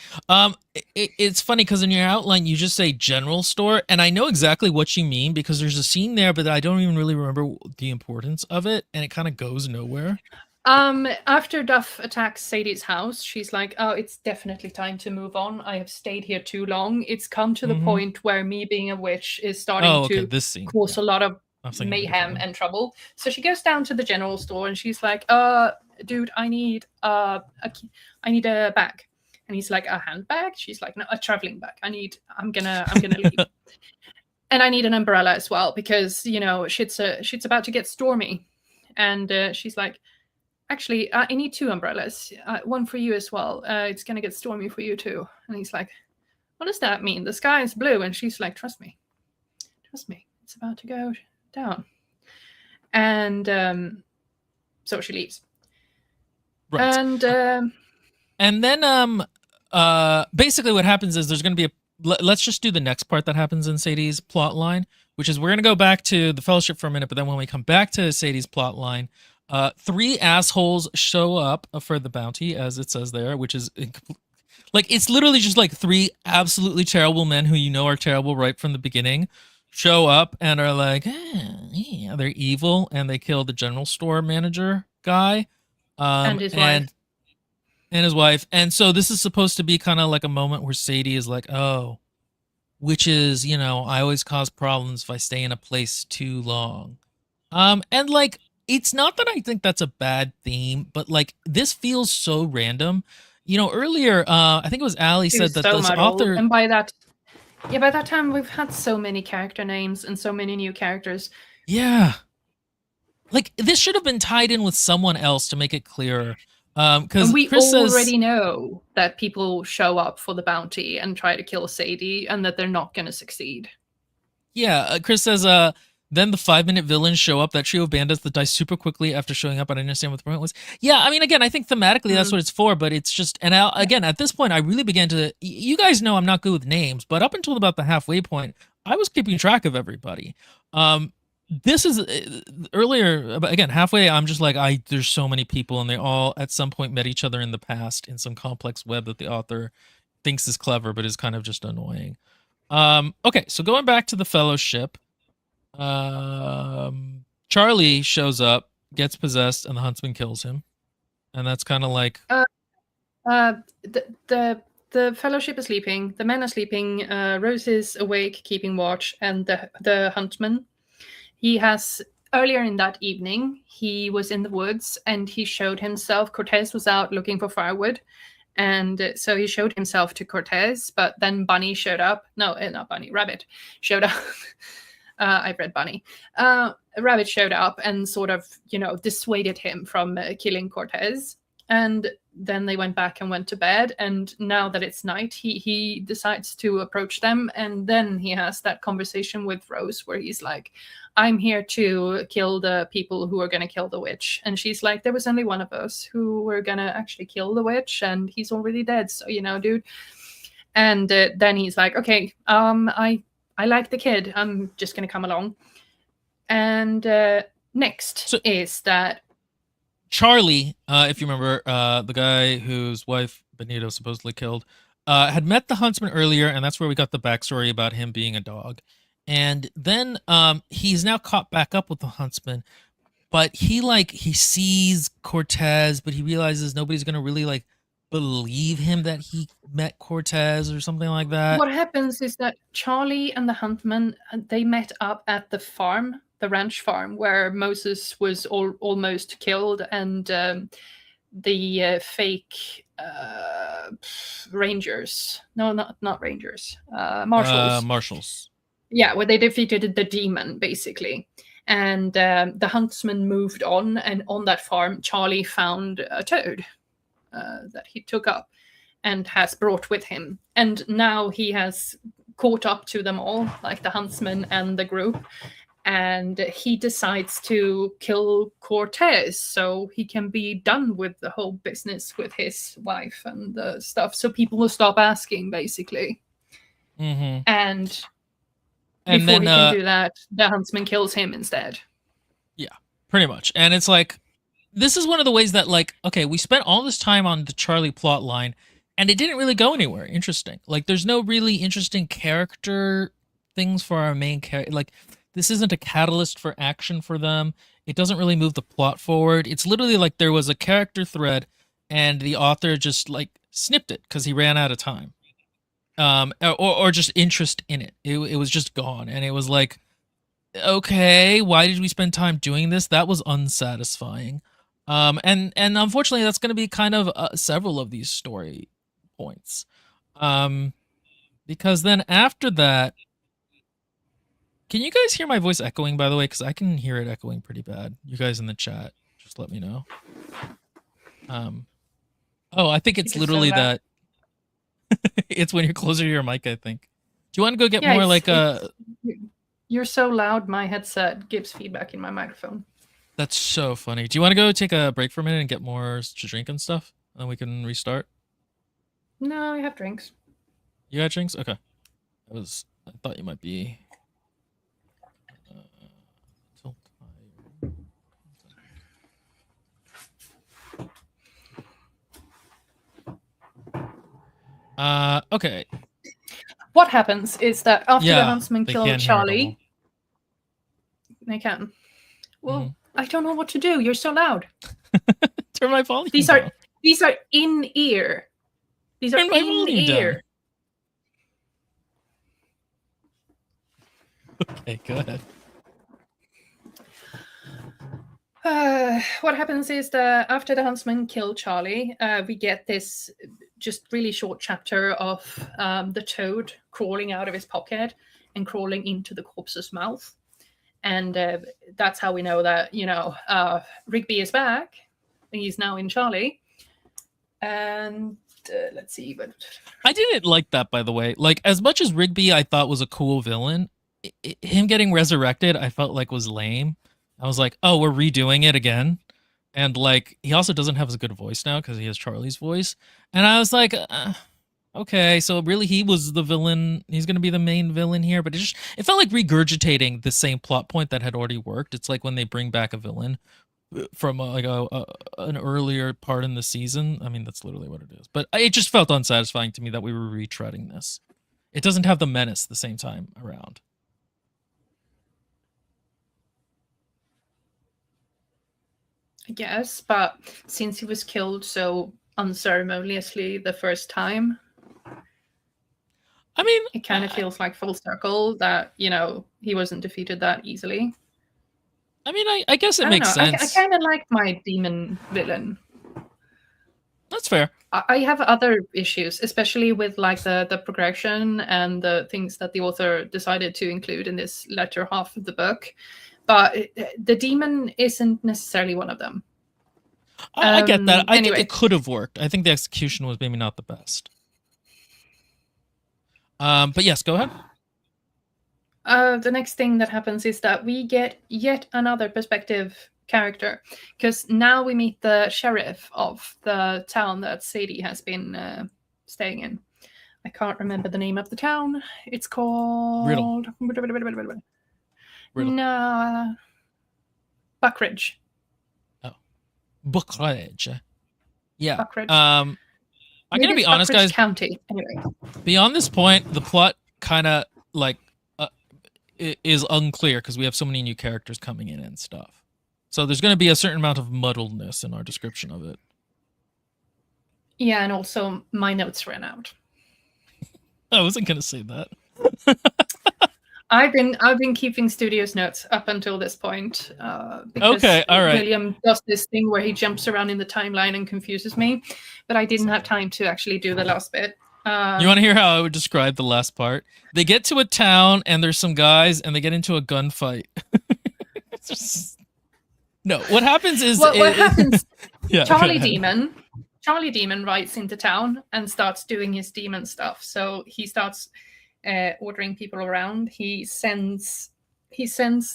It's funny because in your outline you just say general store, and I know exactly what you mean because there's a scene there, but I don't even really remember the importance of it, and it kind of goes nowhere. After Duff attacks Sadie's house, she's like, oh, it's definitely time to move on. I have stayed here too long. It's come to the point where me being a witch is starting to cause a lot of mayhem and trouble. So she goes down to the general store and she's like, dude, I need a bag. And he's like, a handbag? She's like, no, a traveling bag. I'm gonna leave. And I need an umbrella as well because, you know, shit's about to get stormy. And she's like, actually, I need 2 umbrellas. One for you as well. It's going to get stormy for you too. And he's like, what does that mean? The sky is blue. And she's like, trust me. It's about to go down. And so she leaves. Right. And then basically what happens is there's going to be let's just do the next part that happens in Sadie's plot line, which is we're going to go back to the Fellowship for a minute, but then when we come back to Sadie's plot line, 3 assholes show up for the bounty, as it says there, which is like, it's literally just like 3 absolutely terrible men who you know are terrible right from the beginning show up and are like, yeah, they're evil, and they kill the general store manager guy and his wife. And his wife. And so this is supposed to be kind of like a moment where Sadie is like, oh, witches, you know, I always cause problems if I stay in a place too long. And like, it's not that I think that's a bad theme, but like this feels so random. You know, earlier, I think it was Allie said that this author, and by that time we've had so many character names and so many new characters. Yeah, like this should have been tied in with someone else to make it clearer. Because we Chris already know that people show up for the bounty and try to kill Sadie, and that they're not going to succeed. Yeah, Chris says, then the 5-minute villains show up, that trio of bandits that die super quickly after showing up. I didn't understand what the point was. Yeah, I mean, again, I think thematically that's what it's for, but it's just, and again, at this point, I really began to, you guys know I'm not good with names, but up until about the halfway point, I was keeping track of everybody. This is earlier, again, halfway, I'm just like, there's so many people, and they all at some point met each other in the past in some complex web that the author thinks is clever, but is kind of just annoying. Okay, so going back to the Fellowship, Charlie shows up, gets possessed, and the huntsman kills him, and that's kind of like the Fellowship is sleeping, the men are sleeping, Rose is awake keeping watch, and the huntsman, he has earlier in that evening he was in the woods and he showed himself. Cortez was out looking for firewood, and so he showed himself to Cortez, but then Bunny showed up. No, not Bunny, Rabbit showed up. I read Bunny. Rabbit showed up and sort of, dissuaded him from killing Cortez. And then they went back and went to bed. And now that it's night, he decides to approach them. And then he has that conversation with Rose where he's like, I'm here to kill the people who are going to kill the witch. And she's like, there was only one of us who were going to actually kill the witch, and he's already dead. So, dude. And then he's like, okay, I like the kid. I'm just going to come along. And next is that Charlie, if you remember, the guy whose wife Benito supposedly killed, had met the huntsman earlier, and that's where we got the backstory about him being a dog. And then he's now caught back up with the huntsman, but he sees Cortez, but he realizes nobody's going to really believe him that he met Cortez or something like that. What happens is that Charlie and the huntsman, they met up at the farm, the ranch farm, where Moses was almost killed, and the fake rangers, no, not rangers, marshals. Yeah, where they defeated the demon, basically. And the huntsman moved on, and on that farm, Charlie found a toad that he took up and has brought with him. And now he has caught up to them all, like the huntsman and the group. And he decides to kill Cortez so he can be done with the whole business with his wife and the stuff. So people will stop asking, basically. Mm-hmm. And before then, he can do that, the huntsman kills him instead. Yeah, pretty much. And it's like, this is one of the ways that, okay, we spent all this time on the Charlie plot line, and it didn't really go anywhere interesting. There's no really interesting character things for our main character. This isn't a catalyst for action for them. It doesn't really move the plot forward. It's literally like there was a character thread, and the author just, snipped it because he ran out of time. Or just interest in it. It was just gone, and it was like, okay, why did we spend time doing this? That was unsatisfying. And unfortunately, that's going to be kind of several of these story points. Because then after that, can you guys hear my voice echoing, by the way? Because I can hear it echoing pretty bad. You guys in the chat, just let me know. Oh, I think it's literally that. It's when you're closer to your mic, I think. Do you want to go get more You're so loud, my headset gives feedback in my microphone. That's so funny. Do you want to go take a break for a minute and get more to drink and stuff? And then we can restart? No, I have drinks. You got drinks? Okay. I thought you might be... okay. What happens is that after the huntsman killed Charlie... They can. Well, I don't know what to do. You're so loud. Turn my volume These down. These are in ear. These are Turn my in volume ear. Down. Okay, go ahead. What happens is that after the huntsman killed Charlie, we get this just really short chapter of the toad crawling out of his pocket and crawling into the corpse's mouth. And that's how we know that, Rigby is back. He's now in Charlie. And let's see. But I didn't like that, by the way. As much as Rigby I thought was a cool villain, him getting resurrected, I felt like was lame. I was like, oh, we're redoing it again. And like, he also doesn't have as good a voice now because he has Charlie's voice. And I was like, okay, so really he was the villain. He's going to be the main villain here. But it felt like regurgitating the same plot point that had already worked. It's like when they bring back a villain from an earlier part in the season. I mean, that's literally what it is. But it just felt unsatisfying to me that we were retreading this. It doesn't have the menace the same time around. I guess, but since he was killed so unceremoniously the first time, I mean, it kind of feels like full circle that, you know, he wasn't defeated that easily. I mean, I guess it makes sense. I kind of like my demon villain. That's fair. I have other issues, especially with like the progression and the things that the author decided to include in this latter half of the book. But the demon isn't necessarily one of them. I get that. I anyway. think it could have worked. I think the execution was maybe not the best. But yes, go ahead. The next thing that happens is that we get yet another perspective character, because now we meet the sheriff of the town that Sadie has been staying in. I can't remember the name of the town. It's called Riddle. No, Buckridge. Oh, Buckridge. Yeah. Buckridge. I'm gonna be honest, guys. County. Anyway. Beyond this point, the plot kind of like is unclear because we have so many new characters coming in and stuff. So there's going to be a certain amount of muddledness in our description of it. Yeah, and also my notes ran out. I wasn't going to say that. I've been keeping Studios notes up until this point. Okay, all right. William does this thing where he jumps around in the timeline and confuses me, but I didn't have time to actually do the last bit. You want to hear how I would describe the last part? They get to a town and there's some guys and they get into a gunfight. No, what happens is what happens? Yeah, Charlie Demon rides into town and starts doing his demon stuff. So he starts ordering people around. He sends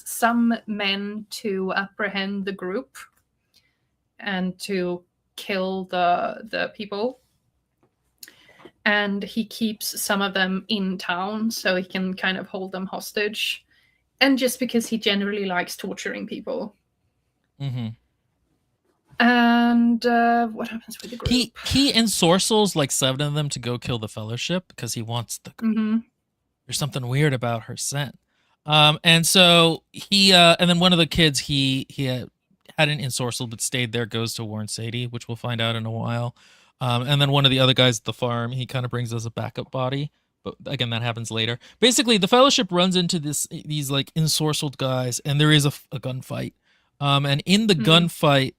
some men to apprehend the group and to kill the people. And he keeps some of them in town so he can kind of hold them hostage. And just because he generally likes torturing people. Mm-hmm. And what happens with the group? He ensorcels like 7 of them to go kill the Fellowship because he wants the. Mm-hmm. There's something weird about her scent. And so he and then one of the kids he hadn't ensorcelled but stayed there, goes to warn Sadie, which we'll find out in a while. And then one of the other guys at the farm, he kind of brings as a backup body. But again, that happens later. Basically, the Fellowship runs into these like ensorcelled guys, and there is a gunfight. And in the gunfight,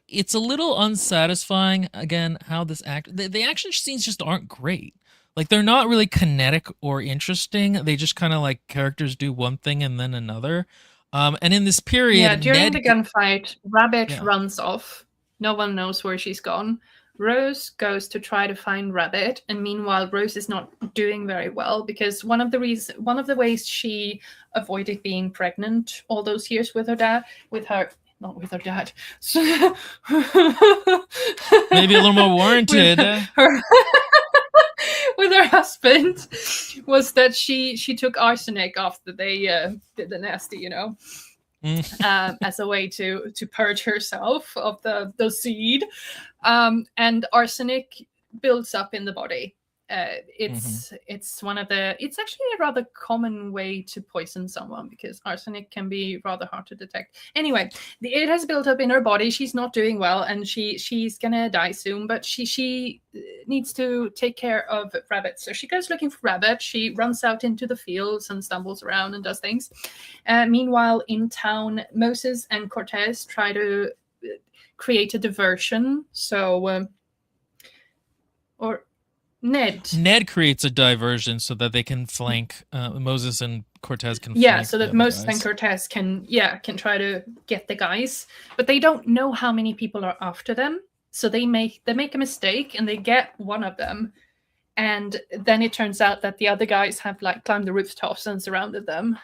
it's a little unsatisfying. Again, how this the action scenes just aren't great. Like, they're not really kinetic or interesting. They just kind of like characters do one thing and then another. And in this period, yeah, during the gunfight, Rabbit runs off. No one knows where she's gone. Rose goes to try to find Rabbit, and meanwhile, Rose is not doing very well because one of the ways she avoided being pregnant all those years with her dad, not with her dad, maybe a little more warranted. With her husband, was that she took arsenic after they did the nasty, you know. As a way to purge herself of the seed, and arsenic builds up in the body. It's actually a rather common way to poison someone because arsenic can be rather hard to detect. Anyway, it has built up in her body. She's not doing well, and she's gonna die soon. But she needs to take care of Rabbit. So she goes looking for Rabbit. She runs out into the fields and stumbles around and does things. Meanwhile, in town, Moses and Cortez try to create a diversion. So, Ned creates a diversion so that they can flank Moses and Cortez can flank so that Moses and Cortez can try to get the guys, but they don't know how many people are after them, so they make a mistake and they get one of them, And then it turns out that the other guys have like climbed the rooftops and surrounded them.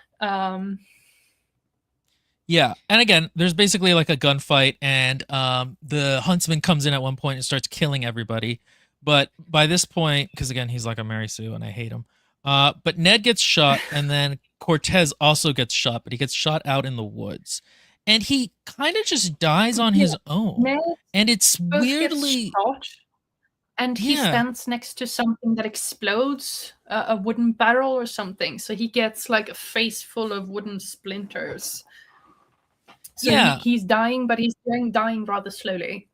Yeah, and again, there's basically like a gunfight, and the huntsman comes in at one point and starts killing everybody. But by this point, because again, he's like a Mary Sue, and I hate him. But Ned gets shot, and then Cortez also gets shot, but he gets shot out in the woods, and he kind of just dies on his own. Ned And it's both gets weirdly, shot, and he Yeah. stands next to something that explodes, a wooden barrel or something. So he gets like a face full of wooden splinters. So Yeah. he's dying, but he's dying rather slowly.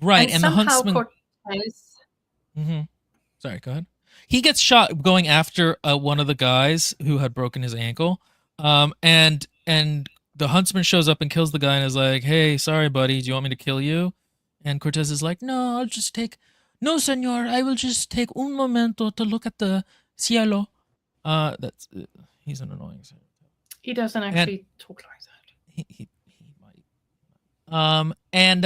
right. And the somehow huntsman. Cortez, hmm Sorry, go ahead. He gets shot going after one of the guys who had broken his ankle, and the huntsman shows up and kills the guy and is like, "Hey, sorry, buddy, do you want me to kill you?" And Cortez is like, "No, I'll just take. No, señor, I will just take un momento to look at the cielo." That's he's an annoying. he doesn't actually talk like that. He might. And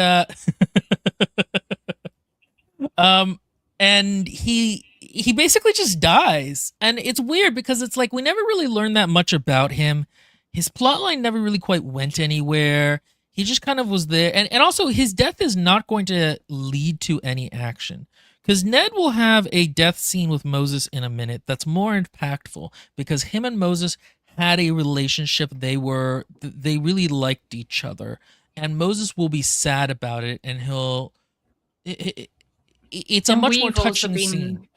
and he basically just dies, and it's weird because it's like we never really learned that much about him. His plotline never really quite went anywhere. He just kind of was there, and also his death is not going to lead to any action, because Ned will have a death scene with Moses in a minute that's more impactful, because him and Moses had a relationship. They really liked each other, and Moses will be sad about it, and it's a And much more we've also touching scene.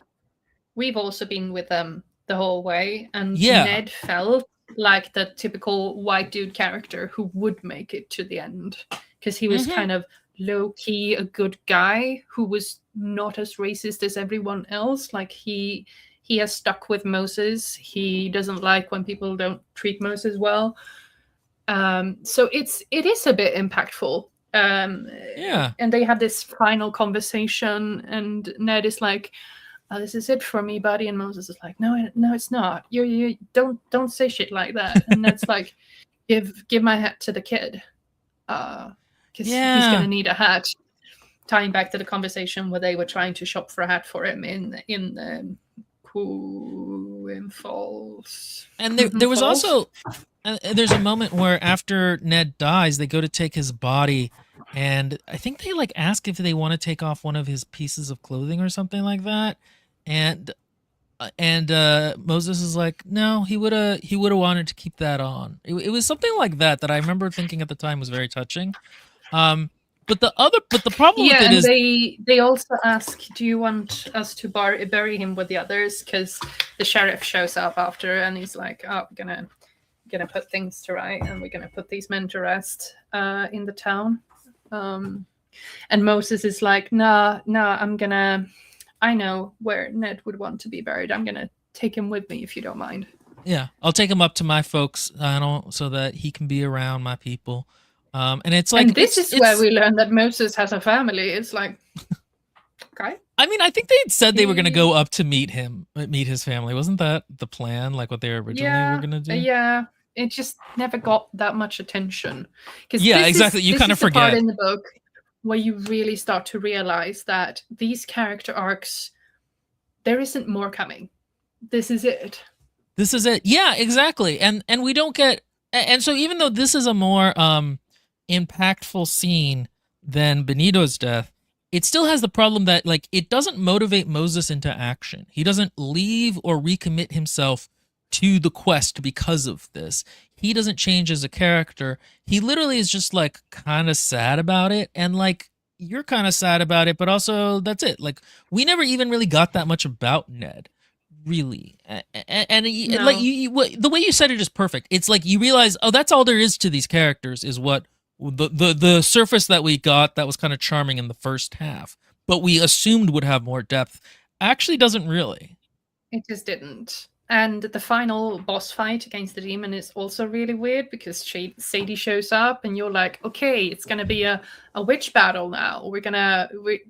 We've also been with them the whole way, and Yeah. Ned felt like the typical white dude character who would make it to the end, because he was Mhm. kind of low key a good guy who was not as racist as everyone else. Like he has stuck with Moses. He doesn't like when people don't treat Moses well. So it is a bit impactful. Yeah. And they have this final conversation, and Ned is like, "Oh, this is it for me, buddy." And Moses is like, "No, it's not. You don't say shit like that." And Ned's like, "Give my hat to the kid, because he's gonna need a hat." Tying back to the conversation where they were trying to shop for a hat for him in Queen Falls. And there was also there's a moment where after Ned dies, they go to take his body, and I think they like ask if they want to take off one of his pieces of clothing or something like that, and Moses is like, no, he would have wanted to keep that on. It was something like that I remember thinking at the time was very touching. But the problem with it is they also ask, "Do you want us to bury him with the others?" Because the sheriff shows up after, and he's like, "Oh, we're gonna put things to right, and we're gonna put these men to rest in the town." And Moses is like, "Nah, I know where Ned would want to be buried. I'm gonna take him with me if you don't mind." Yeah, I'll take him up to my folks, so that he can be around my people. And it's like, and this is where we learn that Moses has a family. It's like, okay. I mean, I think they had said they were going to go up to meet his family. Wasn't that the plan? Like what they originally were going to do? Yeah. It just never got that much attention. Yeah, exactly. You kind of forget. Part in the book where you really start to realize that these character arcs, there isn't more coming. This is it. This is it. Yeah, exactly. And we don't get. And so even though this is a more impactful scene than Benito's death, it still has the problem that like it doesn't motivate Moses into action. He doesn't leave or recommit himself to the quest because of this. He doesn't change as a character. He literally is just like kind of sad about it, and like you're kind of sad about it, but also that's it. Like we never even really got that much about Ned, really. And No. like the way you said it is perfect. It's like you realize, oh, that's all there is to these characters, is what the surface that we got that was kind of charming in the first half, but we assumed would have more depth, actually doesn't really. It just didn't. And the final boss fight against the demon is also really weird, because Sadie shows up and you're like, okay, it's gonna be a witch battle now.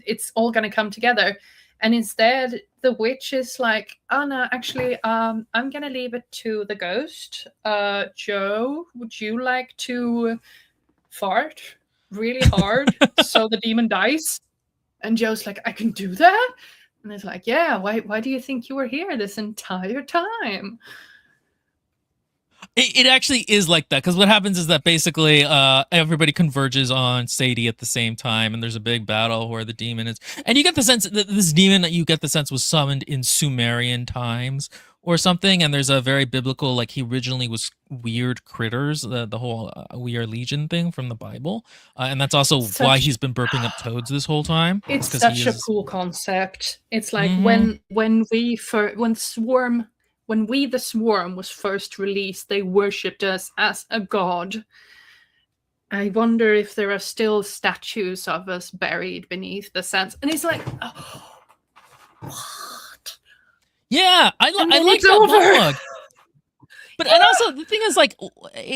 It's all gonna come together. And instead the witch is like, "Oh no, actually, I'm gonna leave it to the ghost. Joe, would you like to fart really hard so the demon dies?" And Joe's like, "I can do that?" And it's like, yeah, why do you think you were here this entire time? It actually is like that, because what happens is that basically everybody converges on Sadie at the same time, and there's a big battle where the demon is, and you get the sense that this demon, you get the sense, was summoned in Sumerian times or something, and there's a very biblical, like, he originally was weird critters, the whole We Are Legion thing from the Bible, and that's also why he's been burping up toads this whole time. It's 'cause such a cool concept. It's like when We the Swarm was first released, they worshipped us as a god. I wonder if there are still statues of us buried beneath the sands. And it's like, oh, what? Yeah, I like that monologue. But and also the thing is, like,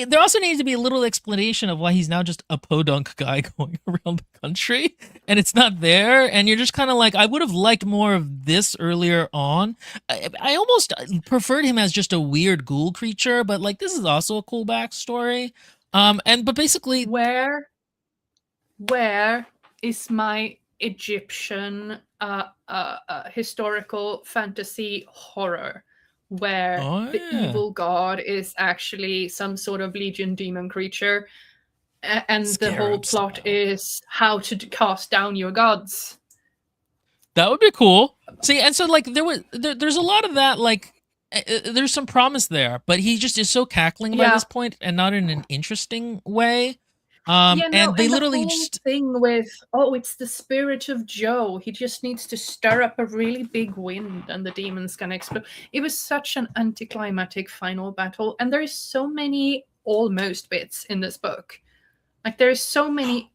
there also needs to be a little explanation of why he's now just a podunk guy going around the country, and it's not there, and you're just kind of like, I would have liked more of this earlier on. I almost preferred him as just a weird ghoul creature, but like this is also a cool backstory. But basically, where is my Egyptian historical fantasy horror? Where the evil god is actually some sort of legion demon creature, and the whole plot is how to cast down your gods. That would be cool. See, and so like there's a lot of that, like there's some promise there, but he just is so cackling by this point, and not in an interesting way. And they literally just thing with, oh, it's the spirit of Joe. He just needs to stir up a really big wind, and the demons can explode. It was such an anticlimactic final battle, and there is so many almost bits in this book. Like there is so many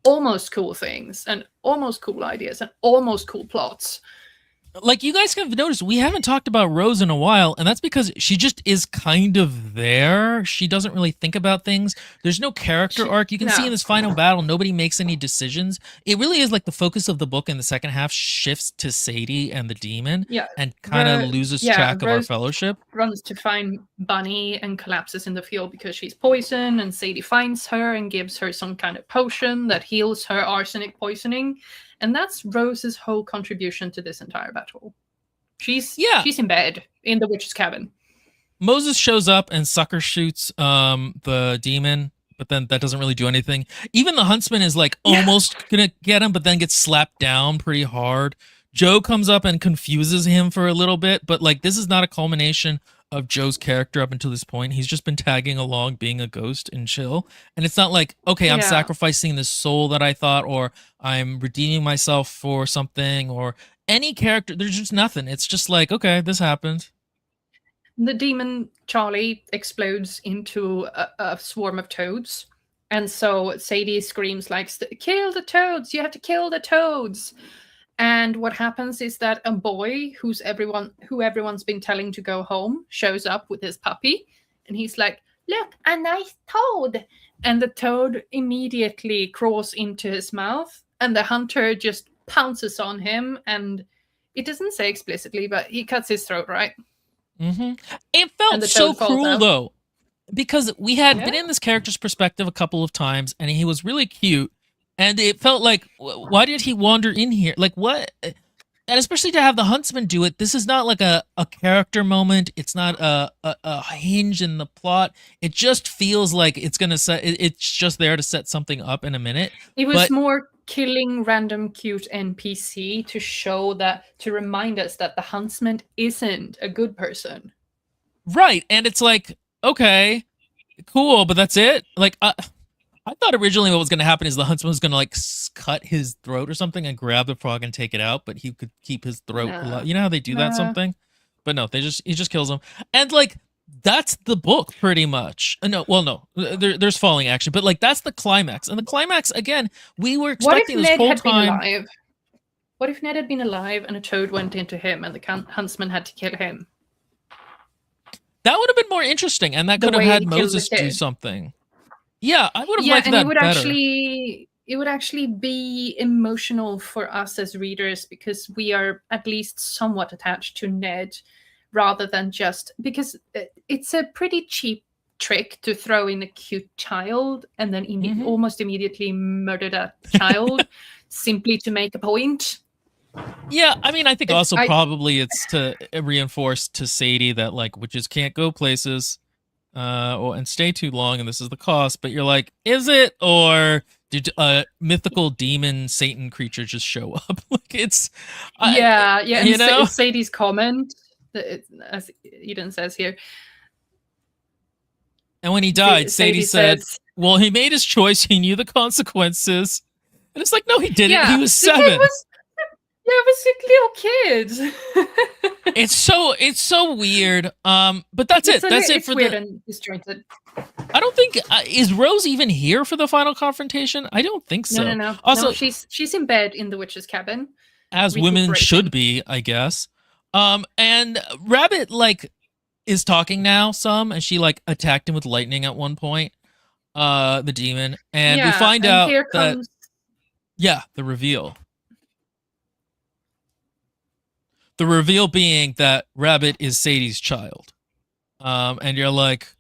almost cool things, and almost cool ideas, and almost cool plots. Like, you guys have noticed, we haven't talked about Rose in a while, and that's because she just is kind of there. She doesn't really think about things. There's no character arc. You can see in this final battle, nobody makes any decisions. It really is like the focus of the book in the second half shifts to Sadie and the demon, and kind of loses track of our fellowship. Runs to find Bunny and collapses in the field because she's poisoned, and Sadie finds her and gives her some kind of potion that heals her arsenic poisoning. And that's Rose's whole contribution to this entire battle. She's in bed in the witch's cabin. Moses shows up and sucker shoots the demon, but then that doesn't really do anything. Even the huntsman is like almost gonna get him, but then gets slapped down pretty hard. Joe comes up and confuses him for a little bit, but like this is not a culmination of Joe's character up until this point. He's just been tagging along, being a ghost and chill. And it's not like, okay, I'm sacrificing this soul that I thought, or I'm redeeming myself for something, or any character. There's just nothing. It's just like, okay, this happened. The demon Charlie explodes into a swarm of toads. And so Sadie screams like, kill the toads! You have to kill the toads! And what happens is that a boy who everyone's been telling to go home shows up with his puppy, and he's like, look, a nice toad. And the toad immediately crawls into his mouth, and the hunter just pounces on him, and it doesn't say explicitly, but he cuts his throat, right? Mm-hmm. It felt so cruel, though, because we had been in this character's perspective a couple of times, and he was really cute. And it felt like, why did he wander in here? Like, what? And especially to have the huntsman do it, this is not like a character moment. It's not a hinge in the plot. It just feels like it's just there to set something up in a minute. It was more killing random cute NPC to remind us that the huntsman isn't a good person. Right. And it's like, okay, cool, but that's it? Like, I thought originally what was going to happen is the huntsman was going to like cut his throat or something and grab the frog and take it out, but he could keep his throat alive. You know how they do that something? But no, he just kills him. And like, that's the book pretty much. There's falling action, but like that's the climax. And the climax, again, we were expecting this whole time. What if Ned had been alive and a toad went into him and the huntsman had to kill him? That would have been more interesting, and that could have had Moses do something. Yeah, I would have liked that better. It would actually be emotional for us as readers, because we are at least somewhat attached to Ned, rather than just because it's a pretty cheap trick to throw in a cute child and then almost immediately murder that child simply to make a point. Yeah, I mean, I think also I probably it's to reinforce to Sadie that like witches can't go places and stay too long, and this is the cost. But you're like, is it, or did a mythical demon Satan creature just show up? Like it's, yeah, yeah, and you know. Sadie's comment, as Eden says here, And when he died, Sadie Sadie said, says, "Well, he made his choice. He knew the consequences." And it's like, no, he didn't. He yeah, was the kid 7. was, yeah, it was a little kid. It's so weird. But that's it. That's it It's for weird the. and disjointed. I don't think is Rose even here for the final confrontation. I don't think so. No. Also, No, she's in bed in the witch's cabin, as women should be, I guess. And Rabbit like is talking now some, and she like attacked him with lightning at one point. The demon, and we find and out here that comes the reveal. The reveal being that Rabbit is Sadie's child. And you're like,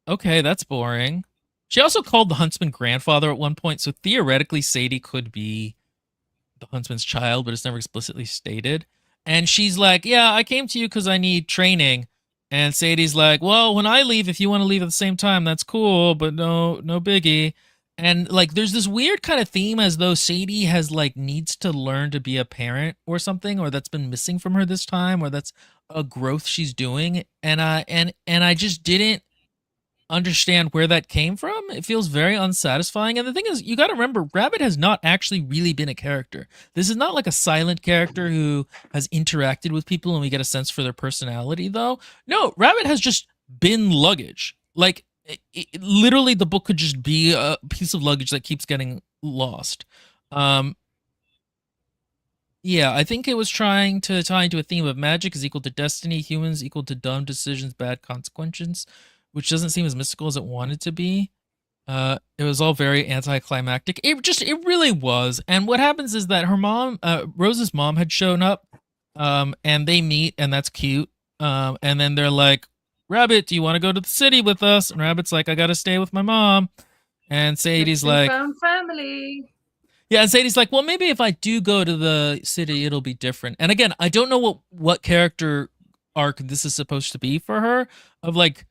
okay, that's boring. She also called the huntsman grandfather at one point, so theoretically Sadie could be the huntsman's child, but it's never explicitly stated. And she's like, yeah, I came to you because I need training. And Sadie's like, well, when I leave, if you want to leave at the same time, that's cool, but no biggie. And like there's this weird kind of theme as though Sadie has like needs to learn to be a parent or something, or that's been missing from her this time, or that's a growth she's doing. And I just didn't understand where that came from. It feels very unsatisfying. And the thing is, you got to remember, Rabbit has not actually really been a character. This is not like a silent character who has interacted with people and we get a sense for their personality, though. No, Rabbit has just been luggage. Like, literally, the book could just be a piece of luggage that keeps getting lost. Yeah, I think it was trying to tie into a theme of magic is equal to destiny, humans equal to dumb decisions, bad consequences, which doesn't seem as mystical as it wanted to be. It was all very anticlimactic. It really was. And what happens is that her mom, Rose's mom, had shown up, and they meet, and that's cute. And then they're like, Rabbit, do you want to go to the city with us? And Rabbit's like, I gotta stay with my mom. And Sadie's like, found family. Yeah, and Sadie's like, well, maybe if I do go to the city, it'll be different. And again, I don't know what character arc this is supposed to be for her, of like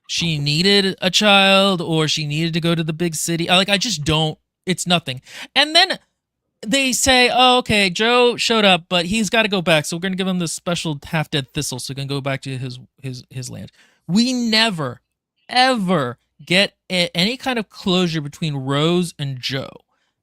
she needed a child or she needed to go to the big city. Like, I just don't. It's nothing. And then they say, oh, okay, Joe showed up, but he's got to go back, so we're going to give him this special half-dead thistle so he can go back to his land. We never, ever get any kind of closure between Rose and Joe.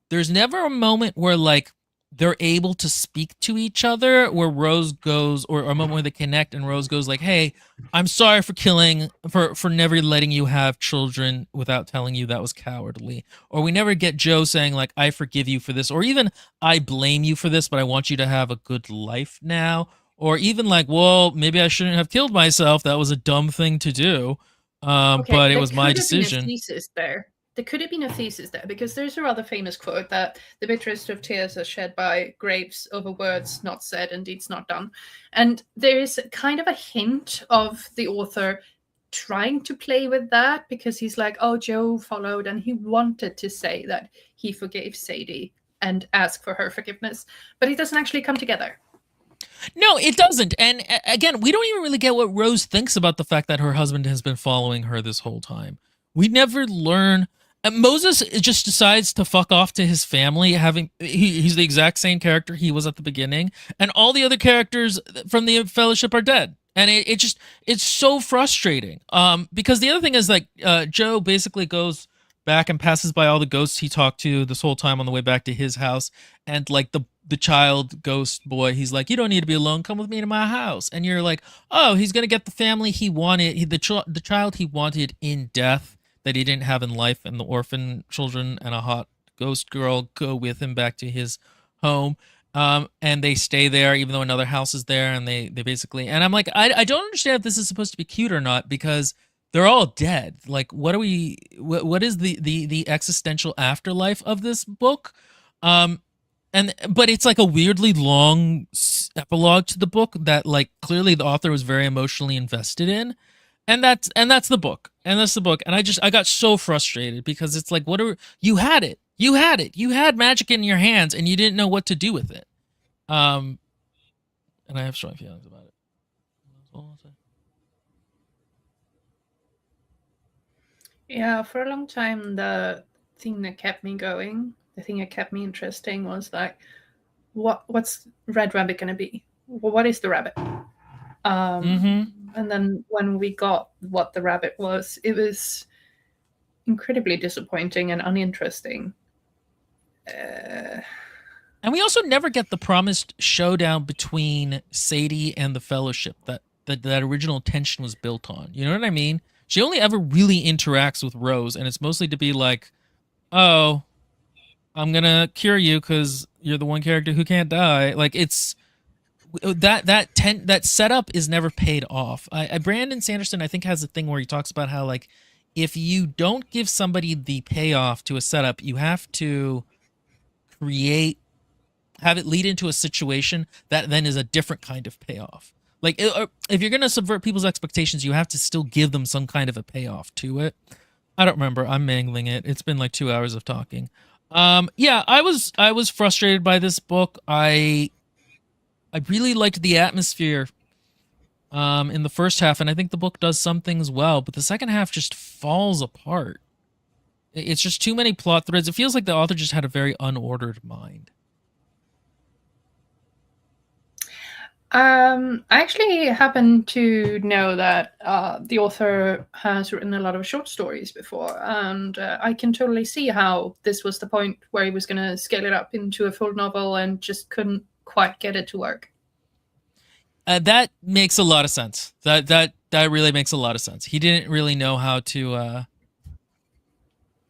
There's never a moment where like they're able to speak to each other, where Rose goes, or a moment where they connect and Rose goes like, hey, I'm sorry for never letting you have children without telling you that was cowardly. Or we never get Joe saying like, I forgive you for this, or even I blame you for this, but I want you to have a good life now. Or even like, well, maybe I shouldn't have killed myself. That was a dumb thing to do. But it was my decision. There could have been a thesis there, because there's a rather famous quote that the bitterest of tears are shed by graves over words not said and deeds not done. And there is kind of a hint of the author trying to play with that, because he's like, oh, Joe followed and he wanted to say that he forgave Sadie and ask for her forgiveness, but it doesn't actually come together. No, it doesn't. And again, we don't even really get what Rose thinks about the fact that her husband has been following her this whole time. We never learn. Moses just decides to fuck off to his family. He's the exact same character he was at the beginning, and all the other characters from the Fellowship are dead. And it's so frustrating. Because the other thing is like Joe basically goes back and passes by all the ghosts he talked to this whole time on the way back to his house, and like the child ghost boy, he's like, you don't need to be alone, come with me to my house. And you're like, oh, he's gonna get the family he wanted, the child he wanted in death that he didn't have in life, and the orphan children and a hot ghost girl go with him back to his home. And they stay there even though another house is there, and they basically, and I'm like, I don't understand if this is supposed to be cute or not, because they're all dead. Like, what is the existential afterlife of this book? But it's like a weirdly long epilogue to the book that like clearly the author was very emotionally invested in. And that's the book. And that's the book. And I got so frustrated, because it's like, you had it. You had magic in your hands and you didn't know what to do with it. And I have strong feelings about it. That's all I'll say. Yeah, for a long time, the thing that kept me going, the thing that kept me interesting was like, what's Red Rabbit gonna be? What is the rabbit? And then when we got what the rabbit was, it was incredibly disappointing and uninteresting. And we also never get the promised showdown between Sadie and the Fellowship that original tension was built on. You know what I mean? She only ever really interacts with Rose, and it's mostly to be like, "Oh, I'm gonna cure you because you're the one character who can't die." Like it's that setup is never paid off. Brandon Sanderson, I think, has a thing where he talks about how like if you don't give somebody the payoff to a setup, you have to have it lead into a situation that then is a different kind of payoff. Like if you're gonna subvert people's expectations, you have to still give them some kind of a payoff to it. I don't remember. I'm mangling it. It's been like 2 hours of talking. Yeah, I was frustrated by this book. I really liked the atmosphere in the first half, and I think the book does some things well, but the second half just falls apart. It's just too many plot threads. It feels like the author just had a very unordered mind. I actually happen to know that the author has written a lot of short stories before, and I can totally see how this was the point where he was going to scale it up into a full novel and just couldn't quite get it to work. That makes a lot of sense. That really makes a lot of sense. He didn't really know how to.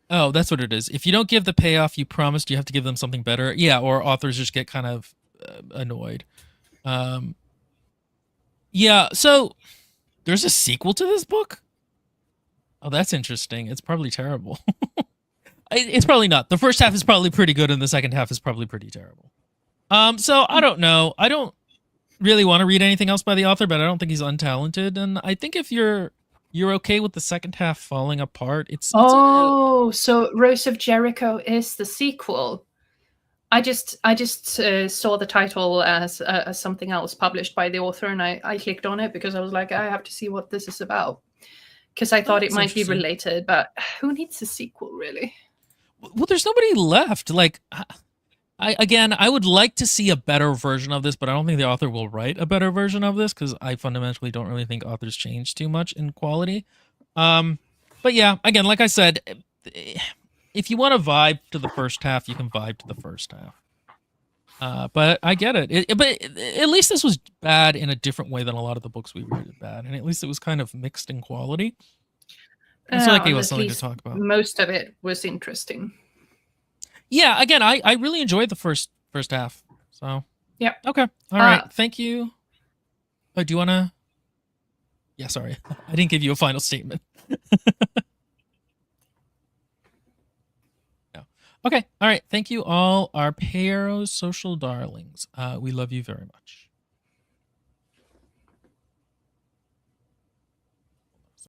Oh, that's what it is. If you don't give the payoff you promised, you have to give them something better. Yeah, or authors just get kind of annoyed. Yeah, so there's a sequel to this book? Oh, that's interesting. It's probably terrible. It's probably not. The first half is probably pretty good and the second half is probably pretty terrible. So I don't know. I don't really want to read anything else by the author, but I don't think he's untalented, and I think if you're okay with the second half falling apart, it's so Rose of Jericho is the sequel. I just saw the title as something else published by the author, and I clicked on it because I was like, I have to see what this is about, because I thought it might be related. But who needs a sequel, really? Well, there's nobody left. Like, I would like to see a better version of this, but I don't think the author will write a better version of this because I fundamentally don't really think authors change too much in quality. But yeah, again, like I said, if you want to vibe to the first half, you can vibe to the first half. But I get it. But at least this was bad in a different way than a lot of the books we read are bad, and at least it was kind of mixed in quality. So that gave us something to talk about. Most of it was interesting. Yeah, again, I really enjoyed the first half. So yeah, okay, all right, thank you. Oh, do you want to? Yeah, sorry, I didn't give you a final statement. No. Okay, all right. Thank you all, our parasocial darlings. We love you very much.